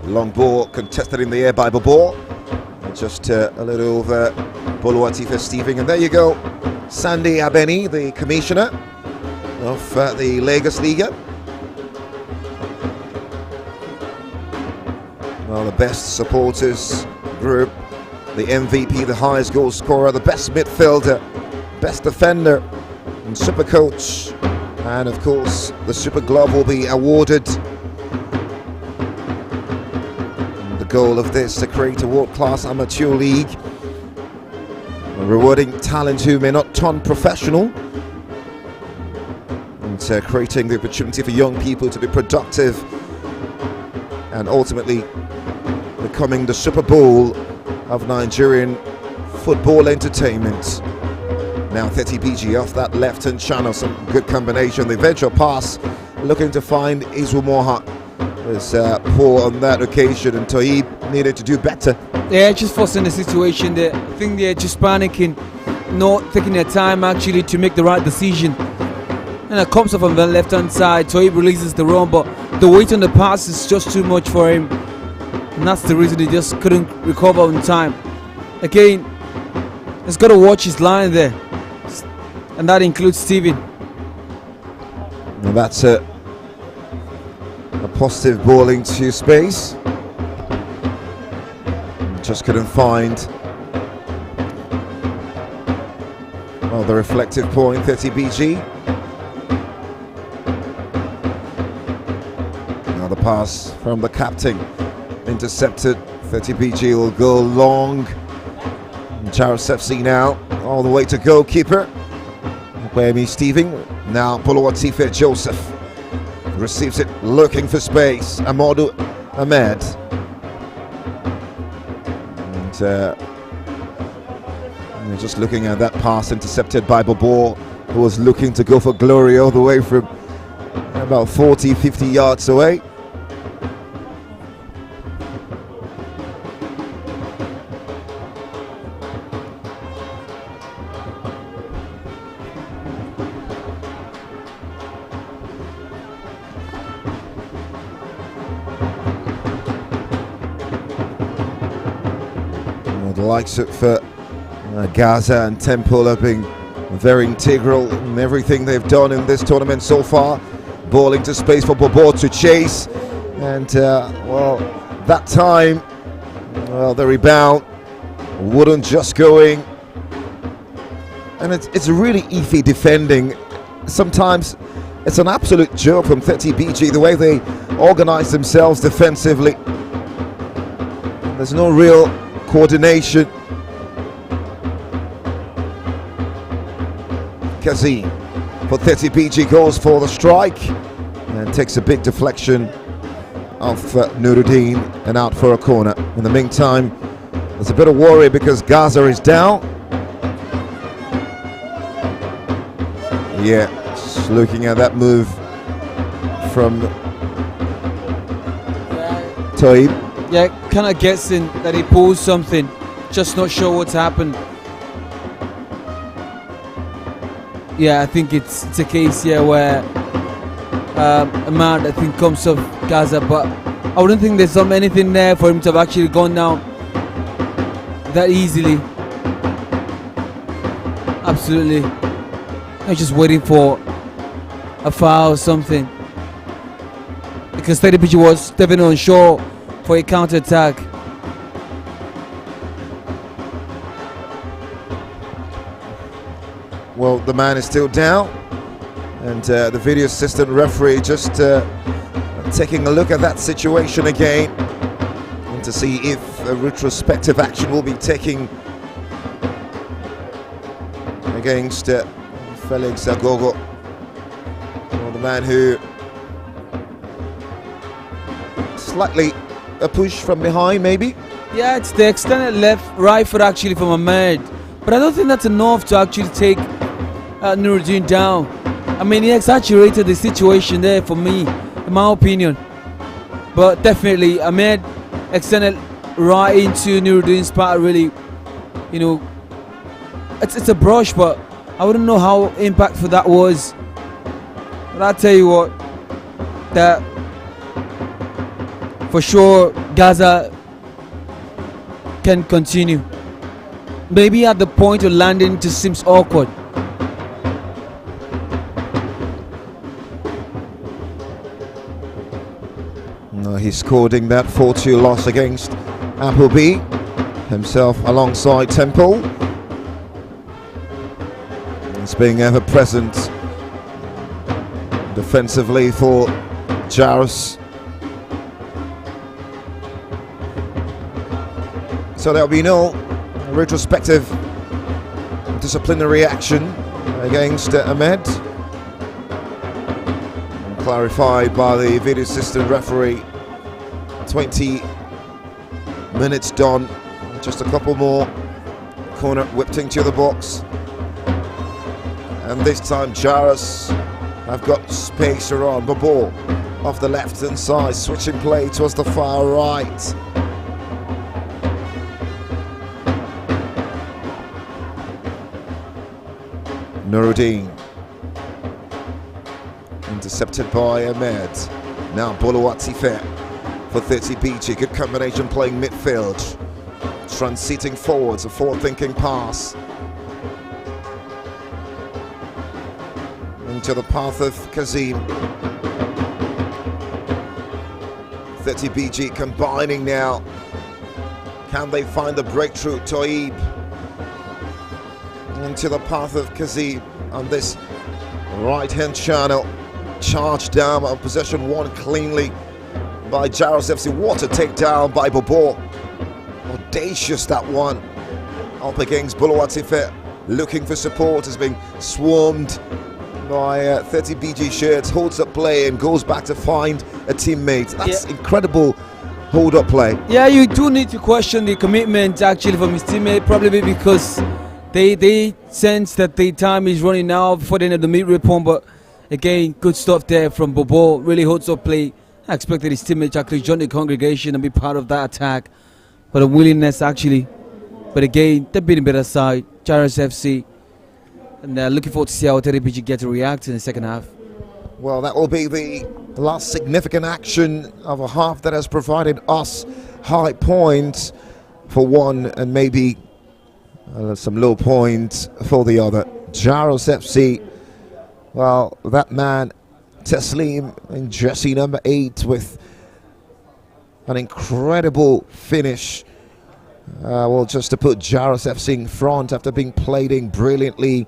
Long ball contested in the air by Babor. Just a little over Buluwati Festiving. And there you go. Sandy Abeni, the commissioner of the Lagos Liga. Well, the best supporters group, the MVP, the highest goal scorer, the best midfielder, best defender, and Super Coach, and of course the Super Glove will be awarded. And the goal of this to create a world-class amateur league, rewarding talent who may not turn professional, and creating the opportunity for young people to be productive and ultimately becoming the Super Bowl of Nigerian football entertainment. Now 30BG off that left-hand channel, some good combination. The eventual pass looking to find Izumoha was poor on that occasion, and Toib needed to do better. Yeah, just forcing the situation there. I think they're just panicking, not taking their time actually to make the right decision. And it comes up on the left-hand side. Toib releases the run, but the weight on the pass is just too much for him. And that's the reason he just couldn't recover in time. Again, he's got to watch his line there. And that includes Steven. And that's a positive ball into space. Just couldn't find the reflective point. 30BG. Now the pass from the captain, intercepted. 30BG will go long. Jarvis FC now all the way to goalkeeper Kwame Steven. Now Boluwatife Joseph receives it, looking for space. Amadou Ahmed. And just looking at that pass intercepted by Bobo, who was looking to go for glory all the way from about 40-50 yards away. The likes of Gaza and Temple have been very integral in everything they've done in this tournament so far. Ball into space for Bobo to chase, and that time, the rebound wouldn't just going, and it's really iffy defending. Sometimes it's an absolute joke from 30BG the way they organize themselves defensively. There's no real coordination. Kazim for 30BG goes for the strike and takes a big deflection off Nuruddin and out for a corner. In the meantime, there's a bit of worry because Gaza is down. Yeah, just looking at that move from Toib. Yeah, kind of guessing that he pulled something, just not sure what's happened. Yeah, I think it's a case here where Ahmad, I think, comes off Gaza, but I wouldn't think there's anything there for him to have actually gone down that easily. Absolutely. I was just waiting for a foul or something, because 30BG was definitely on shore for a counter-attack. Well, the man is still down, and the video assistant referee just taking a look at that situation again, and to see if a retrospective action will be taken against Felix Agogo, the man who slightly a push from behind, maybe. Yeah, it's the extended right foot actually from Ahmed, but I don't think that's enough to actually take Nuruddin down. I mean, he exaggerated the situation there for me, in my opinion. But definitely, Ahmed extended right into Nuruddin's part, really. You know, it's a brush, but I wouldn't know how impactful that was. But I'll tell you what, that for sure Gaza can continue. Maybe at the point of landing it just seems awkward. No, he's scoring that 4-2 loss against Appleby, himself alongside Temple. It's being ever present defensively for Jaros. So there'll be no retrospective disciplinary action against Ahmed. Clarified by the video assistant referee. 20 minutes done. Just a couple more. Corner whipped into the box. And this time Jaros have got space around the ball. Off the left hand side, switching play towards the far right. Nuruddin. Intercepted by Ahmed. Now Boluwatife for 30BG. Good combination playing midfield. Transiting forwards, a forward-thinking pass. Into the path of Kazim. 30BG combining now. Can they find the breakthrough? Toib. Into the path of Kazim on this right-hand channel. Charged down on possession won cleanly by Jaros FC. What a takedown by Bobo. Audacious that one. Up against Boluwatife. Looking for support. Has been swarmed by 30BG shirts. Holds up play and goes back to find a teammate. That's incredible hold up play. Yeah, you do need to question the commitment actually from his teammate, probably because they sense that the time is running out before the end of the midway point. But again, good stuff there from Bobo. Really holds up play. I expected his teammates to actually join the congregation and be part of that attack. But a willingness actually. But again, they've been a better side. Jaros FC. And looking forward to see how 30BG get to react in the second half. Well, that will be the last significant action of a half that has provided us high points for one and maybe some low points for the other. Jaros FC, well, that man, Teslim, in jersey number 8 with an incredible finish. Well, just to put Jaros FC in front after being played in brilliantly,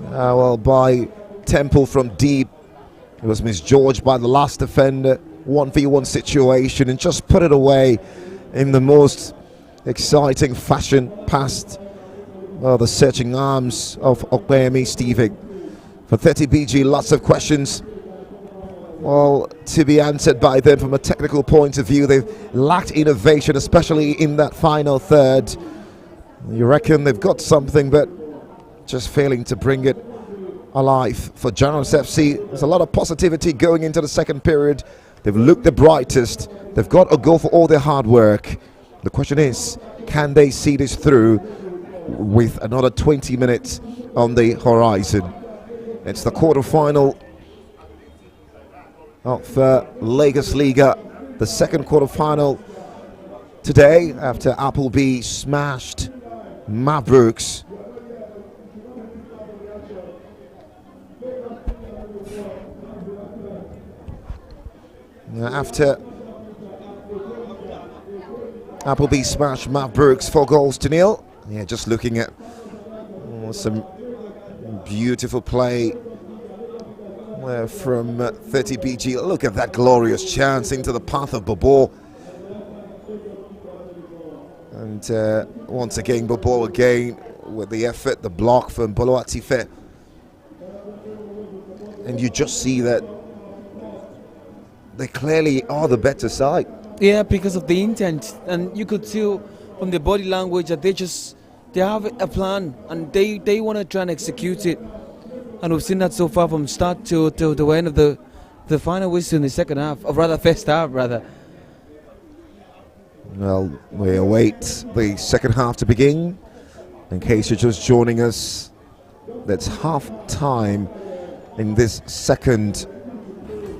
well, by Temple from deep. It was misjudged by the last defender. 1v1 situation and just put it away in the most exciting fashion past the searching arms of Ogbemi Stevig. For 30BG, lots of questions, well, to be answered by them from a technical point of view. They've lacked innovation, especially in that final third. You reckon they've got something, but just failing to bring it alive. For Jaros FC, there's a lot of positivity going into the second period. They've looked the brightest. They've got a goal for all their hard work. The question is, can they see this through with another 20 minutes on the horizon? It's the quarter-final of Liga, the second quarter-final today after Appleby smashed Mavericks. After Appleby smashed Mavericks 4-0. Yeah, just looking at some beautiful play from 30BG. Look at that glorious chance into the path of Bobo. And once again, Bobo again with the effort, the block from Boluwatife. And you just see that they clearly are the better side. Yeah, because of the intent. And you could tell from the body language that they have a plan and they want to try and execute it. And we've seen that so far from start to the end of the final whistle in the second half, or rather first half, rather. Well, we await the second half to begin. In case you're just joining us, that's half time in this second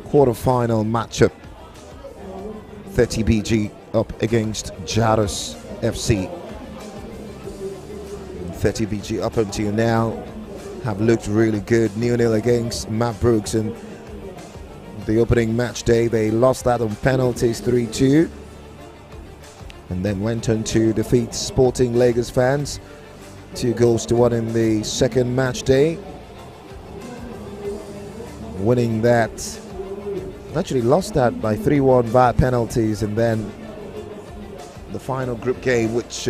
quarter-final matchup. 30BG up against Jaros FC. 30BG up until now have looked really good. 0-0 against Mavericks, and the opening match day they lost that on penalties 3-2, and then went on to defeat Sporting Lagos fans 2-1 in the second match day. Winning that, actually lost that by 3-1 via penalties, and then the final group game, which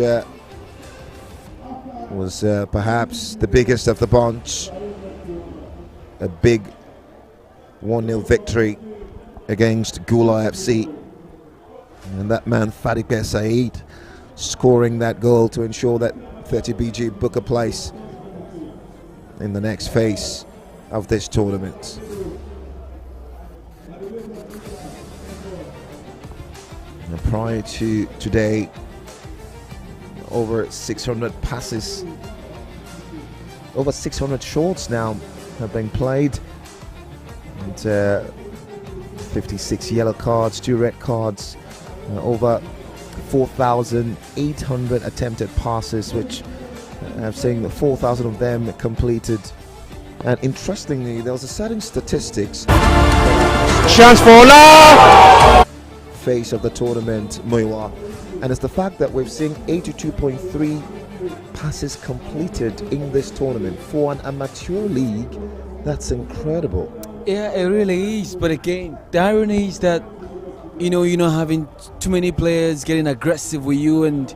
was perhaps the biggest of the bunch. A big 1-0 victory against Gula FC. And that man, Fadike Said, scoring that goal to ensure that 30BG book a place in the next phase of this tournament. And prior to today, over 600 passes, over 600 shots now have been played, and 56 yellow cards, 2 red cards, over 4,800 attempted passes, which I'm saying that 4,000 of them completed. And interestingly, there was a certain statistics Chance for Ola! Face of the tournament, Muiwa, and it's the fact that we've seen 82.3 passes completed in this tournament for an amateur league. That's incredible. Yeah, it really is. But again, the irony is that you're not having too many players getting aggressive with you, and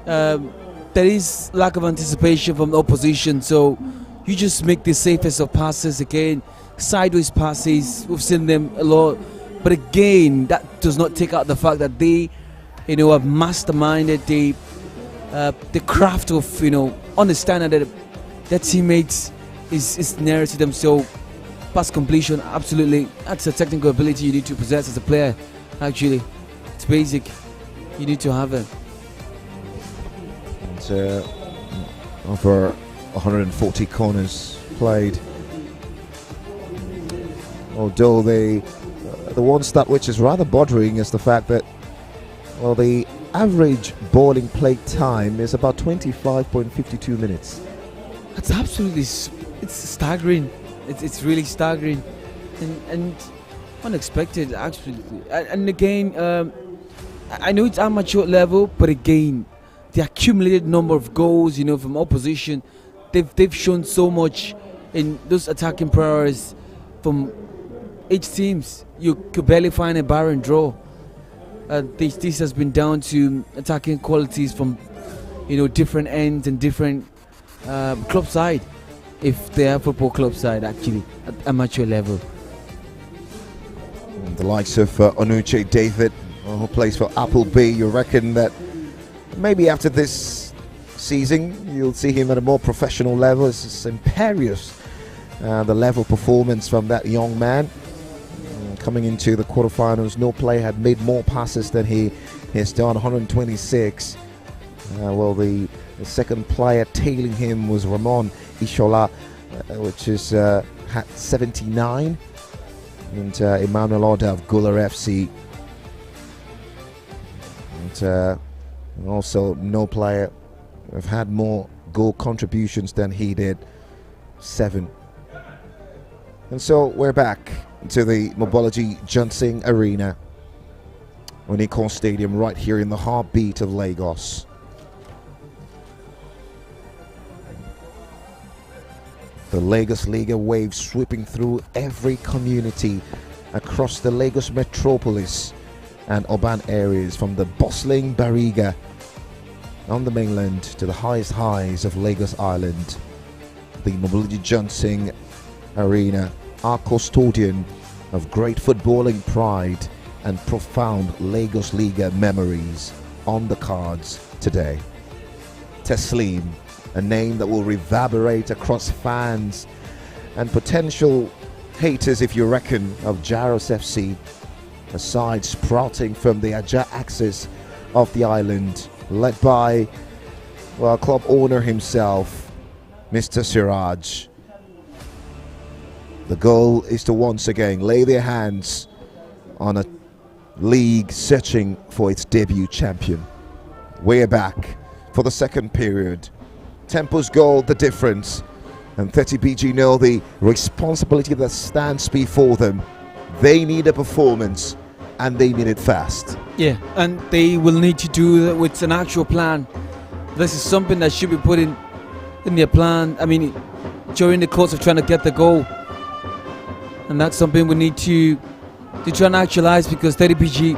there is lack of anticipation from the opposition. So you just make the safest of passes. Again, sideways passes, we've seen them a lot. But again, that does not take out the fact that they, have masterminded the craft of, understanding that their teammates is nearer to them. So pass completion, absolutely, that's a technical ability you need to possess as a player. Actually, it's basic. You need to have it. It's over 140 corners played. Although the one stat which is rather bothering is the fact that, well, the average bowling play time is about 25.52 minutes. That's absolutely, it's staggering. It's really staggering, and unexpected, absolutely. And again, I know it's amateur level, but again, the accumulated number of goals, from opposition, they've shown so much in those attacking prowess from each teams. You could barely find a barren draw. This has been down to attacking qualities from, different ends and different club side, if they are football club side actually at amateur level. The likes of Onuche David, who plays for Appleby, you reckon that maybe after this season you'll see him at a more professional level? It's imperious, the level performance from that young man. Coming into the quarterfinals, no player had made more passes than he has done, 126. Well, the second player tailing him was Ramon Ishola, which is had 79. And Emmanuel Oda of Gula FC. And also no player have had more goal contributions than he did, 7. And so we're back to the Mobology Johnson Arena, Onikon Stadium, right here in the heartbeat of Lagos. The Lagos Liga wave sweeping through every community across the Lagos metropolis and urban areas, from the bustling Bariga on the mainland to the highest highs of Lagos Island. The Mobology Johnson Arena, our custodian of great footballing pride and profound Lagos Liga memories, on the cards today. Teslim, a name that will reverberate across fans and potential haters, if you reckon, of Jaros FC, a side sprouting from the Aja axis of the island, led by, well, club owner himself, Mr. Siraj. The goal is to once again lay their hands on a league searching for its debut champion. We're back for the second period. Tempo's goal, the difference, and 30BG know the responsibility that stands before them. They need a performance, and they need it fast. Yeah, and they will need to do that with an actual plan. This is something that should be put in in their plan. I mean, during the course of trying to get the goal, and that's something we need to try and actualize, because 30PG,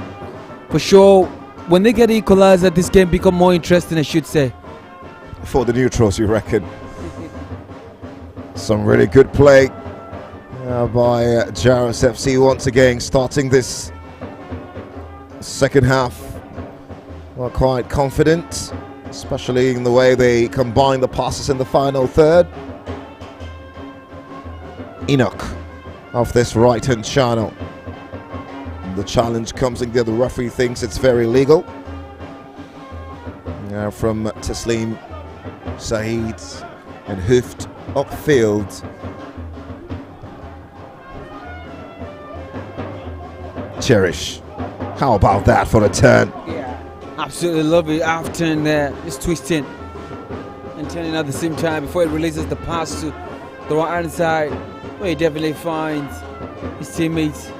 for sure, when they get equalizer, this game become more interesting, I should say. For the neutrals, you reckon? Some really good play by Jaros FC once again, starting this second half. Well, quite confident, especially in the way they combine the passes in the final third. Enoch off this right-hand channel. The challenge comes in there. The referee thinks it's very legal. Now from Taslim Saeed and hoofed upfield. Cherish. How about that for a turn? Yeah, absolutely love it. Half turn there, just twisting and turning at the same time before it releases the pass to the right hand side, where he definitely finds his teammates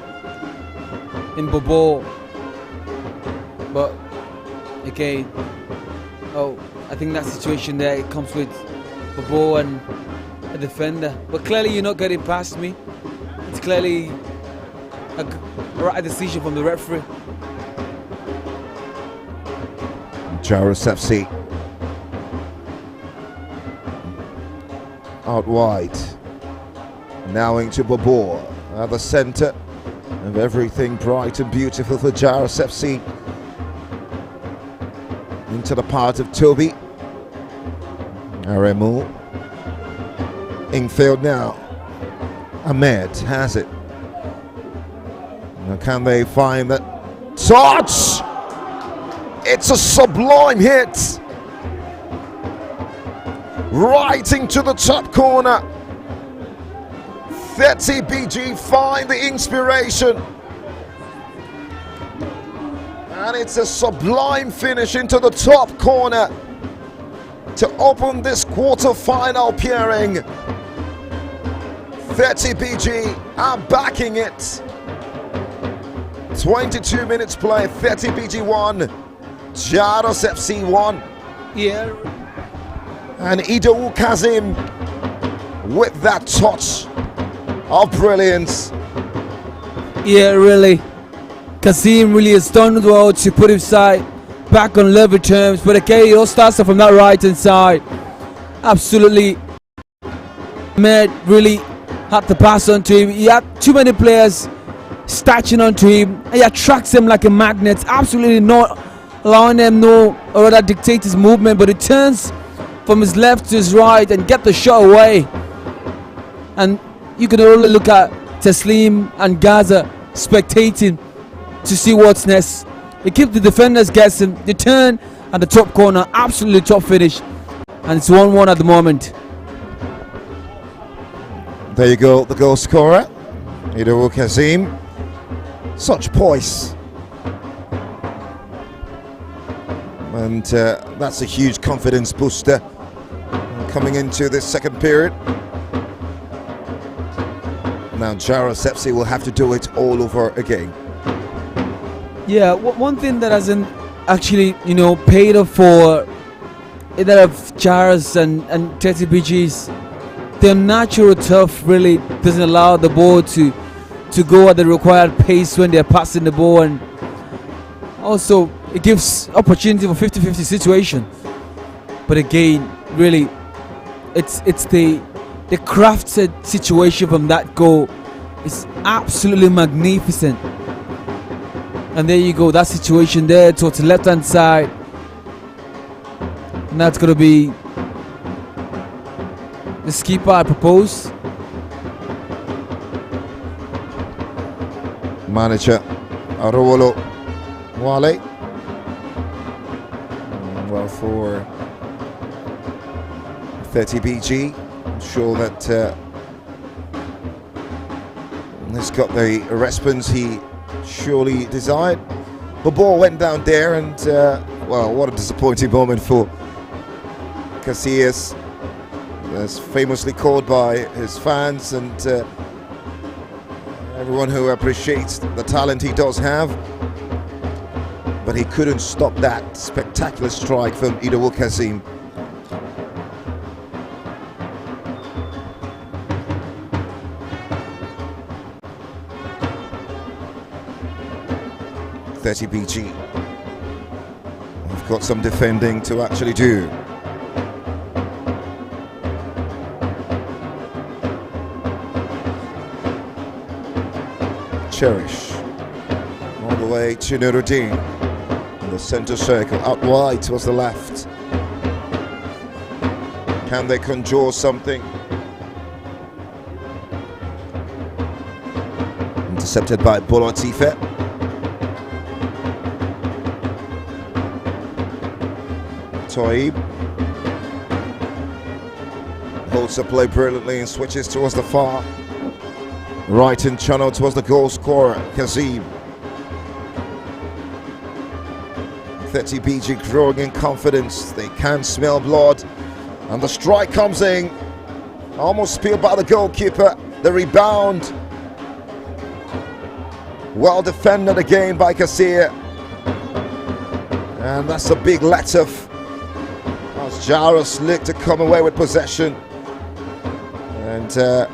in Bobo. But again, I think that situation there, it comes with Bobo and a defender. But clearly you're not getting past me. It's clearly a right decision from the referee. Jaros FC out wide. Now into Bobo at the centre of everything bright and beautiful for Jaros FC. Into the part of Toby. Aremu. Infield now. Ahmed has it. Now can they find that touch? It's a sublime hit. Right into the top corner. 30BG find the inspiration. And it's a sublime finish into the top corner to open this quarter-final pairing. 30BG are backing it. 22 minutes play, 30BG 1, Jaros FC 1. Yeah. And Ido Kazim with that touch of brilliance. Yeah, really. Kazim really has done well to put his side back on level terms, but again, it all starts off from that right hand side. Absolutely. Ahmed really had to pass on to him. He had too many players stashing onto him. He attracts them like a magnet, absolutely not allowing them or rather dictate his movement, but he turns from his left to his right and get the shot away. And you can only look at Taslim and Gaza spectating to see what's next. They keep the defenders guessing. The turn at the top corner, absolutely top finish, and it's 1-1 at the moment. There you go, the goal scorer, Ido Kazim. Such poise. And that's a huge confidence booster coming into this second period. Now Jaros FC will have to do it all over again. Yeah, one thing that hasn't actually, paid off for either of Jaros and 30BG's, their natural turf really doesn't allow the ball to go at the required pace when they're passing the ball, and also it gives opportunity for 50-50 situation. But again, really, it's the crafted situation from that goal is absolutely magnificent. And there you go, that situation there towards the left hand side, and that's going to be the skipper, I propose. Manager Arolo Wale. Well, for 30BG, I'm sure that he's got the response he surely desired. The ball went down there, and well, what a disappointing moment for Casillas, as famously called by his fans and everyone who appreciates the talent he does have. But he couldn't stop that spectacular strike from Ido Kazim. 30BG. We've got some defending to actually do. Cherish all the way to Nuruddin in the center circle, out wide towards the left. Can they conjure something? Intercepted by Bolatife. Toib holds the play brilliantly and switches towards the far right in channel towards the goal scorer, Kazim. 30BG growing in confidence. They can smell blood. And the strike comes in. Almost spilled by the goalkeeper. The rebound. Well defended again by Kassir. And that's a big let-off as Jaros looked to come away with possession. And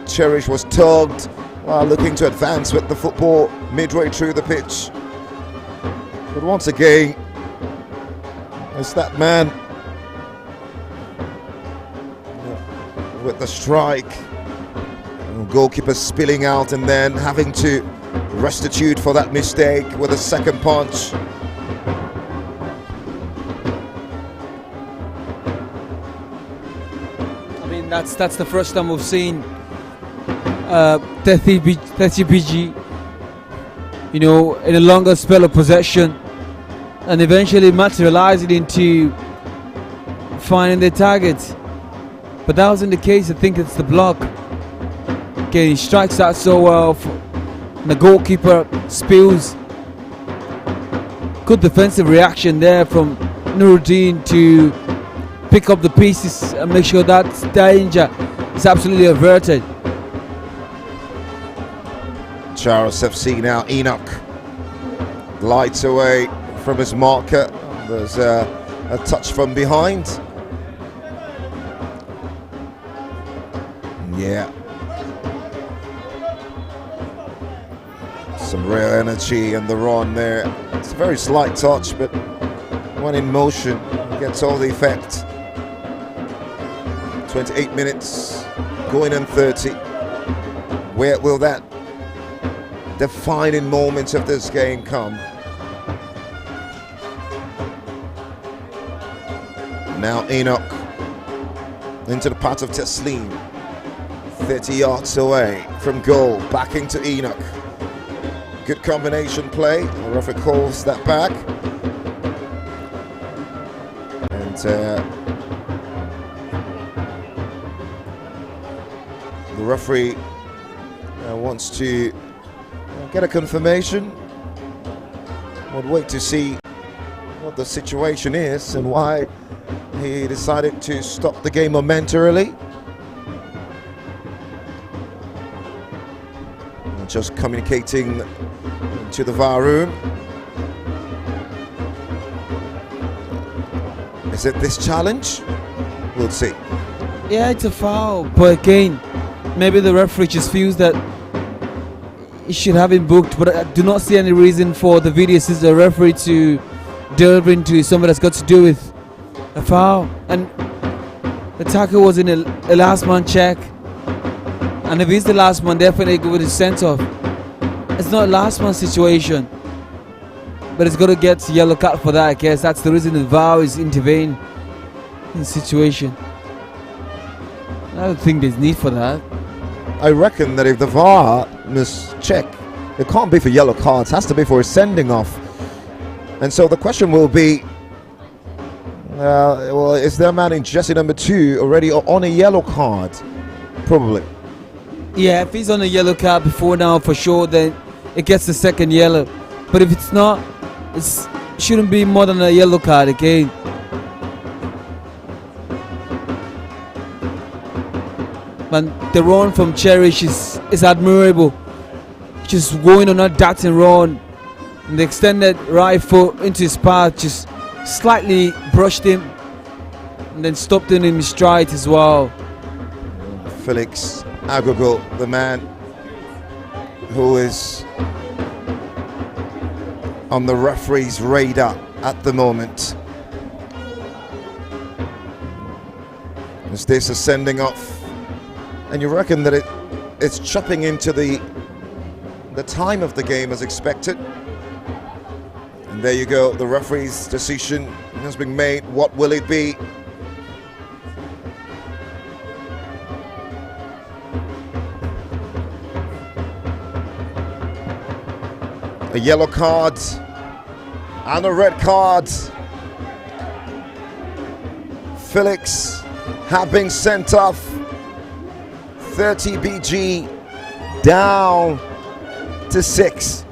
Cherish was tugged while looking to advance with the football midway through the pitch. But once again, it's that man with the strike. Goalkeeper spilling out and then having to restitute for that mistake with a second punch. I mean, that's the first time we've seen 30BG, you know, in a longer spell of possession and eventually materializing into finding their target. But that wasn't the case. I think it's the block. Okay, he strikes out so well. And the goalkeeper spills. Good defensive reaction there from Nuruddin to pick up the pieces and make sure that danger is absolutely averted. Jaros FC now. Enoch glides away from his marker. There's a touch from behind. Yeah. Some real energy in the run there. It's a very slight touch, but when in motion, it gets all the effect. 28 minutes, going in 30. Where will that defining moment of this game come? Now Enoch into the path of Taslim. 30 yards away from goal, back into Enoch. Good combination play. The referee calls that back. And the referee wants to get a confirmation. We'll wait to see what the situation is and why he decided to stop the game momentarily. Just communicating to the VAR room. Is it this challenge? We'll see. Yeah, it's a foul, but again, maybe the referee just feels that he should have him booked, but I do not see any reason for the video assistant referee to delve into something that's got to do with a foul. And the tackle was in a last man check. And if he's the last man, definitely go with his sent off. It's not a last man situation, but it's got to get yellow card for that. I guess that's the reason the VAR is intervening in the situation. I don't think there's need for that. I reckon that if the VAR must check, it can't be for yellow cards, it has to be for a sending off. And so the question will be, well, is their man in jersey number 2 already on a yellow card? Probably. Yeah, if he's on a yellow card before now, for sure, then it gets the second yellow. But if it's not, it shouldn't be more than a yellow card again. But the run from Cherish is admirable. Just going on a dart and run. And the extended right foot into his path just slightly brushed him and then stopped him in his stride as well. Felix Agogo, the man who is on the referee's radar at the moment. Is this a sending off? And you reckon that it's chopping into the time of the game as expected? And there you go, the referee's decision has been made. What will it be? A yellow card and a red card. Felix have been sent off. 30 BG down to 6.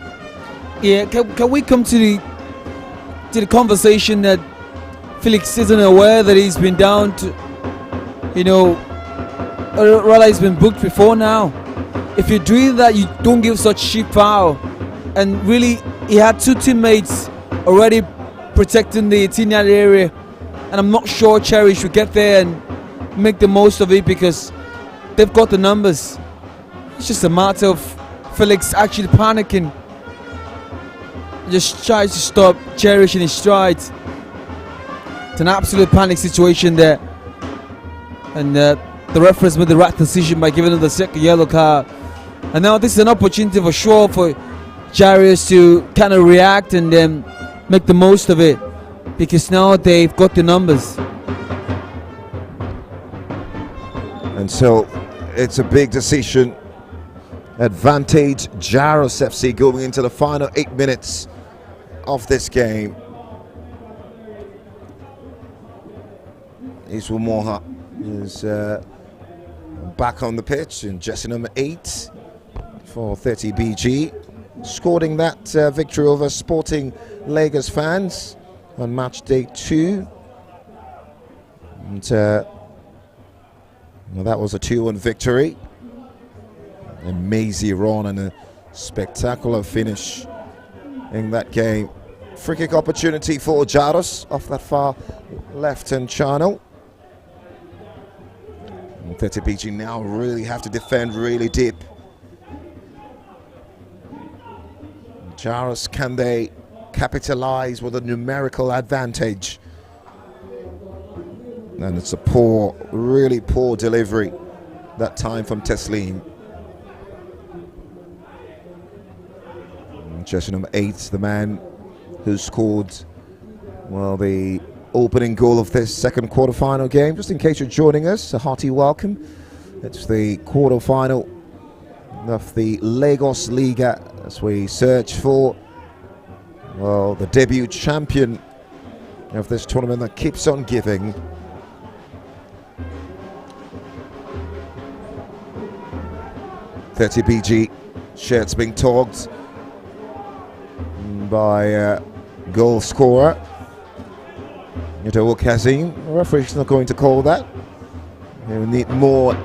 Yeah, can we come to the conversation that Felix isn't aware that he's been down to, or rather he's been booked before now. If you're doing that, you don't give such cheap foul. And really, he had 2 teammates already protecting the 18-yard area, and I'm not sure Cherry should get there and make the most of it because they've got the numbers. It's just a matter of Felix actually panicking. Just tries to stop Cherish in his stride. It's an absolute panic situation there, and the referees made the right decision by giving him the second yellow card. And now this is an opportunity for sure for Jarius to kind of react and then make the most of it, because now they've got the numbers. And so it's a big decision. Advantage Jaros FC going into the final 8 minutes of this game. Iswa Moha is back on the pitch, and jersey number 8 for 30 BG. Scoring that victory over Sporting Lagos fans on match day 2. And well, that was a 2-1 victory. A mazy run and a spectacular finish in that game. Free kick opportunity for Jaros off that far left-hand channel. And 30 BG now really have to defend really deep. Jaros, can they capitalize with a numerical advantage? And it's a poor, really poor delivery that time from Teslim. Jersey number 8, the man who scored, well, the opening goal of this second quarterfinal game. Just in case you're joining us, a hearty welcome. It's the quarterfinal of the Lagos Liga as we search for, well, the debut champion of this tournament that keeps on giving. .30 BG shirts being togged by goal scorer Yadol Kazim. The referee's not going to call that. You need more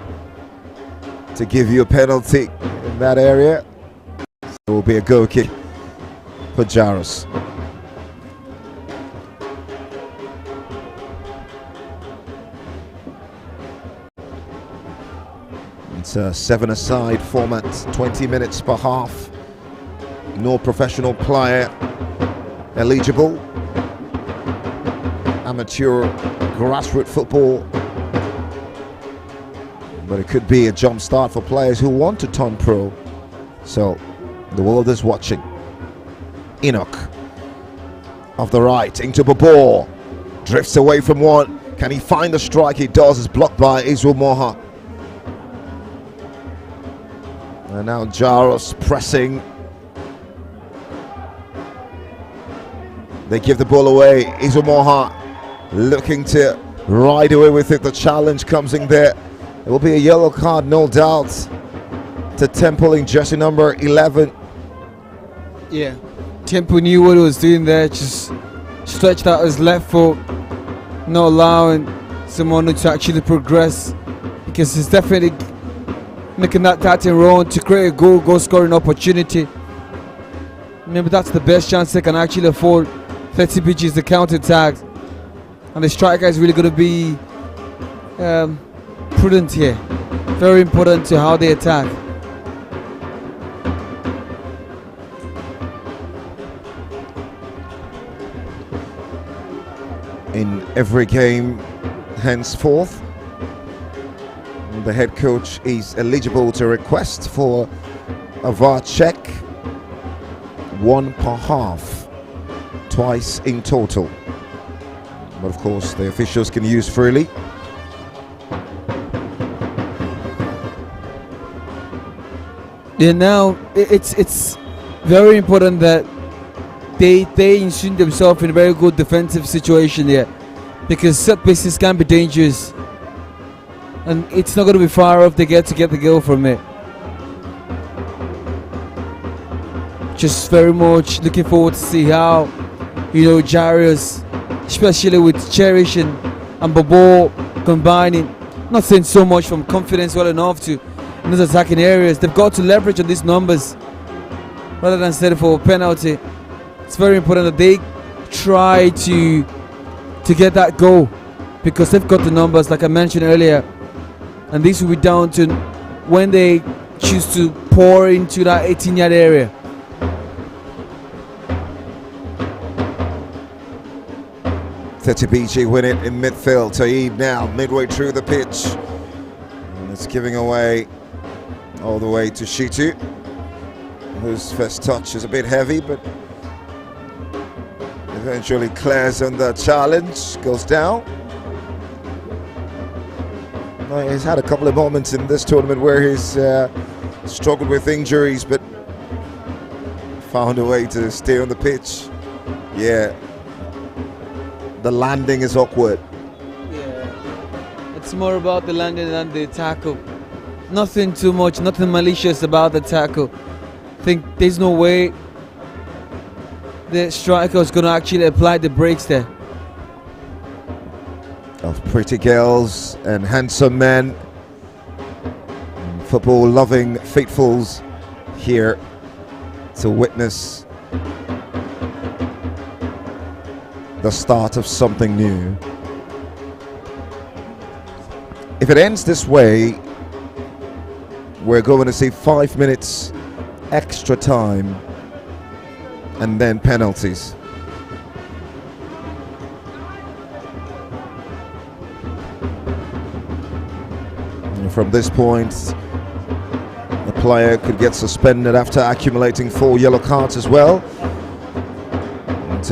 to give you a penalty in that area. It will be a goal kick for Jaros. It's a 7-a-side format, 20 minutes per half. No professional player eligible. Amateur grassroots football. But it could be a jump start for players who want to turn pro. So the world is watching. Enoch off the right into Babor. Drifts away from one. Can he find the strike? He does. It's blocked by Israel Moha. And now Jaros pressing. They give the ball away. Israel Moha looking to ride away with it. The challenge comes in there. It will be a yellow card, no doubt, to Temple in jersey number 11. Yeah, Temple knew what he was doing there. Just stretched out his left foot, not allowing someone to actually progress, because he's definitely making that run to create a goal scoring opportunity. Maybe that's the best chance they can actually afford. 30 BG is the counter attack, and the striker is really going to be prudent here. Very important to how they attack. in every game henceforth. The head coach is eligible to request for a VAR check, one per half, twice in total. But of course, the officials can use freely. Yeah, now it's very important that they insert themselves in a very good defensive situation here, because set pieces can be dangerous, and it's not going to be far off they get to get the goal from it. Just very much looking forward to see how, Jarius, especially with Cherish and Bobo combining, not saying so much from confidence well enough to in those attacking areas. They've got to leverage on these numbers rather than settle for a penalty. It's very important that they try to get that goal, because they've got the numbers, like I mentioned earlier, and this will be down to when they choose to pour into that 18-yard area. BG win it in midfield. Taib now midway through the pitch, and it's giving away all the way to Shitu, whose first touch is a bit heavy, but eventually clears under challenge, goes down. He's had a couple of moments in this tournament where he's struggled with injuries, but found a way to stay on the pitch. Yeah, the landing is awkward. Yeah, it's more about the landing than the tackle. Nothing too much, nothing malicious about the tackle. I think there's no way the striker is going to actually apply the brakes there. Of pretty girls and handsome men, football loving faithfuls here to witness the start of something new. If it ends this way, we're going to see 5 minutes extra time and then penalties. And from this point, the player could get suspended after accumulating 4 yellow cards as well. And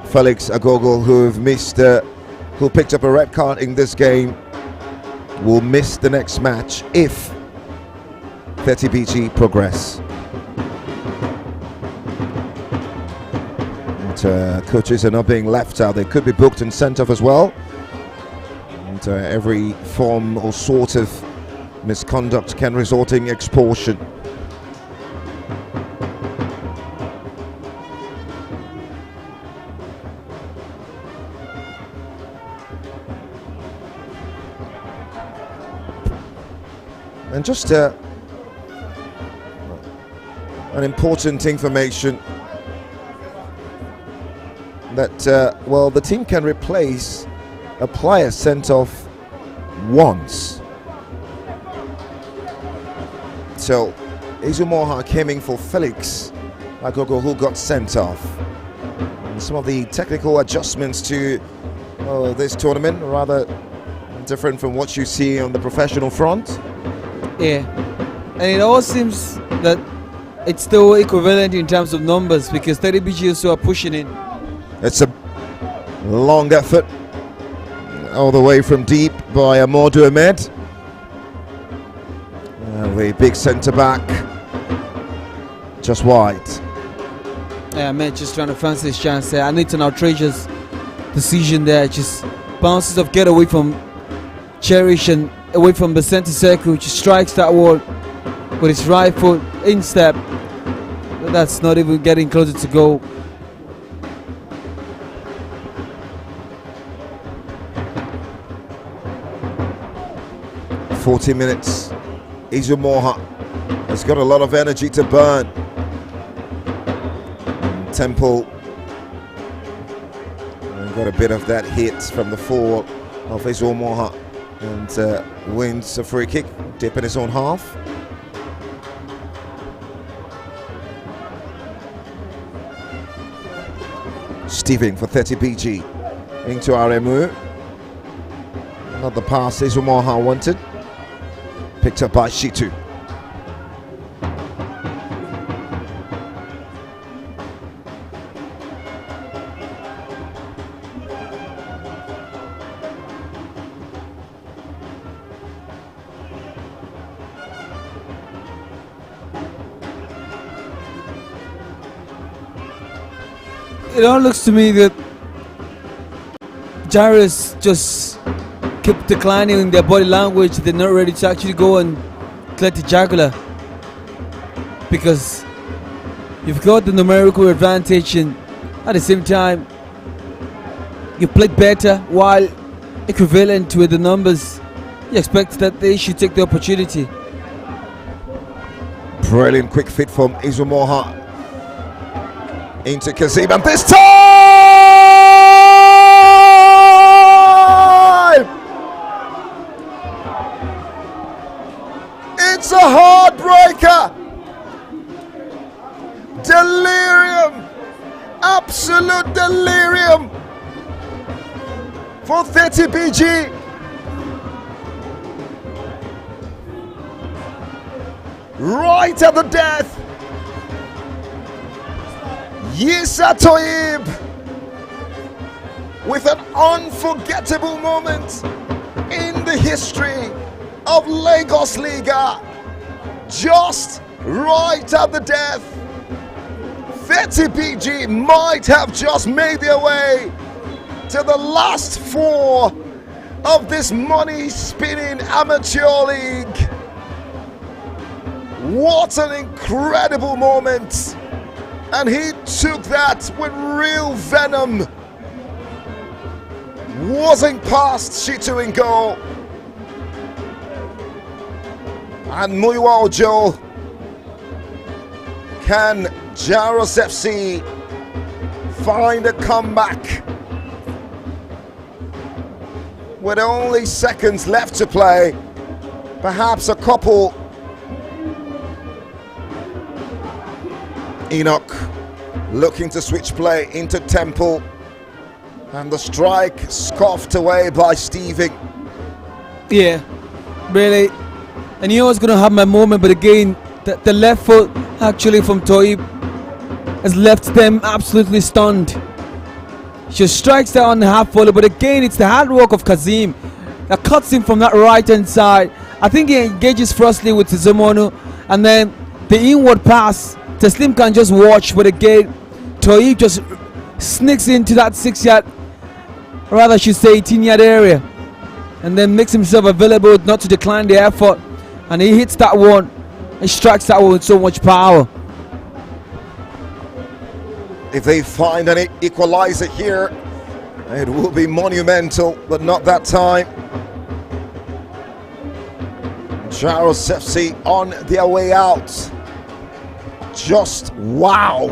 Felix Agogo, who picked up a red card in this game, will miss the next match if 30BG progress. And coaches are not being left out. They could be booked and sent off as well. And every form or sort of misconduct can result in expulsion. And just an important information that, well, the team can replace a player sent off once. So Izumoha came in for Felix Agogo, who got sent off. And some of the technical adjustments to this tournament are rather different from what you see on the professional front. Yeah, and it all seems that it's still equivalent in terms of numbers, because 30BG also are pushing in. It's a long effort all the way from deep by Amadou Ahmed. The big centre back just wide. Yeah, Ahmed just trying to fancy his chance there. And it's an outrageous decision there. Just bounces off, get away from Cherish and away from the centre circle. Just strikes that wall with his right foot in step. But that's not even getting closer to goal. "40 minutes. Izumoha has got a lot of energy to burn. Temple got a bit of that hit from the fall of Izumoha and wins a free kick, dip in his own half. Steven for 30BG. into Aremu. Another pass Izumoha wanted. Picked up by Shitu. It all looks to me that Jairus just kept declining in their body language. They're not ready to actually go and collect the jugular, because you've got the numerical advantage, and at the same time you played better while equivalent with the numbers. You expect that they should take the opportunity. Brilliant quick fit from Izumoha into Kazim, and this time it's a heartbreaker. Delirium, absolute delirium for 30 BG. Right at the death, Yisa Toib with an unforgettable moment in the history of Lagos Liga. Just right at the death, 30 BG might have just made their way to the last four of this money-spinning amateur league. What an incredible moment, and he took that with real venom. Wasn't past Shitu in goal, and Muyiwa Ojo. Can Jaros FC find a comeback with only seconds left to play? Perhaps a couple. Enoch looking to switch play into Temple, and the strike scoffed away by Steving. Yeah, really. I knew I was going to have my moment, but again, the left foot actually from Toib has left them absolutely stunned. She strikes that on the half volley, but again, it's the hard work of Kazim that cuts him from that right hand side. I think he engages firstly with Tizomono, and then the inward pass. Taslim can just watch, but again, Toib just sneaks into that 6-yard, rather I should say 18-yard area, and then makes himself available not to decline the effort, and he hits that one and strikes that one with so much power. If they find an equalizer here, it will be monumental, but not that time. Jaros FC on their way out. Just wow.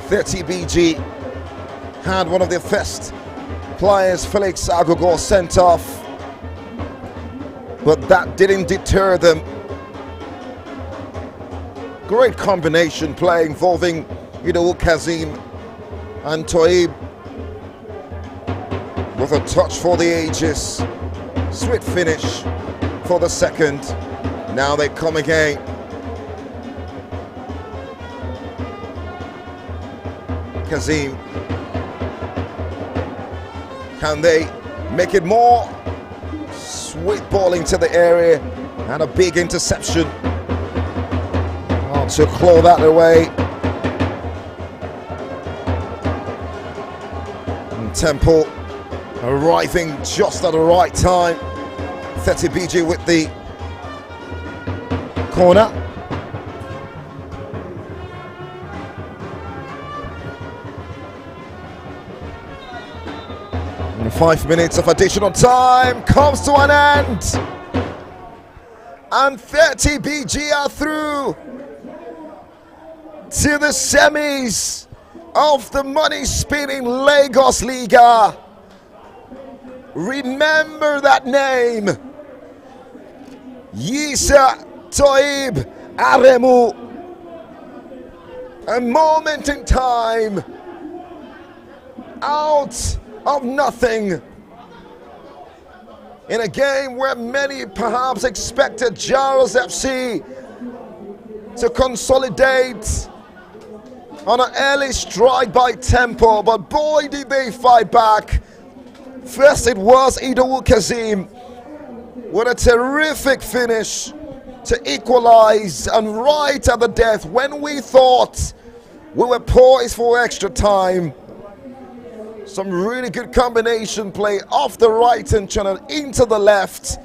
30 BG had one of their first players, Felix Agogo, sent off, but that didn't deter them. Great combination play involving Kazim and Toib with a touch for the ages. Sweet finish for the second. Now they come again. Kazim. Can they make it more? Sweet ball into the area and a big interception. Oh, to claw that away. And Temple arriving just at the right time. 30 BG with the corner. And 5 minutes of additional time comes to an end, and 30 BG are through to the semis of the money-spinning Lagos Liga. Remember that name, Yisa Toib Aremu. A moment in time out of nothing. In a game where many perhaps expected Jaros FC to consolidate on an early strike by Tempo, but boy did they fight back. First it was Idowu Kazim with a terrific finish to equalize, and right at the death when we thought we were poised for extra time, some really good combination play off the right hand channel into the left,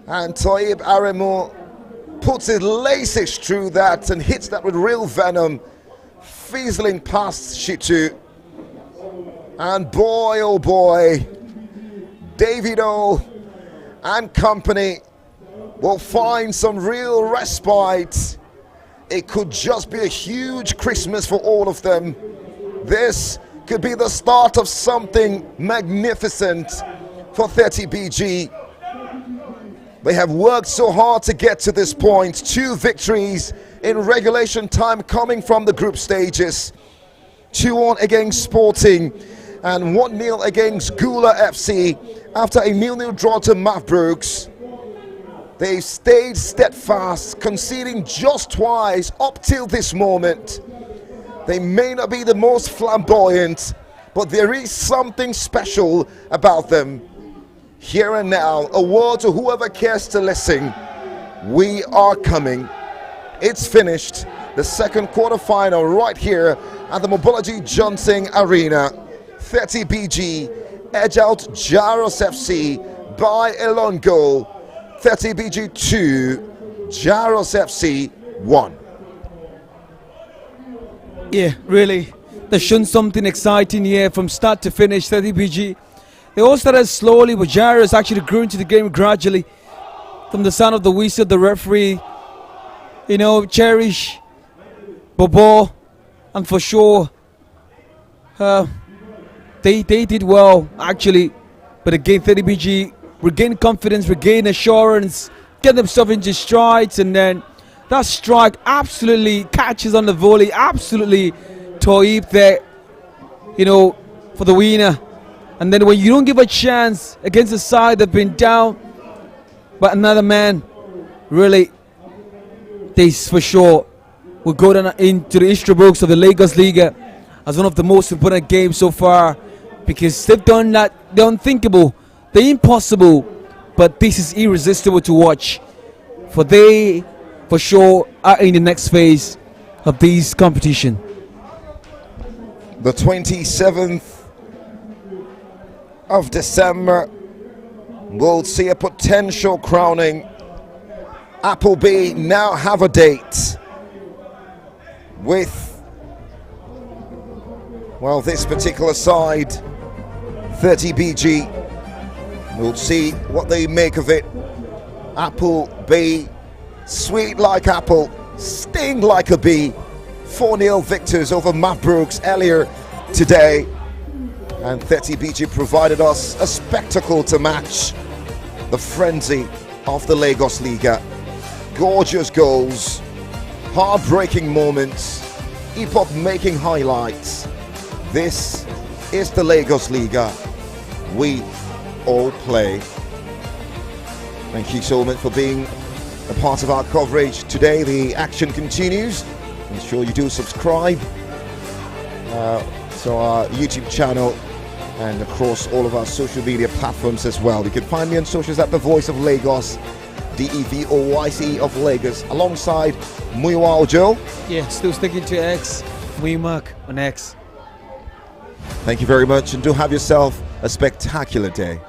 and Toyib Aremu puts it laces through that and hits that with real venom, fizzling past Shitu. And boy oh boy, Davido and company will find some real respite. It could just be a huge Christmas for all of them. This could be the start of something magnificent for 30BG. They have worked so hard to get to this point. 2 victories in regulation time coming from the group stages. 2-1 against Sporting and 1-0 against Gula FC after a 0-0 draw to Mavbrooks. They've stayed steadfast, conceding just twice up till this moment. They may not be the most flamboyant, but there is something special about them. Here and now, a word to whoever cares to listen. We are coming. It's finished. The second quarterfinal right here at the Mobility Johnson Arena. 30BG edge out Jaros FC by a lone goal. 30BG 2, Jaros FC 1. Yeah, really. They've shown something exciting here from start to finish. 30BG. They all started slowly, but Jaros actually grew into the game gradually. From the sound of the whistle, the referee, you know, Cherish, Bobo, and for sure, they did well actually. But again, 30BG regain confidence, regain assurance, get themselves into strides, and then that strike absolutely catches on the volley, absolutely Toib there, you know, for the winner. And then when you don't give a chance against a side that's been down by another man, really, this for sure will go down into the history books of the Lagos Liga as one of the most important games so far, because they've done that, the unthinkable, the impossible, but this is irresistible to watch. For they, for sure, are in the next phase of this competition. The 27th of December will see a potential crowning. Appleby now have a date with, well, this particular side, 30BG. We'll see what they make of it. Appleby, sweet like apple, sting like a bee. 4-0 victors over Mavbrooks earlier today. And 30BG provided us a spectacle to match the frenzy of the Lagos Liga. Gorgeous goals, heartbreaking moments, epoch-making highlights. This is the Lagos Liga. We all play. Thank you so much for being a part of our coverage today. The action continues. Make sure you do subscribe to our YouTube channel and across all of our social media platforms as well. You can find me on socials at The Voice of Lagos, DEVOYC of Lagos, alongside Muyiwa Ojo. Yeah, still sticking to X, Muyimark on X. Thank you very much, and do have yourself a spectacular day.